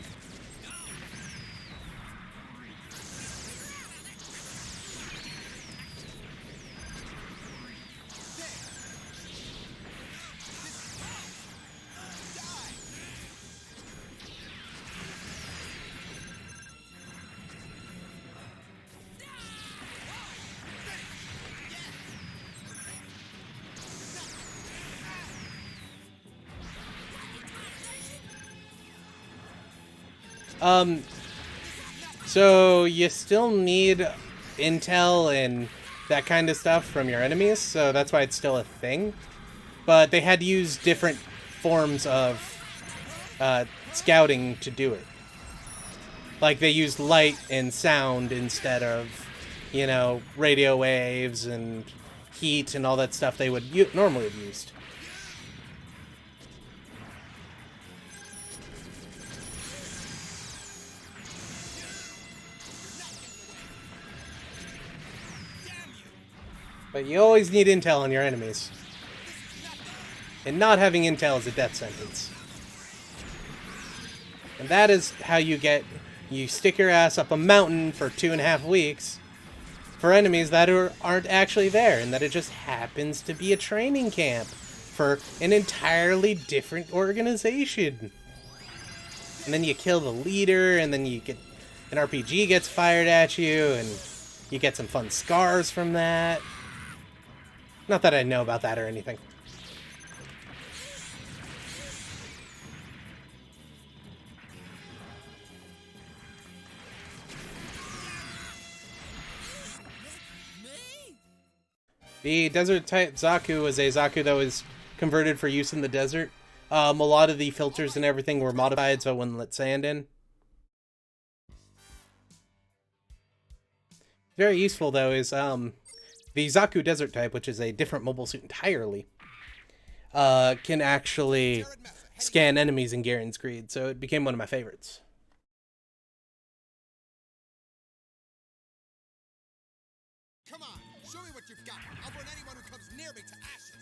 S1: So you still need intel and that kind of stuff from your enemies, so that's why it's still a thing. But they had to use different forms of scouting to do it. Like they used light and sound instead of, you know, radio waves and heat and all that stuff they would normally have used. But you always need intel on your enemies. And not having intel is a death sentence. And that is how you stick your ass up a mountain for 2.5 weeks for enemies that aren't actually there, and that it just happens to be a training camp for an entirely different organization. And then you kill the leader, and then you get an RPG gets fired at you, and you get some fun scars from that. Not that I know about that or anything. The Desert Type Zaku was a Zaku that was converted for use in the desert. A lot of the filters and everything were modified so it wouldn't let sand in. Very useful though is the Zaku Desert type, which is a different mobile suit entirely, can actually scan enemies in Garen's Greed, so it became one of my favorites.
S3: Come on, show me what you've got. I'll burn anyone who comes near me to ashes.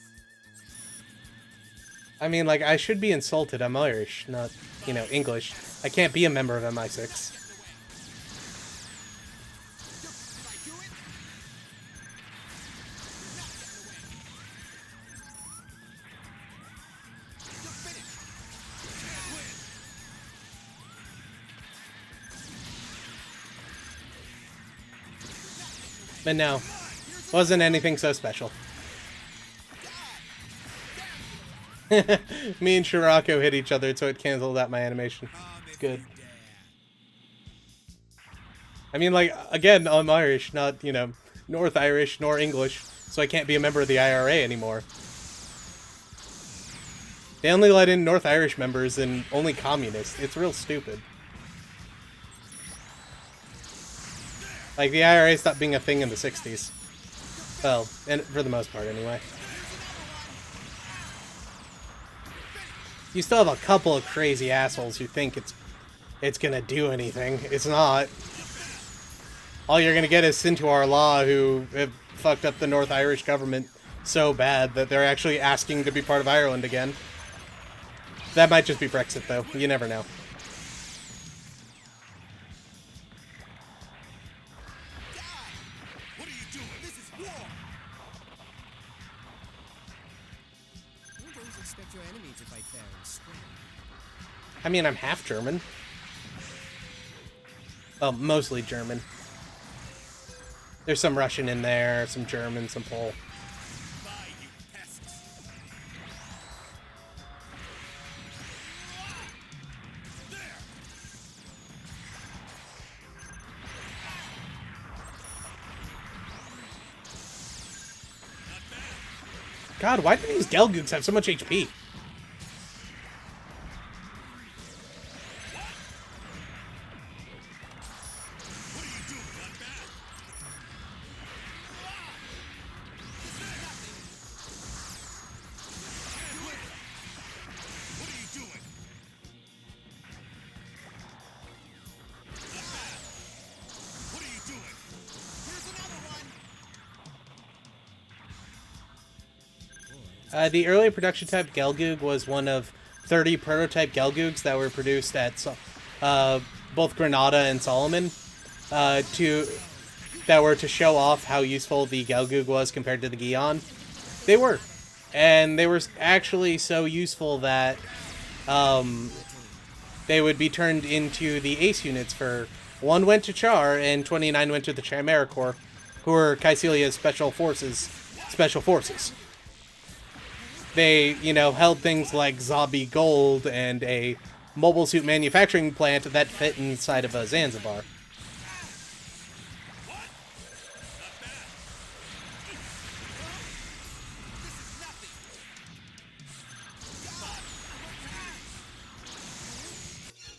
S1: I mean, like, I should be insulted. I'm Irish, not, you know, English. I can't be a member of MI6.
S3: Did I do it? You're finished.
S1: But no, wasn't anything so special. Me and Shirako hit each other, so it canceled out my animation. It's good. I mean, like, again, I'm Irish, not, you know, North Irish nor English, so I can't be a member of the IRA anymore. They only let in North Irish members and only communists. It's real stupid. Like, the IRA stopped being a thing in the 60s. Well, and for the most part, anyway. You still have a couple of crazy assholes who think it's gonna do anything. It's not. All you're gonna get is Sintuar Law, who have fucked up the North Irish government so bad that they're actually asking to be part of Ireland again. That might just be Brexit, though. You never know.
S5: What are you doing?
S3: This is war.
S6: You don't always expect your enemy to fight fair and square.
S1: I mean, I'm half German. Oh, mostly German. There's some Russian in there, some German, some Pole.
S5: Bye, you pests. There.
S1: God, why do these Gelgooks have so much HP?
S5: What are you doing? Not bad. What are you doing? Not bad. What are you doing?
S3: Here's another one.
S1: The early production type Gelgoog was one of 30 prototype Gelgoogs that were produced at both Granada and Solomon that were to show off how useful the Gelgoog was compared to the Gion. They were. And they were actually so useful that they would be turned into the ace units for 1 went to Char and 29 went to the Chimera Corps, who were Caecilia's special forces. They, you know, held things like Zabi Gold and a mobile suit manufacturing plant that fit inside of a Zanzibar.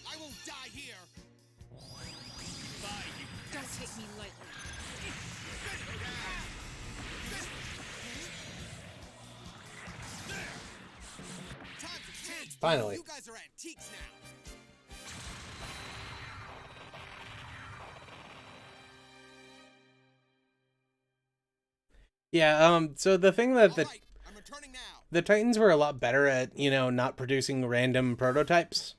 S3: I won't die here.
S5: Bye, you.
S2: Don't take me lightly.
S3: Times have changed.
S1: Finally.
S3: You guys are antiques now.
S1: Yeah, so the thing that
S3: All
S1: the
S3: right, I'm returning now.
S1: the Titans were a lot better at, you know, not producing random prototypes.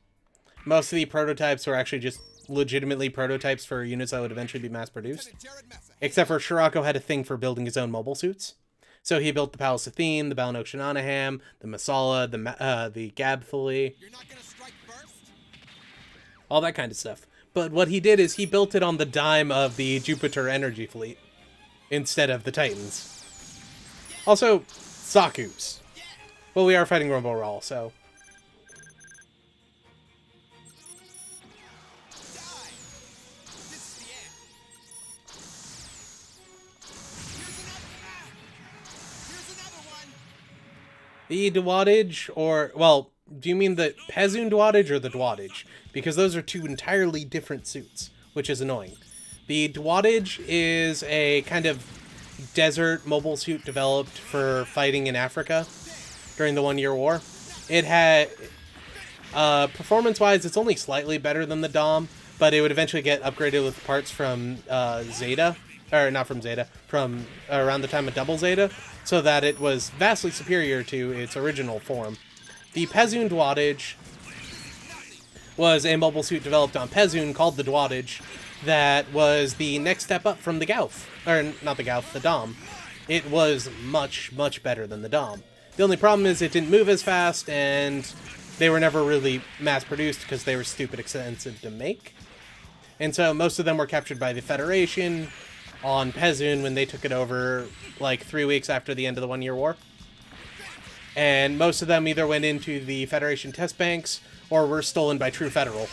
S1: Most of the prototypes were actually just legitimately prototypes for units that would eventually be mass-produced.
S3: Lieutenant Jared Mesa.
S1: Except for Shirako had a thing for building his own mobile suits. So he built the Palace Athene, the Balnok Shananaham, the Masala, the Gabthali,
S3: You're not gonna strike first?
S1: all that kind of stuff. But what he did is he built it on the dime of the Jupiter Energy Fleet instead of the Titans. Also, Zaku's. Well, we are fighting Rumble Raw, so...
S3: Die! This is the end. Here's another one.
S1: The Dwadage, or, well, do you mean the Pezun Dwadage or the Dwadage? Because those are two entirely different suits, which is annoying. The Dwadage is a kind of desert mobile suit developed for fighting in Africa during the 1 Year War. It had, performance-wise, it's only slightly better than the Dom, but it would eventually get upgraded with parts from Zeta, or not from Zeta, from around the time of Double Zeta, so that it was vastly superior to its original form. The Pezun Dwadage was a mobile suit developed on Pezun called the Dwadage that was the next step up from the Gauf, or not the Gauf, the Dom. It was much, much better than the Dom. The only problem is it didn't move as fast, and they were never really mass-produced because they were stupid expensive to make. And so most of them were captured by the Federation on Pezun when they took it over like 3 weeks after the end of the 1 Year War. And most of them either went into the Federation test banks or were stolen by True Federal.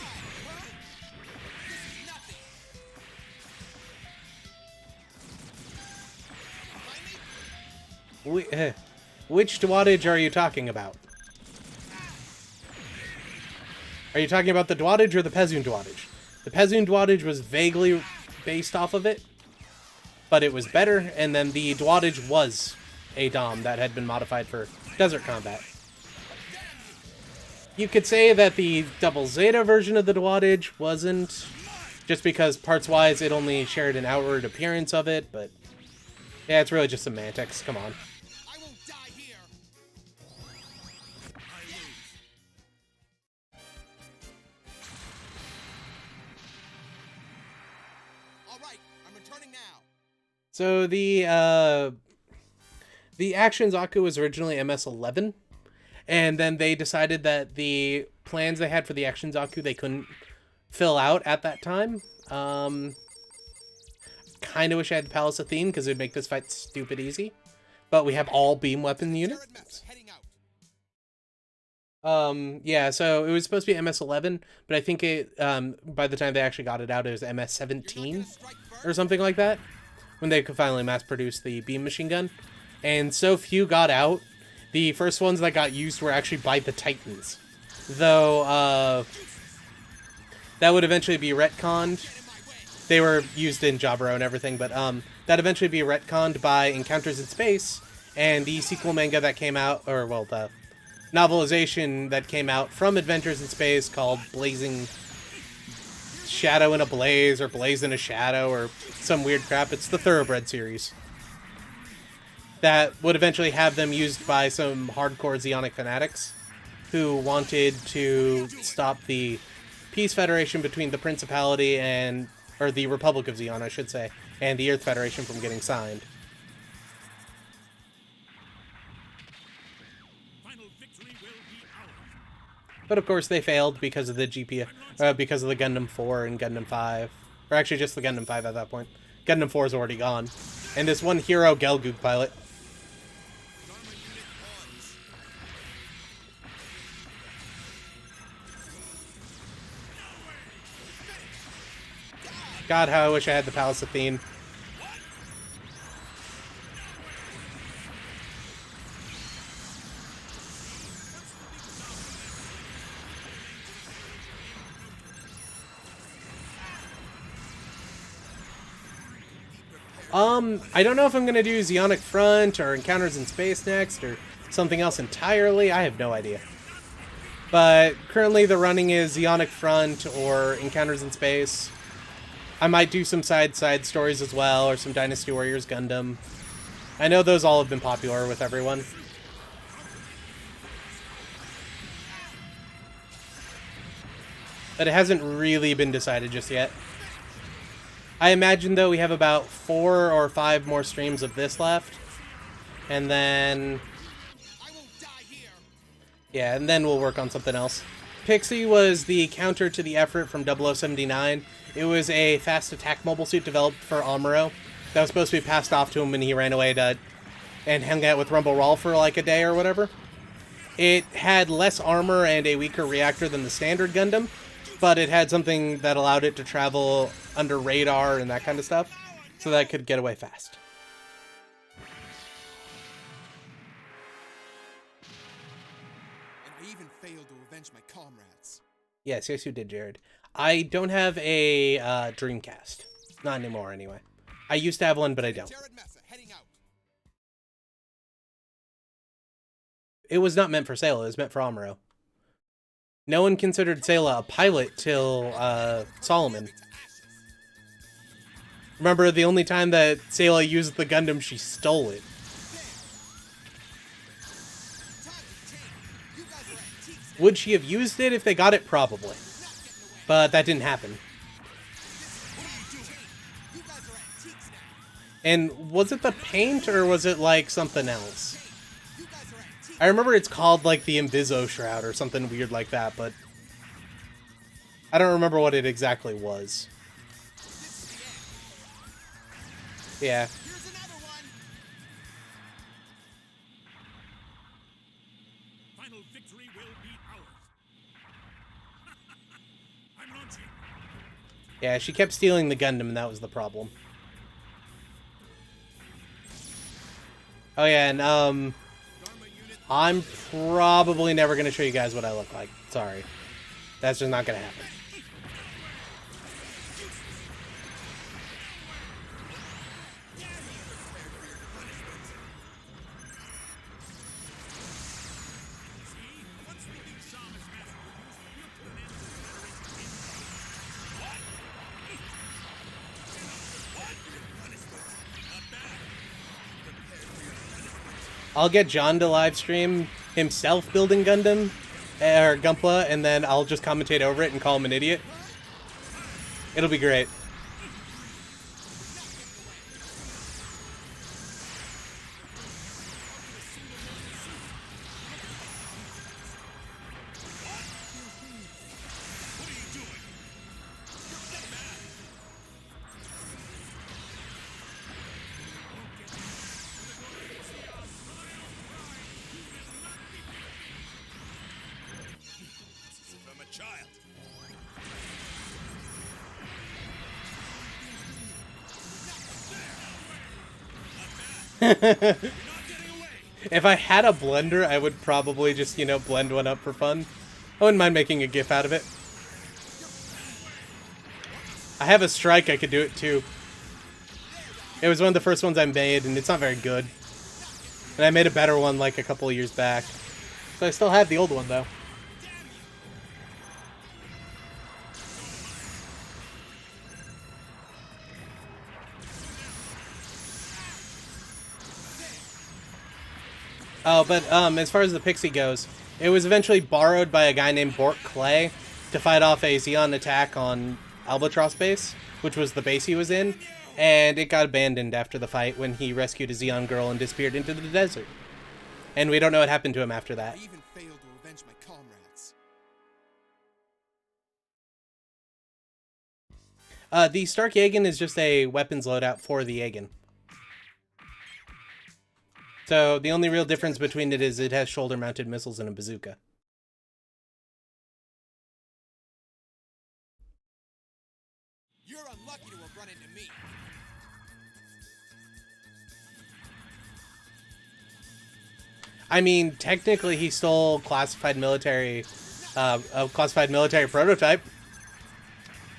S1: Which Dwadage are you talking about? Are you talking about the Dwadage or the Pezun Dwadage? The Pezun Dwadage was vaguely based off of it, but it was better, and then the Dwadage was a Dom that had been modified for desert combat. You could say that the Double Zeta version of the Dwadage wasn't, just because parts-wise it only shared an outward appearance of it, but yeah, it's really just semantics, come on.
S3: I won't die here. All right, I'm returning now.
S1: So the Action Zaku was originally MS-11, and then they decided that the plans they had for the Action Zaku they couldn't fill out at that time. Kind of wish I had the Palace Athene because it would make this fight stupid easy, but we have all beam weapon units.
S3: Heading out.
S1: Yeah, so it was supposed to be MS-11, but I think it by the time they actually got it out, it was MS-17 or something like that, when they could finally mass produce the beam machine gun. And so few got out. The first ones that got used were actually by the Titans, though that would eventually be retconned. They were used in Jaburo and everything, but that eventually be retconned by Encounters in Space and the sequel manga that came out, or well, the novelization that came out from Adventures in Space called Blazing Shadow in a Blaze, or Blaze in a Shadow, or some weird crap. It's the Thoroughbred series. That would eventually have them used by some hardcore Zeonic fanatics who wanted to stop the peace federation between the Principality and, or the Republic of Zeon, I should say, and the Earth Federation from getting signed.
S5: Final victory will be ours.
S1: But of course they failed because of the because of the Gundam 4 and Gundam 5. Or actually just the Gundam 5 at that point. Gundam 4 is already gone. And this one hero Gelgoog pilot. God, how I wish I had the Palace Athene. I don't know if I'm gonna do Zeonic Front or Encounters in Space next or something else entirely. I have no idea. But currently the running is Zeonic Front or Encounters in Space. I might do some side stories as well, or some Dynasty Warriors Gundam. I know those all have been popular with everyone. But it hasn't really been decided just yet. I imagine, though, we have about 4 or 5 more streams of this left. And then...
S3: I won't die here.
S1: yeah, and then we'll work on something else. Pixie was the counter to the effort from 0079. It was a fast attack mobile suit developed for Amuro that was supposed to be passed off to him when he ran away and hung out with Rumble Rawl for like a day or whatever. It had less armor and a weaker reactor than the standard Gundam, but it had something that allowed it to travel under radar and that kind of stuff, so that it could get away fast.
S3: avenge my comrades.
S1: Yes, you did, Jared. I don't have a Dreamcast. Not anymore, anyway. I used to have one, but I don't.
S3: Jared Mesa heading out.
S1: It was not meant for Sayla, it was meant for Amuro. No one considered Sayla a pilot till Solomon. Remember, the only time that Sayla used the Gundam, she stole it. Would she have used it if they got it? Probably. But that didn't happen. And was it the paint, or was it, like, something else? I remember it's called, like, the Inviso Shroud or something weird like that, but I don't remember what it exactly was. Yeah.
S3: Here's another one.
S5: Final victory will be ours. I'm launching.
S1: Yeah, she kept stealing the Gundam, and that was the problem. Oh yeah, and I'm probably never going to show you guys what I look like. Sorry. That's just not going to happen.
S5: Once the new Shaman's master will use
S1: I'll get John to live stream himself building Gundam, or Gunpla, and then I'll just commentate over it and call him an idiot. It'll be great.
S3: From a child.
S1: If I had a blender, I would probably just, you know, blend one up for fun. I wouldn't mind making a GIF out of it. I have a strike, I could do it too. It was one of the first ones I made, and it's not very good. And I made a better one like a couple of years back. So I still have the old one, though. Oh, but as far as the Pixie goes, it was eventually borrowed by a guy named Bort Clay to fight off a Zeon attack on Albatross base, which was the base he was in, and it got abandoned after the fight when he rescued a Zeon girl and disappeared into the desert. And we don't know what happened to him after that.
S3: I even failed to avenge my comrades.
S1: The Stark Jagen is just a weapons loadout for the Jagen. So the only real difference between it is it has shoulder-mounted missiles and a bazooka.
S3: You're unlucky to have run into me.
S1: I mean, technically he stole classified military, a classified military prototype.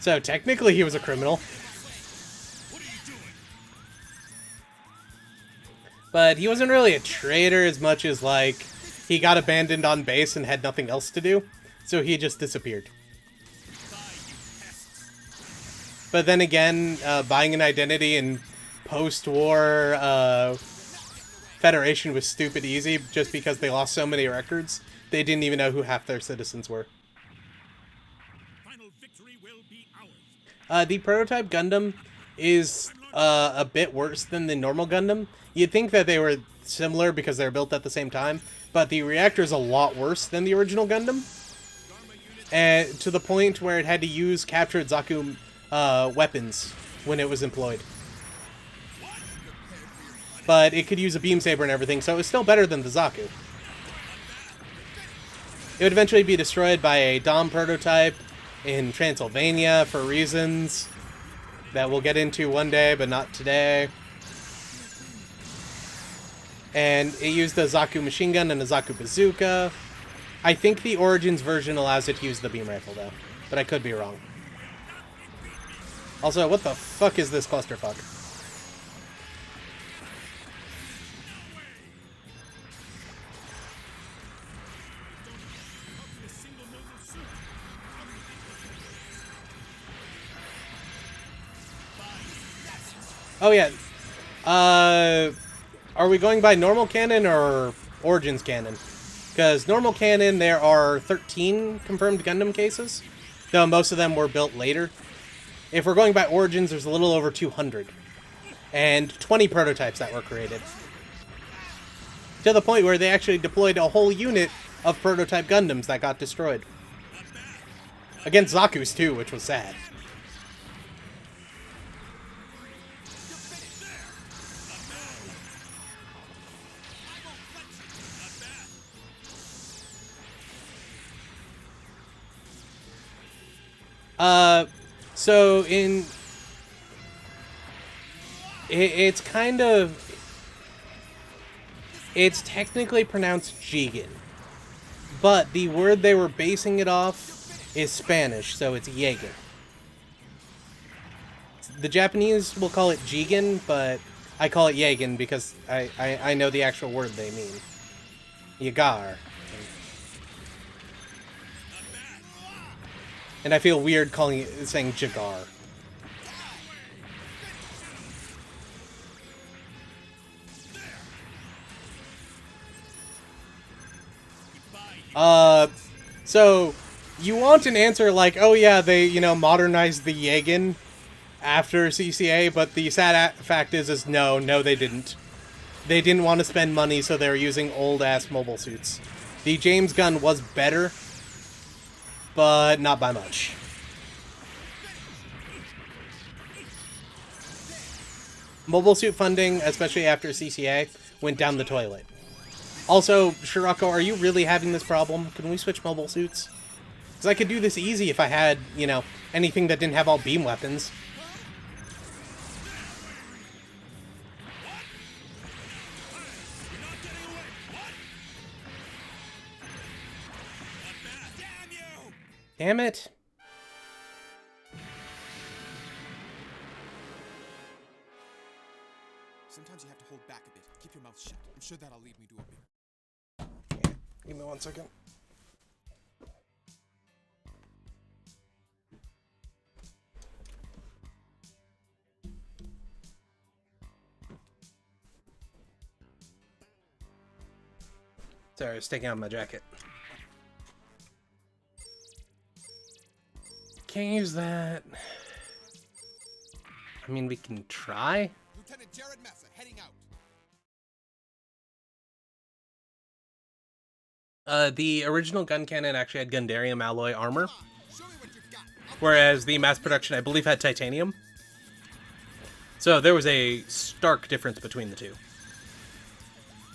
S1: So technically he was a criminal.
S5: What are you doing?
S1: But he wasn't really a traitor as much as, like, he got abandoned on base and had nothing else to do. So he just disappeared. But then again, buying an identity in post-war Federation was stupid easy just because they lost so many records. They didn't even know who half their citizens were.
S5: Final victory will be ours.
S1: The prototype Gundam is a bit worse than the normal Gundam. You'd think that they were similar because they're built at the same time, but the reactor is a lot worse than the original Gundam. And to the point where it had to use captured Zaku weapons when it was employed. But it could use a beam saber and everything, so it was still better than the Zaku. It would eventually be destroyed by a Dom prototype in Transylvania for reasons that we'll get into one day, but not today. And it used a Zaku machine gun and a Zaku bazooka. I think the Origins version allows it to use the beam rifle, though. But I could be wrong. Also, what the fuck is this clusterfuck? Oh, yeah. Are we going by normal canon or Origins canon? Because normal canon, there are 13 confirmed Gundam cases, though most of them were built later. If we're going by Origins, there's a little over 200. And 20 prototypes that were created. To the point where they actually deployed a whole unit of prototype Gundams that got destroyed. Against Zaku's too, which was sad. So it's kind of, it's technically pronounced Jigen, but the word they were basing it off is Spanish, so it's Jäger. The Japanese will call it Jigen, but I call it Jägen because I know the actual word they mean. Yagar. And I feel weird saying Jagar. So you want an answer like, oh yeah, they, modernized the Jägen after CCA, but the sad fact is no, they didn't. They didn't want to spend money, so they were using old-ass mobile suits. The James gun was better, but not by much. Mobile suit funding, especially after CCA, went down the toilet. Also, Shirako, are you really having this problem? Can we switch mobile suits? Because I could do this easy if I had, anything that didn't have all beam weapons. Damn it.
S3: Sometimes you have to hold back a bit. Keep your mouth shut. I'm sure that'll lead me to a big...
S1: Give me 1 second. Sorry, I was taking out my jacket. Can't use that. I mean, we can try.
S3: Lieutenant Jared Massa, heading out.
S1: The original gun cannon actually had Gundarium alloy armor,
S3: Show me what you've got.
S1: whereas the mass production, I believe, had titanium. So there was a stark difference between the two.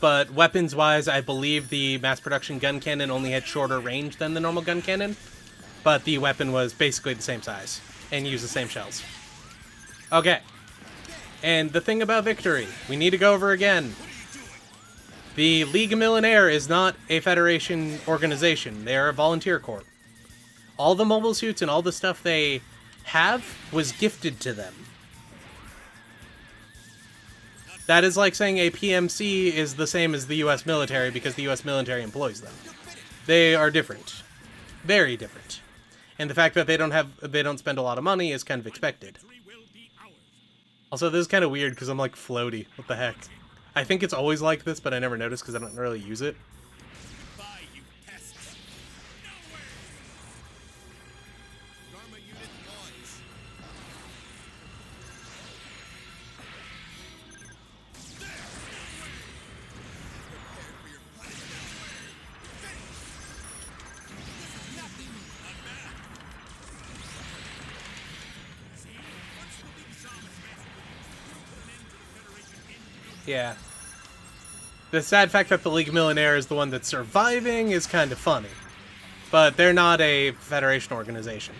S1: But weapons-wise, I believe the mass production gun cannon only had shorter range than the normal gun cannon, but the weapon was basically the same size and used the same shells. Okay. And the thing about victory, we need to go over again. The Ligue Millénaire is not a Federation organization. They are a volunteer corps. All the mobile suits and all the stuff they have was gifted to them. That is like saying a PMC is the same as the US military because the US military employs them. They are different. Very different. And the fact that they don't spend a lot of money is kind of expected. Also, this is kind of weird because I'm like floaty. What the heck? I think it's always like this, but I never notice because I don't really use it.
S5: Goodbye, you pests. Nowhere.
S3: Dharma unit launch. Prepare for your punishment.
S1: Yeah. The sad fact that the Ligue Millénaire is the one that's surviving is kind of funny. But they're not a Federation organization.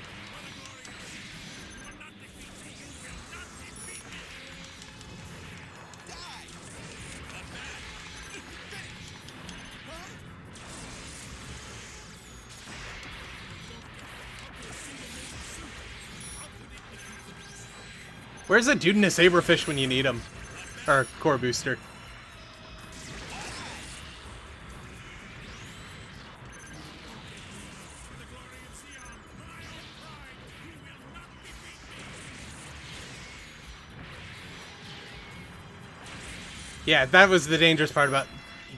S1: Where's that dude in a saberfish when you need him? Or core booster.
S5: The glory of Zeon, my own pride, you will not defeat me!
S1: Yeah, that was the dangerous part about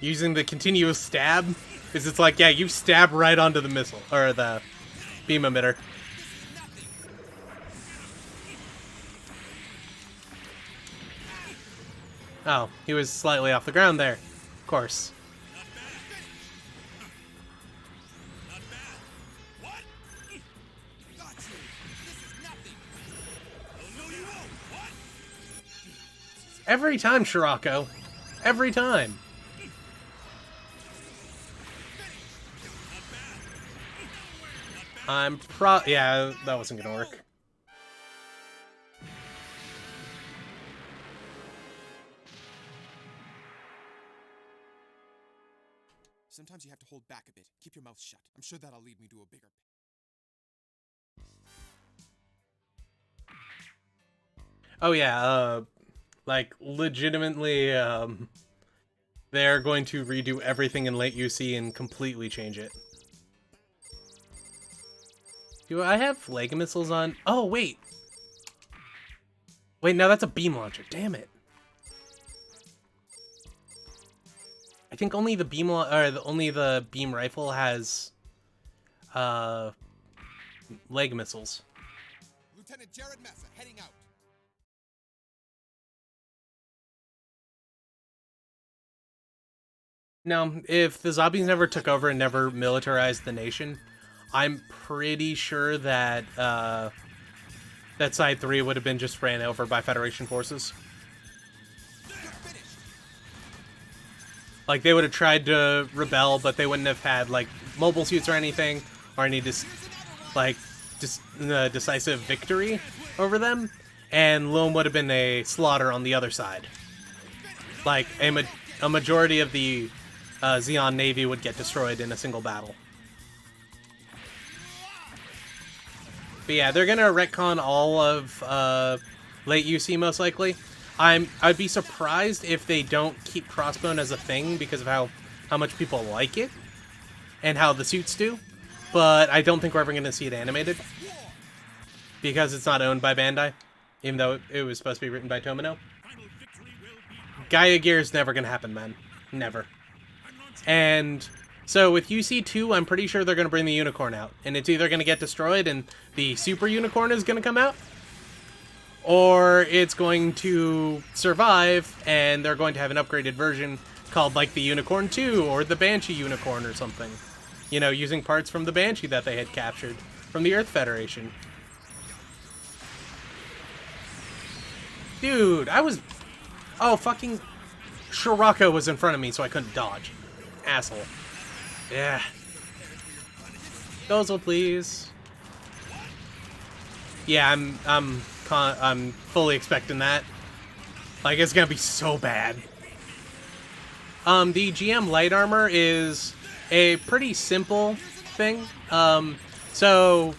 S1: using the continuous stab. Is it's like, yeah, you stab right onto the missile, or the beam emitter. Oh, he was slightly off the ground there. Of course.
S5: Not bad. What?
S3: Got you. This is nothing.
S5: Oh, no, you won't. What?
S1: Every time, Shirako. Every time. Yeah, that wasn't gonna work.
S3: Sometimes you have to hold back a bit. Keep your mouth shut. I'm sure that'll lead me to a bigger.
S1: Oh yeah, like legitimately, they're going to redo everything in late UC and completely change it. Do I have leg missiles on? Oh wait, no, that's a beam launcher. Damn it! I think only the only the beam rifle has leg missiles.
S3: Lieutenant Jared Massa heading out.
S1: Now, if the zombies never took over and never militarized the nation, I'm pretty sure that that Side 3 would have been just ran over by Federation forces. Like, they would have tried to rebel, but they wouldn't have had, like, mobile suits or anything, or any, decisive victory over them, and Loam would have been a slaughter on the other side. Like, a majority of the Zeon Navy would get destroyed in a single battle. But yeah, they're gonna retcon all of late UC most likely. I'd be surprised if they don't keep Crossbone as a thing because of how much people like it and how the suits do. But I don't think we're ever gonna see it animated because it's not owned by Bandai, even though it was supposed to be written by Tomino.
S5: Final victory will be
S1: Gaia Gear is never gonna happen, man. Never. And so with UC2, I'm pretty sure they're going to bring the unicorn out. And it's either going to get destroyed and the super unicorn is going to come out, or it's going to survive and they're going to have an upgraded version called like the Unicorn 2 or the Banshee Unicorn or something. You know, using parts from the Banshee that they had captured from the Earth Federation. Dude, oh, fucking Shirako was in front of me so I couldn't dodge. Asshole. Yeah. Those please. Yeah, I'm fully expecting that. Like, it's gonna be so bad. The GM light armor is a pretty simple thing. So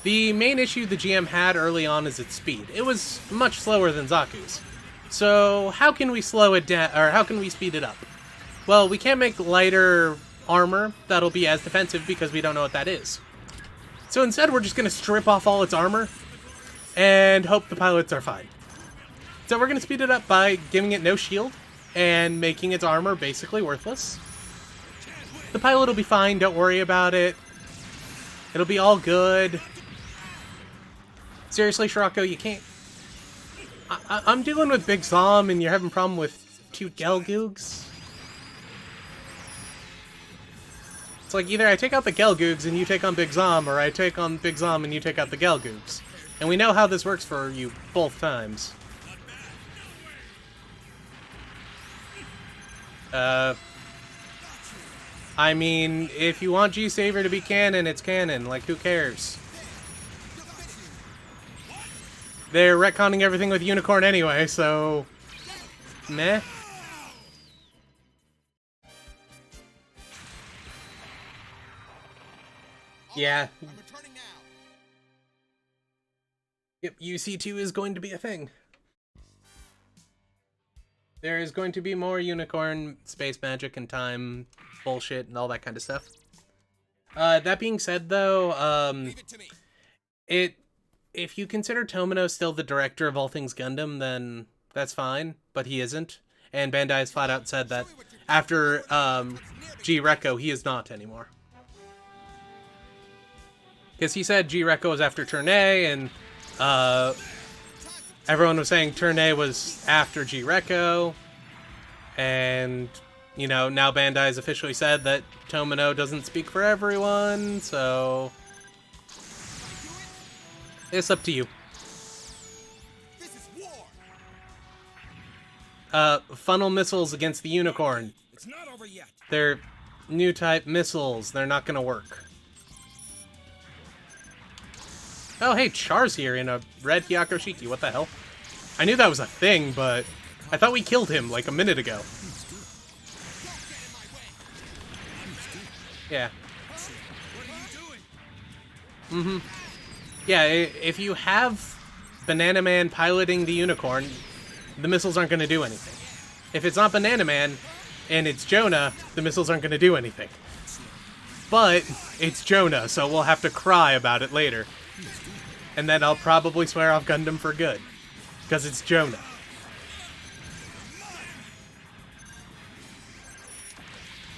S1: the main issue the GM had early on is its speed. It was much slower than Zaku's. So how can we slow it down, or how can we speed it up? Well, we can't make lighter armor that'll be as defensive because we don't know what that is. So instead, we're just going to strip off all its armor and hope the pilots are fine. So we're going to speed it up by giving it no shield and making its armor basically worthless. The pilot will be fine, don't worry about it. It'll be all good. Seriously, Shirako, you can't... I'm dealing with Big Zom and you're having a problem with 2 Gelgoogs? It's like either I take out the Gelgoogs and you take on Big Zom, or I take on Big Zom and you take out the Gelgoogs. And we know how this works for you both times. I mean, if you want G-Saver to be canon, it's canon. Like, who cares? They're retconning everything with Unicorn anyway, so... meh. Yeah.
S3: I'm returning now.
S1: Yep, UC2 is going to be a thing. There is going to be more unicorn space magic and time bullshit and all that kind of stuff. That being said, though,
S3: Leave it to me.
S1: if you consider Tomino still the director of all things Gundam, then that's fine, but he isn't. And Bandai has flat out said that after G Recco, he is not anymore. Because he said G Recco was after Turn A, and everyone was saying Turn A was after G Recco, and you know, now Bandai has officially said that Tomino doesn't speak for everyone, so it's up to you.
S3: This is war.
S1: Funnel missiles against the unicorn.
S3: It's not over yet.
S1: They're new type missiles. They're not gonna work. Oh, hey, Char's here in a red Hyakushiki. What the hell? I knew that was a thing, but I thought we killed him like a minute ago. Yeah.
S5: What are you doing?
S1: Yeah, if you have Banana Man piloting the unicorn, the missiles aren't going to do anything. If it's not Banana Man and it's Jonah, the missiles aren't going to do anything. But it's Jonah, so we'll have to cry about it later. And then I'll probably swear off Gundam for good. Because it's Jonah.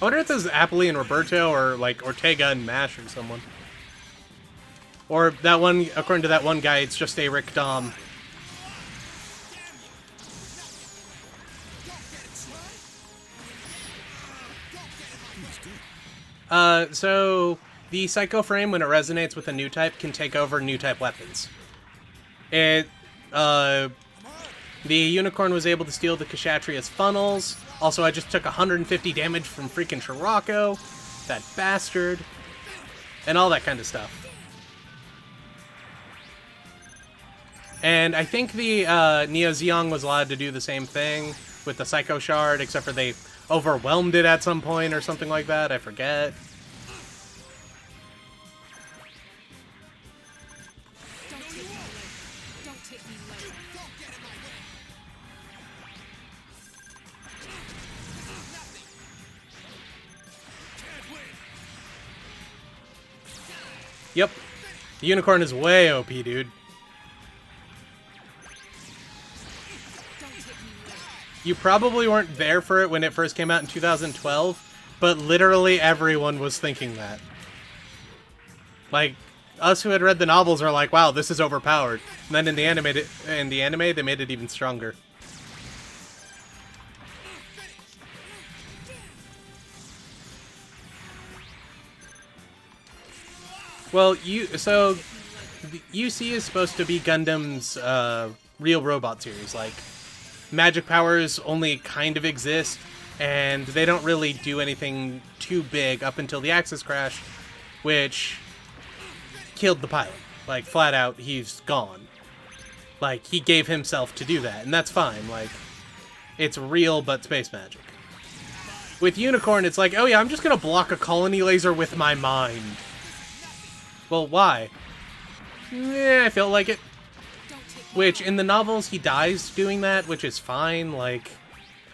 S1: I wonder if this is Apolli and Roberto, or like Ortega and Mash or someone. Or that one, according to that one guy, it's just a Rick Dom. So the Psycho Frame, when it resonates with a new type, can take over new type weapons. The Unicorn was able to steal the Kshatriya's funnels. Also, I just took 150 damage from freaking Shirako. That bastard. And all that kind of stuff. And I think the Neo Zeon was allowed to do the same thing with the Psycho Shard, except for they overwhelmed it at some point or something like that. I forget.
S2: Don't take me late.
S1: Yep. The Unicorn is way OP, dude. You probably weren't there for it when it first came out in 2012, but literally everyone was thinking that. Like, us who had read the novels are like, wow, this is overpowered. And then in the anime, they made it even stronger. Well, so the UC is supposed to be Gundam's real robot series. Like, magic powers only kind of exist, and they don't really do anything too big up until the Axis crash, which killed the pilot. Like, flat out, he's gone. Like, he gave himself to do that, and that's fine. Like, it's real, but space magic. With Unicorn, it's like, oh yeah, I'm just gonna block a colony laser with my mind. Well, why? I felt like it. Which, in the novels, he dies doing that, which is fine. Like,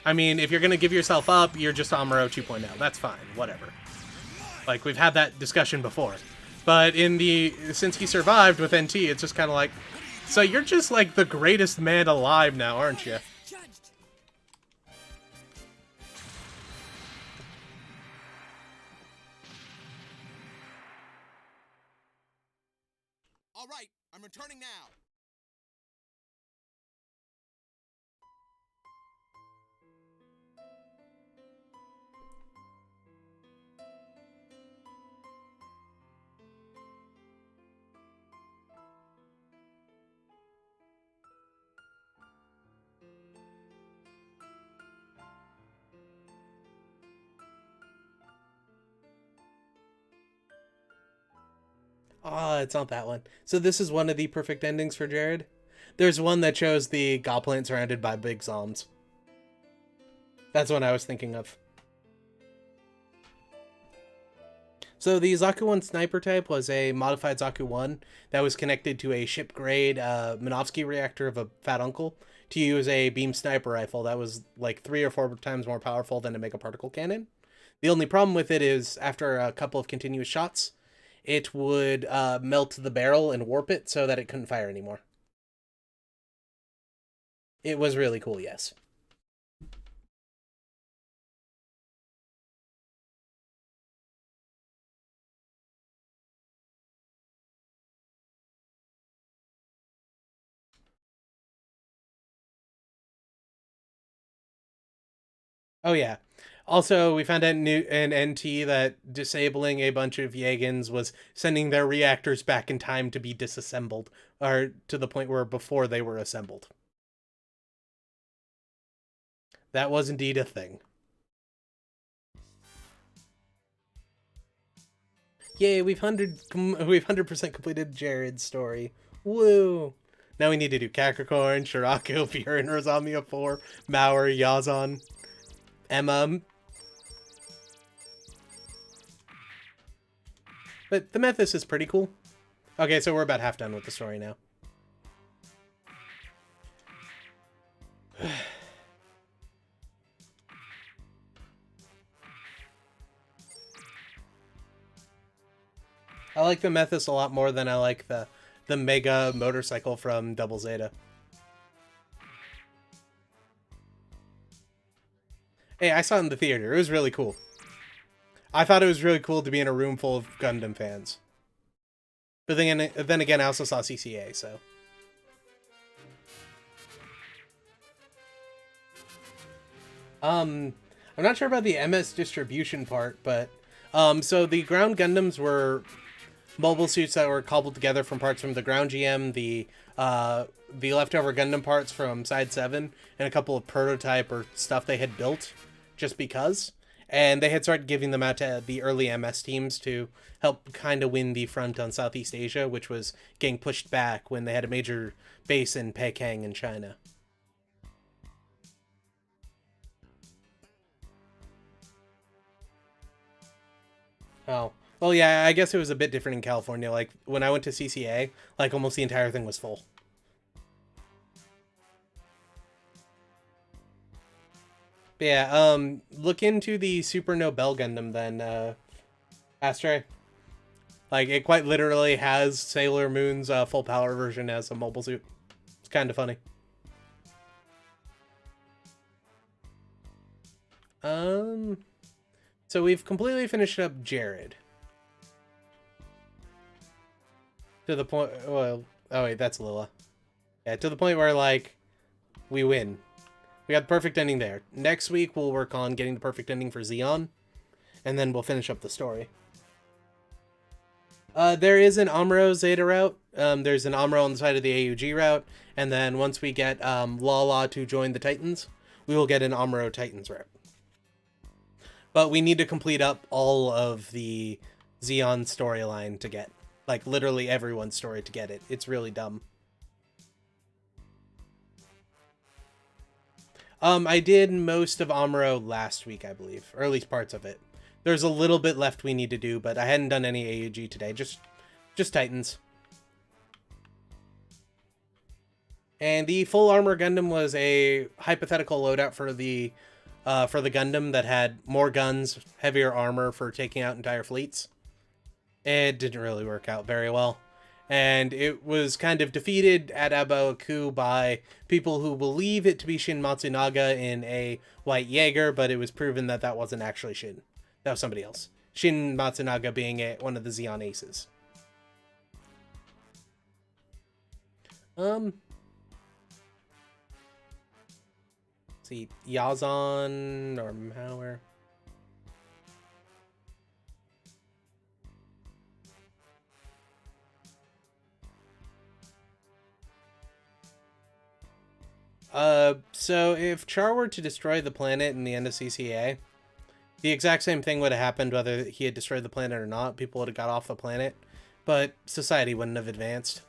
S1: I mean, if you're gonna give yourself up, you're just Amuro 2.0. That's fine. Whatever. Like, we've had that discussion before. But since he survived with NT, it's just kind of like, so you're just, like, the greatest man alive now, aren't you?
S2: Judged.
S3: All right, I'm returning now.
S1: Oh, it's not that one. So this is one of the perfect endings for Jared. There's one that shows the God Plant surrounded by big zombs. That's what I was thinking of. So the Zaku 1 sniper type was a modified Zaku 1 that was connected to a ship-grade Minovsky reactor of a fat uncle to use a beam sniper rifle that was like 3 or 4 times more powerful than a mega particle cannon. The only problem with it is after a couple of continuous shots, it would melt the barrel and warp it so that it couldn't fire anymore. It was really cool, yes. Oh yeah. Also, we found out in NT that disabling a bunch of Yagans was sending their reactors back in time to be disassembled, or to the point where before they were assembled. That was indeed a thing. Yay, we've 100% completed Jared's story. Woo! Now we need to do Capricorn, Shirako, Furin, Rosamia 4, Mauer, Yazan, Emma. But the Memphis is pretty cool. Okay, so we're about half done with the story now. I like the Memphis a lot more than I like the Mega motorcycle from Double Zeta. Hey, I saw it in the theater. It was really cool. I thought it was really cool to be in a room full of Gundam fans. But then again, I also saw CCA, so. I'm not sure about the MS distribution part, but so the ground Gundams were mobile suits that were cobbled together from parts from the ground GM, the leftover Gundam parts from Side 7, and a couple of prototype or stuff they had built just because. And they had started giving them out to the early MS teams to help kind of win the front on Southeast Asia, which was getting pushed back when they had a major base in Peking in China. Oh. Well, yeah, I guess it was a bit different in California. Like, when I went to CCA, like, almost the entire thing was full. But yeah, look into the Super Nobel Gundam then, Astray. Like, it quite literally has Sailor Moon's full power version as a mobile suit. It's kind of funny. So we've completely finished up Jared. To the point, well, oh wait, that's Lila. Yeah, to the point where, like, we win. We got the perfect ending there. Next week, we'll work on getting the perfect ending for Zeon, and then we'll finish up the story. There is an Amuro Zeta route. There's an Amuro on the side of the AUG route, and then once we get Lala to join the Titans, we will get an Amuro Titans route. But we need to complete up all of the Zeon storyline to get, like, literally everyone's story to get it. It's really dumb. I did most of Amuro last week, I believe, or at least parts of it. There's a little bit left we need to do, but I hadn't done any AUG today, just Titans. And the full armor Gundam was a hypothetical loadout for the Gundam that had more guns, heavier armor for taking out entire fleets. It didn't really work out very well. And it was kind of defeated at Abaoku by people who believe it to be Shin Matsunaga in a White Jaeger, but it was proven that that wasn't actually Shin. That was somebody else. Shin Matsunaga being one of the Zeon aces. See, Yazan or Mauer. So if Char were to destroy the planet in the end of CCA, the exact same thing would have happened whether he had destroyed the planet or not. People would have got off the planet, but society wouldn't have advanced.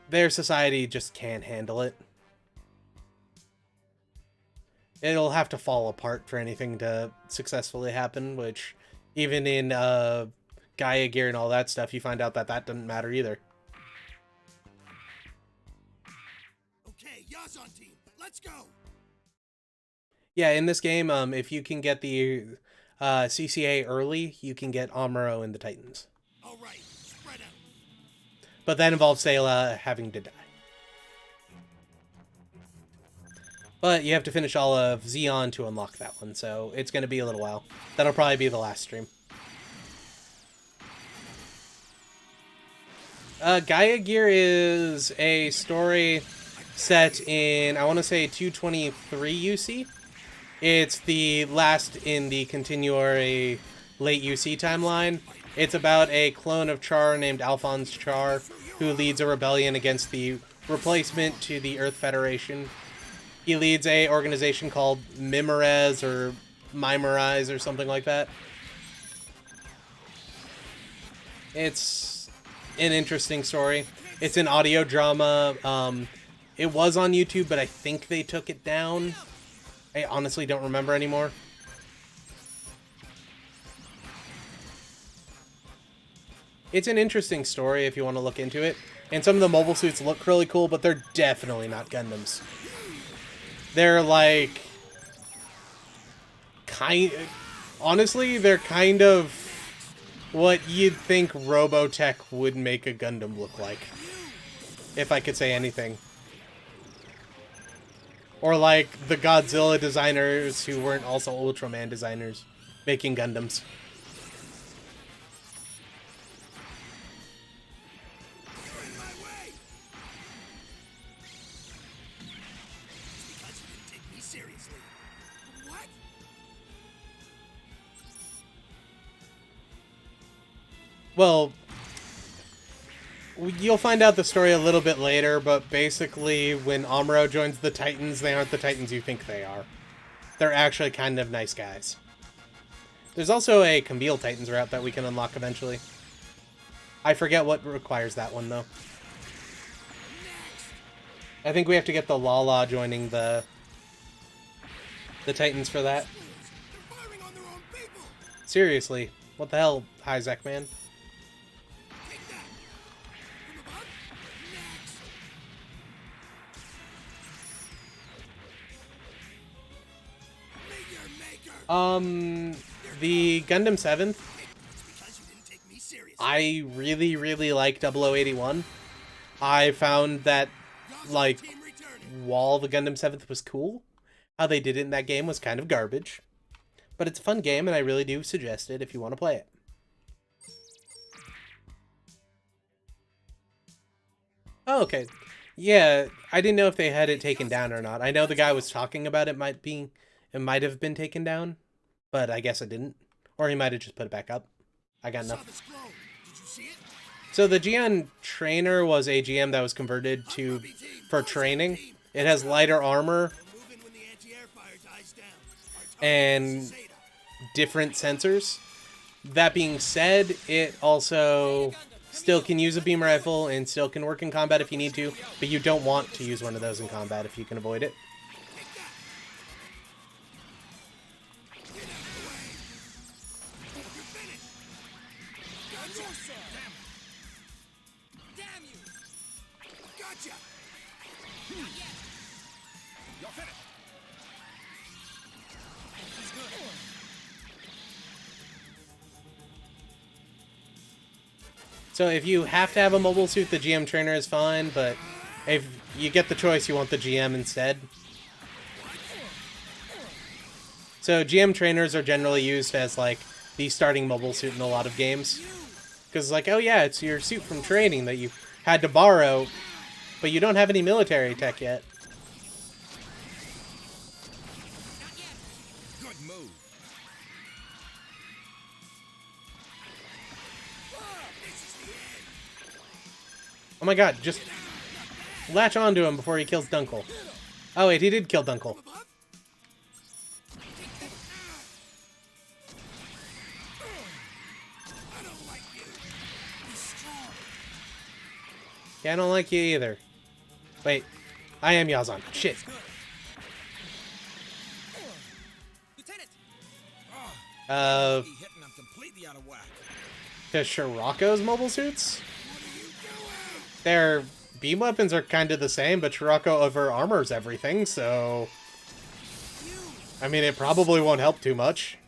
S1: Their society just can't handle it. It'll have to fall apart for anything to successfully happen, which even in Gaia Gear and all that stuff, you find out that that doesn't matter either.
S3: Okay, Yazan, Zeon team. Let's go.
S1: Yeah, in this game, if you can get the CCA early, you can get Amuro and the Titans.
S3: All right, spread out.
S1: But that involves Zeta having to die. But you have to finish all of Zeon to unlock that one, so it's going to be a little while. That'll probably be the last stream. Gaia Gear is a story set in, I want to say, 223 UC. It's the last in the continuary late UC timeline. It's about a clone of Char named Alphonse Char, who leads a rebellion against the replacement to the Earth Federation. He leads a organization called Mimorez or Mimorize or something like that. It's an interesting story. It's an audio drama. It was on YouTube, but I think they took it down. I honestly don't remember anymore. It's an interesting story if you want to look into it. And some of the mobile suits look really cool, but they're definitely not Gundams. They're like... honestly, they're kind of what you'd think Robotech would make a Gundam look like. If I could say anything. Or like the Godzilla designers who weren't also Ultraman designers making Gundams.
S3: You're in my way. It's because you didn't take me seriously. What?
S1: Well, you'll find out the story a little bit later, but basically when Amuro joins the Titans, they aren't the Titans you think they are. They're actually kind of nice guys. There's also a Camille Titans route that we can unlock eventually. I forget what requires that one, though. I think we have to get the Lala joining the Titans for that.
S3: They're firing on their own people.
S1: Seriously, what the hell, Isaac, man?
S3: Take that. From above. Next. Meteor Maker.
S1: The Gundam 7th,
S3: It's because you didn't take me seriously.
S1: I really, really like 0081. I found that, like,
S3: Team returning.
S1: while the Gundam 7th was cool, how they did it in that game was kind of garbage. But it's a fun game, and I really do suggest it if you want to play it. Oh, okay. Yeah, I didn't know if they had it taken down or not. I know the guy was talking about it might have been taken down, but I guess it didn't. Or he might have just put it back up. I got
S3: Saw
S1: nothing.
S3: this glow. Did you see it?
S1: So the Zeon trainer was a GM that was converted for training. It has lighter armor
S3: We're moving when the anti-air fire dies down. Our target
S1: and
S3: is Zeta.
S1: different sensors. That being said, it also still can use a beam rifle and still can work in combat if you need to, but you don't want to use one of those in combat if you can avoid it.
S3: Take that. Get out of the way. You're finished. Gotcha.
S4: Damn you!
S3: Gotcha.
S6: You're finished.
S1: So if you have to have a mobile suit, the GM trainer is fine, but if you get the choice, you want the GM instead. So GM trainers are generally used as like the starting mobile suit in a lot of games. Because it's like, oh yeah, it's your suit from training that you had to borrow, but you don't have any military tech yet.
S6: Good move.
S1: Oh my god, just latch onto him before he kills Dunkel. Oh wait, he did kill Dunkel.
S3: I don't like you. He's strong.
S1: Yeah, I don't like you either. Wait, I am Yazan. Shit.
S2: Lieutenant!
S6: He hitting, I'm completely out of whack.
S1: To Scirocco's mobile suits? They're beam weapons are kind of the same, but Shirako over armors everything, so... I mean, it probably won't help too much.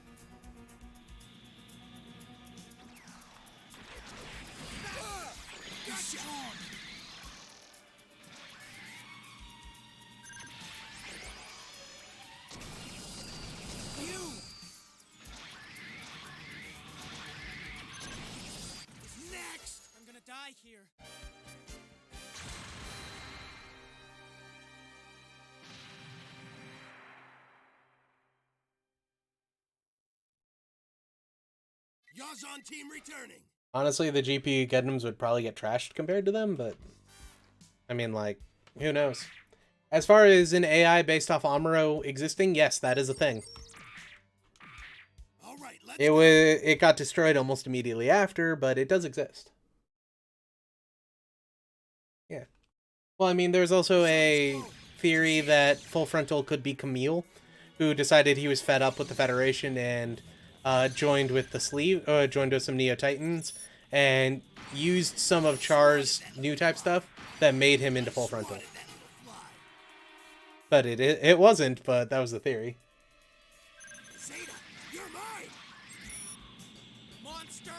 S3: Next! I'm gonna die here. Yazan team returning.
S1: Honestly, the GPU Gundams would probably get trashed compared to them, but... I mean, like, who knows? As far as an AI based off Amuro existing, yes, that is a thing.
S3: All right, let's
S1: It got destroyed almost immediately after, but it does exist. Yeah. Well, I mean, there's also a theory that Full Frontal could be Camille, who decided he was fed up with the Federation and joined with some Neo Titans and used some of Char's new type stuff that made him into Full Frontal. But it wasn't, but that was the theory.
S3: Zeta, you're mine.
S4: Monster!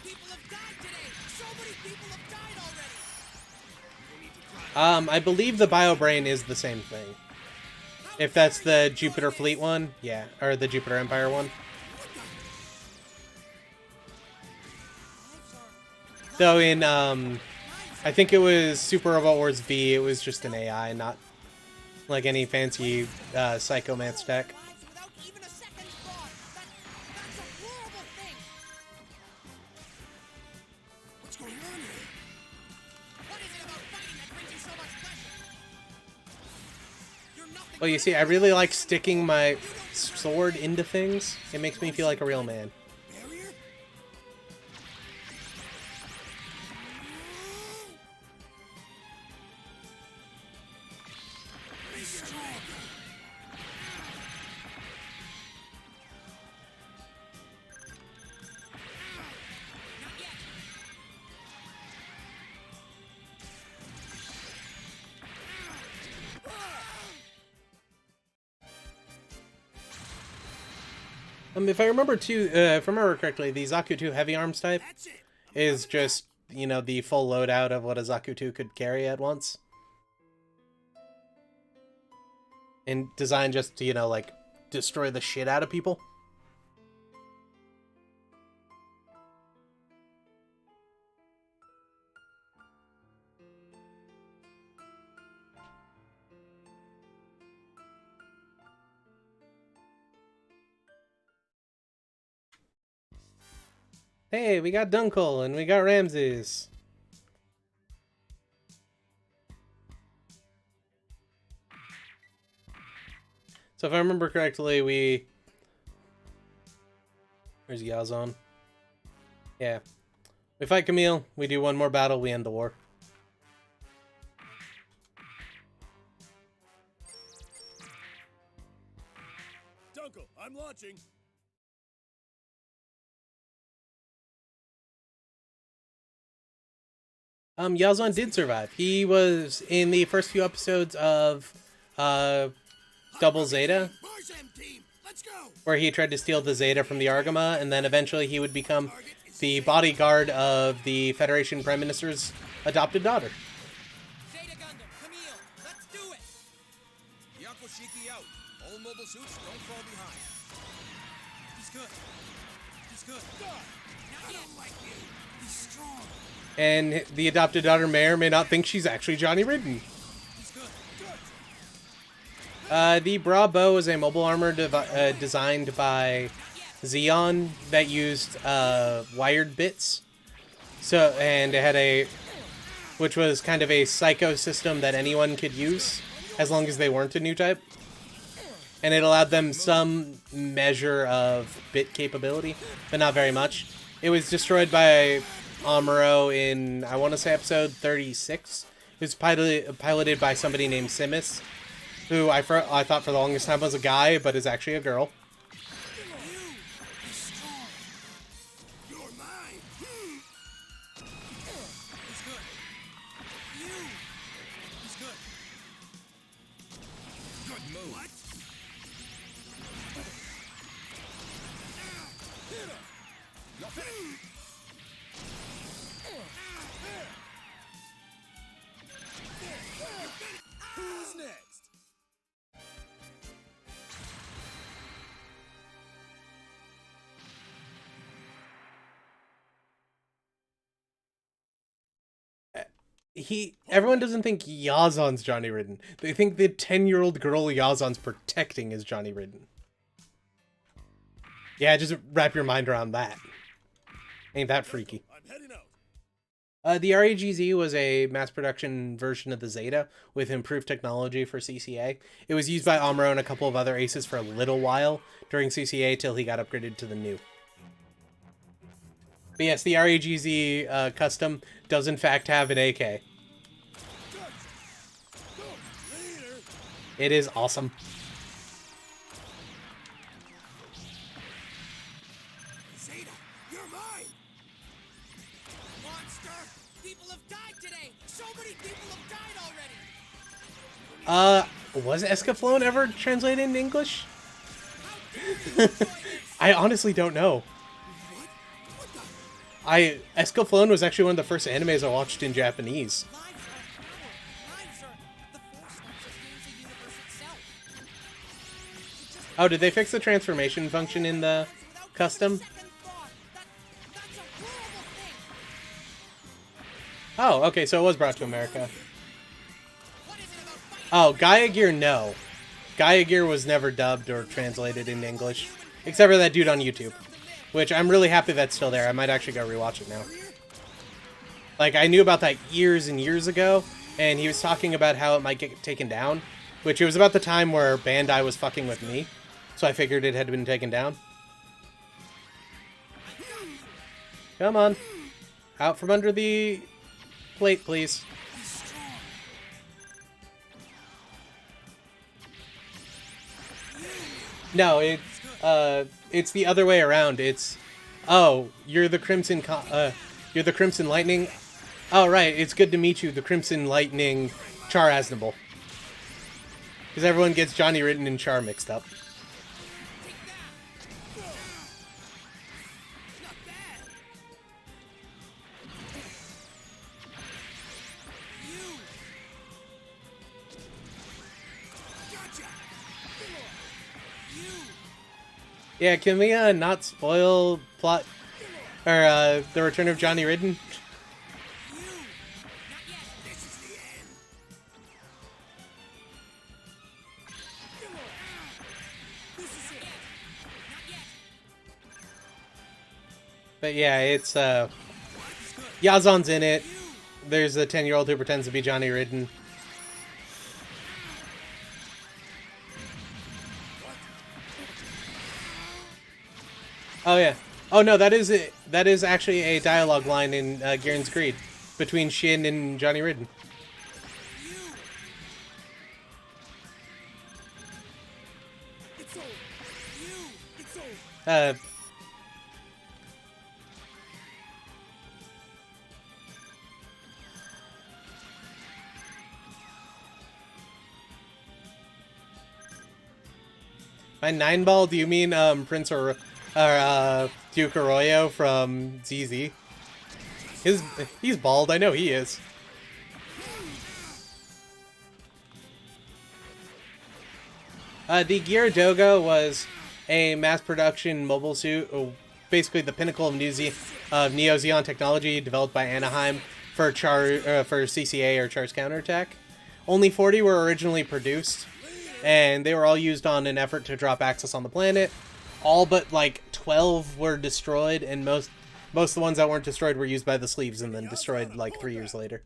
S4: People have died today! So many people have died already!
S1: I believe the Bio Brain is the same thing. If that's the Jupiter Fleet one, yeah, or the Jupiter Empire one. Though in, I think it was Super Robot Wars V, it was just an AI, not like any fancy Psychomance tech.
S4: Without even a second thought! That's a horrible thing!
S3: What's going on here?
S4: What is it about fighting that brings you so much pleasure? You're nothing
S1: Well, you see, I really like sticking my sword into things. It makes me feel like a real man.
S3: Barrier? Be strong.
S4: Not yet!
S1: If I remember if I remember correctly, the Zaku 2 heavy arms type
S3: That's it.
S1: is just, you know, the full loadout of what a Zaku 2 could carry at once. And designed just to, you know, like, destroy the shit out of people. Hey, we got Dunkel and we got Ramses. So if I remember correctly, where's Yazan? Yeah. We fight Camille, we do one more battle, we end the war.
S3: Dunkel, I'm launching.
S1: Yazan did survive. He was in the first few episodes of Double Zeta,
S3: Barzam team, let's go.
S1: where he tried to steal the Zeta from the Argama, and then eventually he would become the bodyguard of the Federation Prime Minister's adopted daughter.
S4: Zeta Gundam, Camille, let's do it!
S6: Yakoshiki out. All mobile suits don't fall behind.
S4: He's good. He's good. Not yet.
S3: Like you. Be strong.
S1: And the adopted daughter may or may not think she's actually Johnny Ridden.
S4: He's good.
S1: The Bra Bow is a mobile armor designed by Zeon that used wired bits. So, and it had which was kind of a psycho system that anyone could use as long as they weren't a new type. And it allowed them some measure of bit capability, but not very much. It was destroyed by Amuro in, I want to say, episode 36. It was piloted by somebody named Simus, who I thought for the longest time was a guy, but is actually a girl.
S3: Be strong. You're mine.
S4: He's good. You.
S3: is good. Good move. What? Who's next?
S1: Everyone doesn't think Yazan's Johnny Ridden. They think the 10-year-old girl Yazan's protecting is Johnny Ridden. Yeah, just wrap your mind around that. Ain't that freaky?
S3: I'm heading out.
S1: The RAGZ was a mass production version of the Zeta with improved technology for CCA. It was used by Amuro and a couple of other aces for a little while during CCA till he got upgraded to the new. But yes, the RAGZ custom does in fact have an AK. It is awesome.
S3: Zeta, you're mine.
S4: Monster! People have died today! So many people have died already!
S1: Was Escaflowne ever translated into English?
S4: How dare you enjoy this?
S1: I honestly don't know. Escaflowne was actually one of the first animes I watched in Japanese.
S4: Lives are power. Lives are the force that sustains the universe itself.
S1: Oh, did they fix the transformation function in the
S4: Without
S1: custom?
S4: second thought. That's a horrible thing.
S1: Oh, okay, so it was brought to America.
S4: What is it about fighting?
S1: Oh, Gaia Gear, no. Gaia Gear was never dubbed or translated into English. Except for that dude on YouTube. Which I'm really happy that's still there. I might actually go rewatch it now. Like, I knew about that years and years ago, and he was talking about how it might get taken down. Which it was about the time where Bandai was fucking with me. So I figured it had been taken down. Come on. Out from under the plate, please. No, it's the other way around. It's, oh, you're the Crimson Lightning. Oh, right, it's good to meet you, the Crimson Lightning Char Aznable. Because everyone gets Johnny Ridden and Char mixed up.
S4: Not bad. You.
S3: Gotcha.
S4: You.
S1: Yeah, can we not spoil plot or the return of Johnny Ridden?
S4: You. Not yet.
S3: This is the end.
S4: This is it. Not yet.
S1: But yeah, it's Yazan's in it. There's a 10-year-old who pretends to be Johnny Ridden. Oh yeah. Oh no, that is it. That is actually a dialogue line in Garen Creed between Shin and Johnny Ridden.
S3: It's over. You. It's over.
S1: By 9-ball, do you mean Prince or Duke Arroyo from ZZ? He's bald, I know he is. The Gyaradoga was a mass production mobile suit, basically the pinnacle of Neo Zeon technology developed by Anaheim for CCA or Char's counterattack. Only 40 were originally produced, and they were all used on an effort to drop Axis on the planet. All but like 12 were destroyed, and most of the ones that weren't destroyed were used by the sleeves and then destroyed like 3 years later.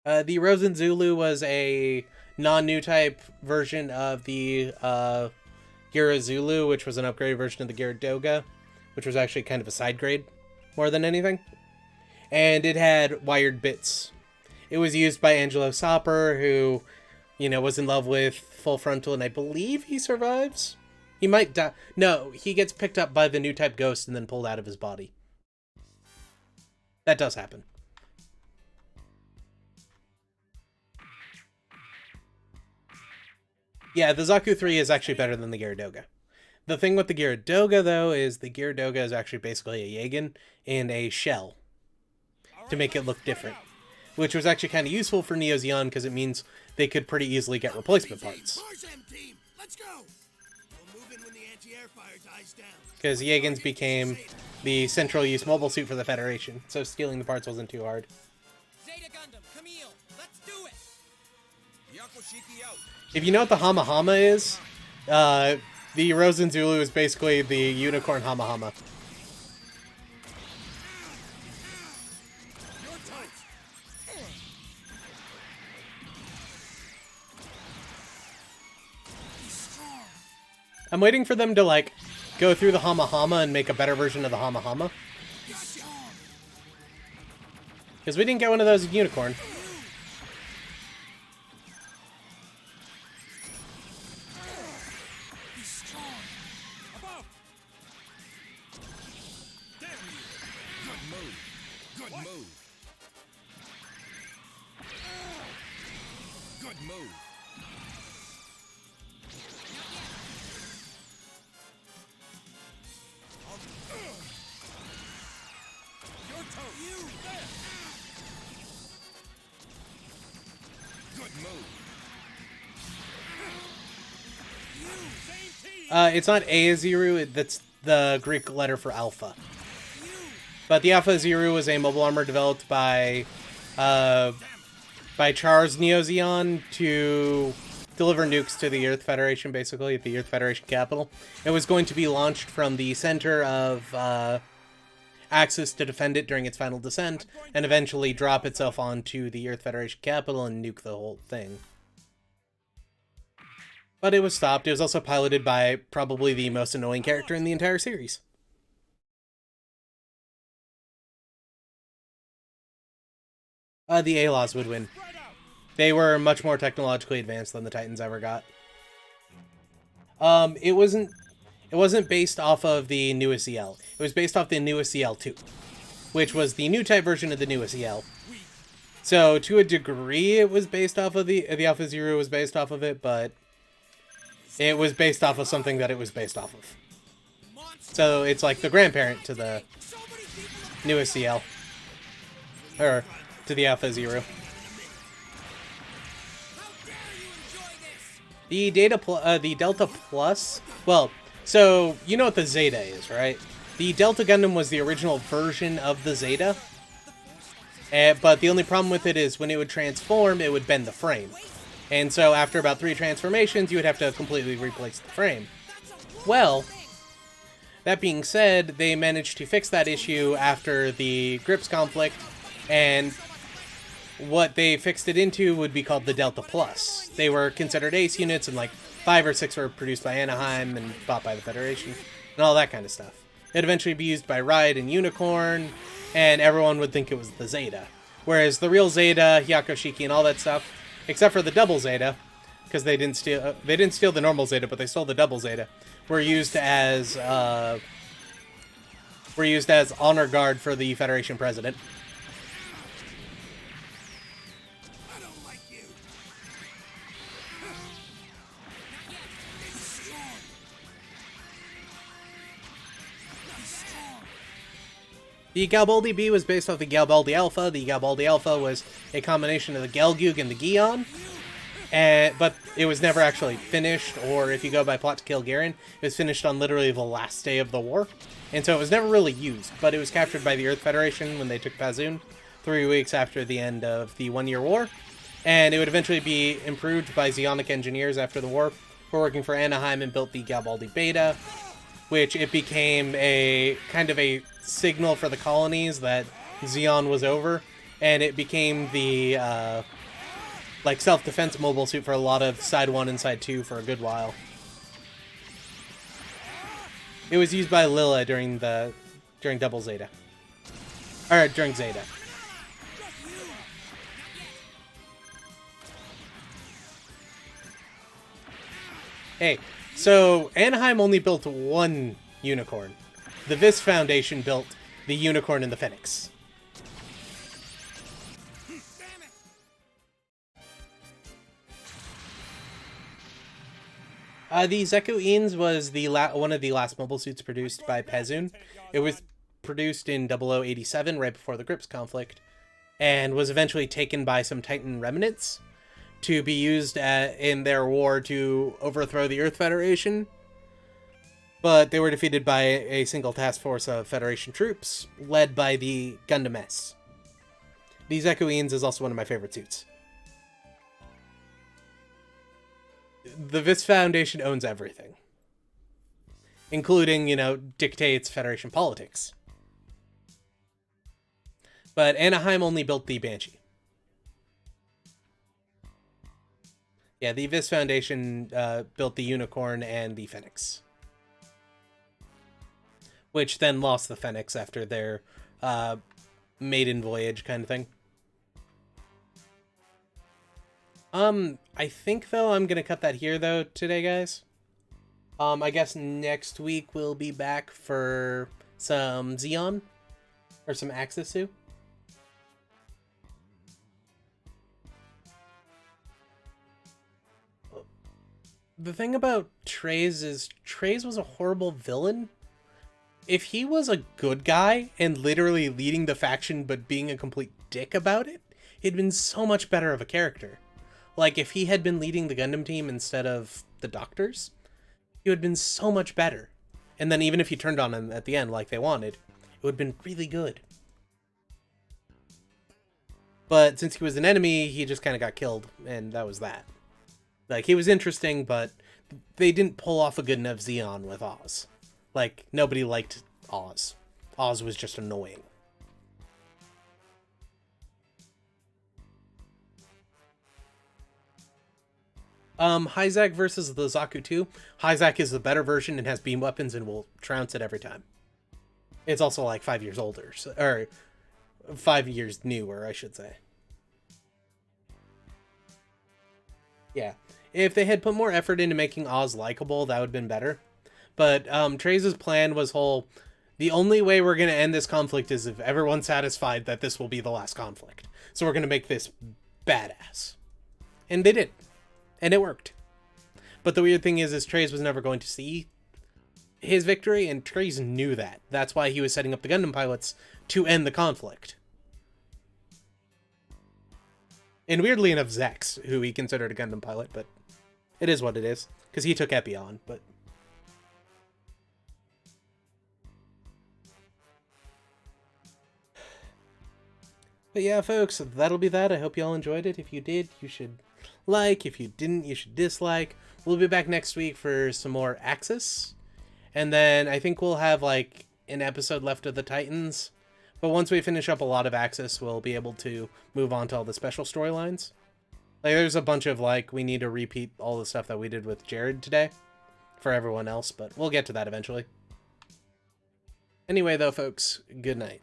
S1: The Rosen Zulu was a non-new type version of the Gira Zulu, which was an upgraded version of the Gyaradoga, which was actually kind of a side grade more than anything. And it had wired bits. It was used by Angelo Sopper, who, you know, was in love with Full Frontal, and I believe he survives. He might die. No, he gets picked up by the new type Ghost and then pulled out of his body. That does happen. Yeah, the Zaku 3 is actually better than the Gyaradoga. The thing with the Gyaradoga, though, is the Gyaradoga is actually basically a Yagen in a shell to make it look different, which was actually kind of useful for Neo Zeon because it means they could pretty easily get replacement parts.
S3: Mars M team, let's go. We'll move in when the anti-air fire dies down.
S1: Because Yagens became the central use mobile suit for the Federation, so stealing the parts wasn't too hard.
S2: Zeta Gundam, Camille, let's do it!
S3: Yakushiki out.
S1: If you know what the Hama Hama is, the Rosen Zulu is basically the unicorn Hama Hama.
S3: Your toast. He's strong.
S1: I'm waiting for them to, like, go through the Hama Hama and make a better version of the Hama Hama.
S3: Gotcha.
S1: Because we didn't get one of those in Unicorn.
S3: He's strong.
S5: Above! Damn you!
S3: Good move. Good move. Good move.
S5: Your toast! You there!
S3: Good move.
S5: Same team!
S1: It's not Aoziru, that's the Greek letter for Alpha. But the Alpha Zero was a mobile armor developed by Char's Neo Zeon to deliver nukes to the Earth Federation, basically, at the Earth Federation capital. It was going to be launched from the center of Axis to defend it during its final descent, and eventually drop itself onto the Earth Federation capital and nuke the whole thing. But it was stopped. It was also piloted by probably the most annoying character in the entire series. The Alas would win.
S5: Spread out!
S1: They were much more technologically advanced than the Titans ever got. It wasn't based off of the newest EL. It was based off the newest EL2, which was the new type version of the newest EL. So to a degree, it was based off of the Alpha Zero was based off of it, but it was based off of something that it was based off of. So it's like the grandparent to the newest EL, or to the Alpha Zero.
S2: How dare you enjoy this?
S1: The Delta Plus, well, so you know what the Zeta is, right? The Delta Gundam was the original version of the Zeta, but the only problem with it is when it would transform, it would bend the frame. And so after about 3 transformations, you would have to completely replace the frame. Well, that being said, they managed to fix that issue after the Grips conflict, and what they fixed it into would be called the Delta Plus. They were considered ace units, and like 5 or 6 were produced by Anaheim and bought by the Federation, and all that kind of stuff. It'd eventually be used by Ride and Unicorn, and everyone would think it was the Zeta. Whereas the real Zeta, Yakushiki, and all that stuff, except for the double Zeta, because they didn't steal the normal Zeta, but they stole the double Zeta, were used as honor guard for the Federation president.
S3: I don't like you. He's strong. He's strong.
S1: The Galbaldi B was based off the Galbaldi Alpha. The Galbaldi Alpha was a combination of the Gelgoog and the Gion, but it was never actually finished, or if you go by plot to kill Garen, it was finished on literally the last day of the war. And so it was never really used, but it was captured by the Earth Federation when they took Pazoon 3 weeks after the end of the 1-year war. And it would eventually be improved by Zeonic engineers after the war, who were working for Anaheim and built the Galbaldi Beta, which it became a kind of a signal for the colonies that Zeon was over, and it became the like self-defense mobile suit for a lot of Side 1 and Side 2 for a good while. It was used by Lilla during Double Zeta. Or during Zeta. Hey, so Anaheim only built 1 unicorn. The Vis Foundation built the Unicorn and the Phoenix.
S2: Damn it!
S1: The Zekuins was the one of the last mobile suits produced by Pezun. It was produced in 0087, right before the Grips conflict, and was eventually taken by some Titan remnants to be used in their war to overthrow the Earth Federation. But they were defeated by a single task force of Federation troops, led by the Gundam S. The Zekuins is also one of my favorite suits. The Vis Foundation owns everything, including, dictates Federation politics. But Anaheim only built the Banshee. Yeah, the Vis Foundation built the Unicorn and the Phoenix, which then lost the Phoenix after their maiden voyage kind of thing. I think, though, I'm going to cut that here, though, today, guys. I guess next week we'll be back for some Zeon, or some Axis. The thing about Treize is Treize was a horrible villain. If he was a good guy and literally leading the faction but being a complete dick about it, he'd been so much better of a character. Like, if he had been leading the Gundam team instead of the doctors, he would have been so much better. And then even if you turned on him at the end like they wanted, it would have been really good. But since he was an enemy, he just kind of got killed, and that was that. Like, he was interesting, but they didn't pull off a good enough Zeon with Oz. Like, nobody liked Oz. Oz was just annoying. Hyzak versus the Zaku 2. Hyzak is the better version and has beam weapons and will trounce it every time. It's also like 5 years older, or 5 years newer, I should say. Yeah. If they had put more effort into making Oz likable, that would have been better. But Treize's plan was the only way we're going to end this conflict is if everyone's satisfied that this will be the last conflict. So we're going to make this badass. And they did. And it worked. But the weird thing is Treize was never going to see his victory, and Treize knew that. That's why he was setting up the Gundam pilots to end the conflict. And weirdly enough, Zex, who he considered a Gundam pilot, but it is what it is, because he took Epion, but... But yeah, folks, that'll be that. I hope y'all enjoyed it. If you did, you should like. If you didn't, you should dislike. We'll be back next week for some more Axis. And then I think we'll have, like, an episode left of the Titans. But once we finish up a lot of Axis, we'll be able to move on to all the special storylines. Like, there's a bunch of, like, we need to repeat all the stuff that we did with Jared today for everyone else, but we'll get to that eventually. Anyway, though, folks, good night.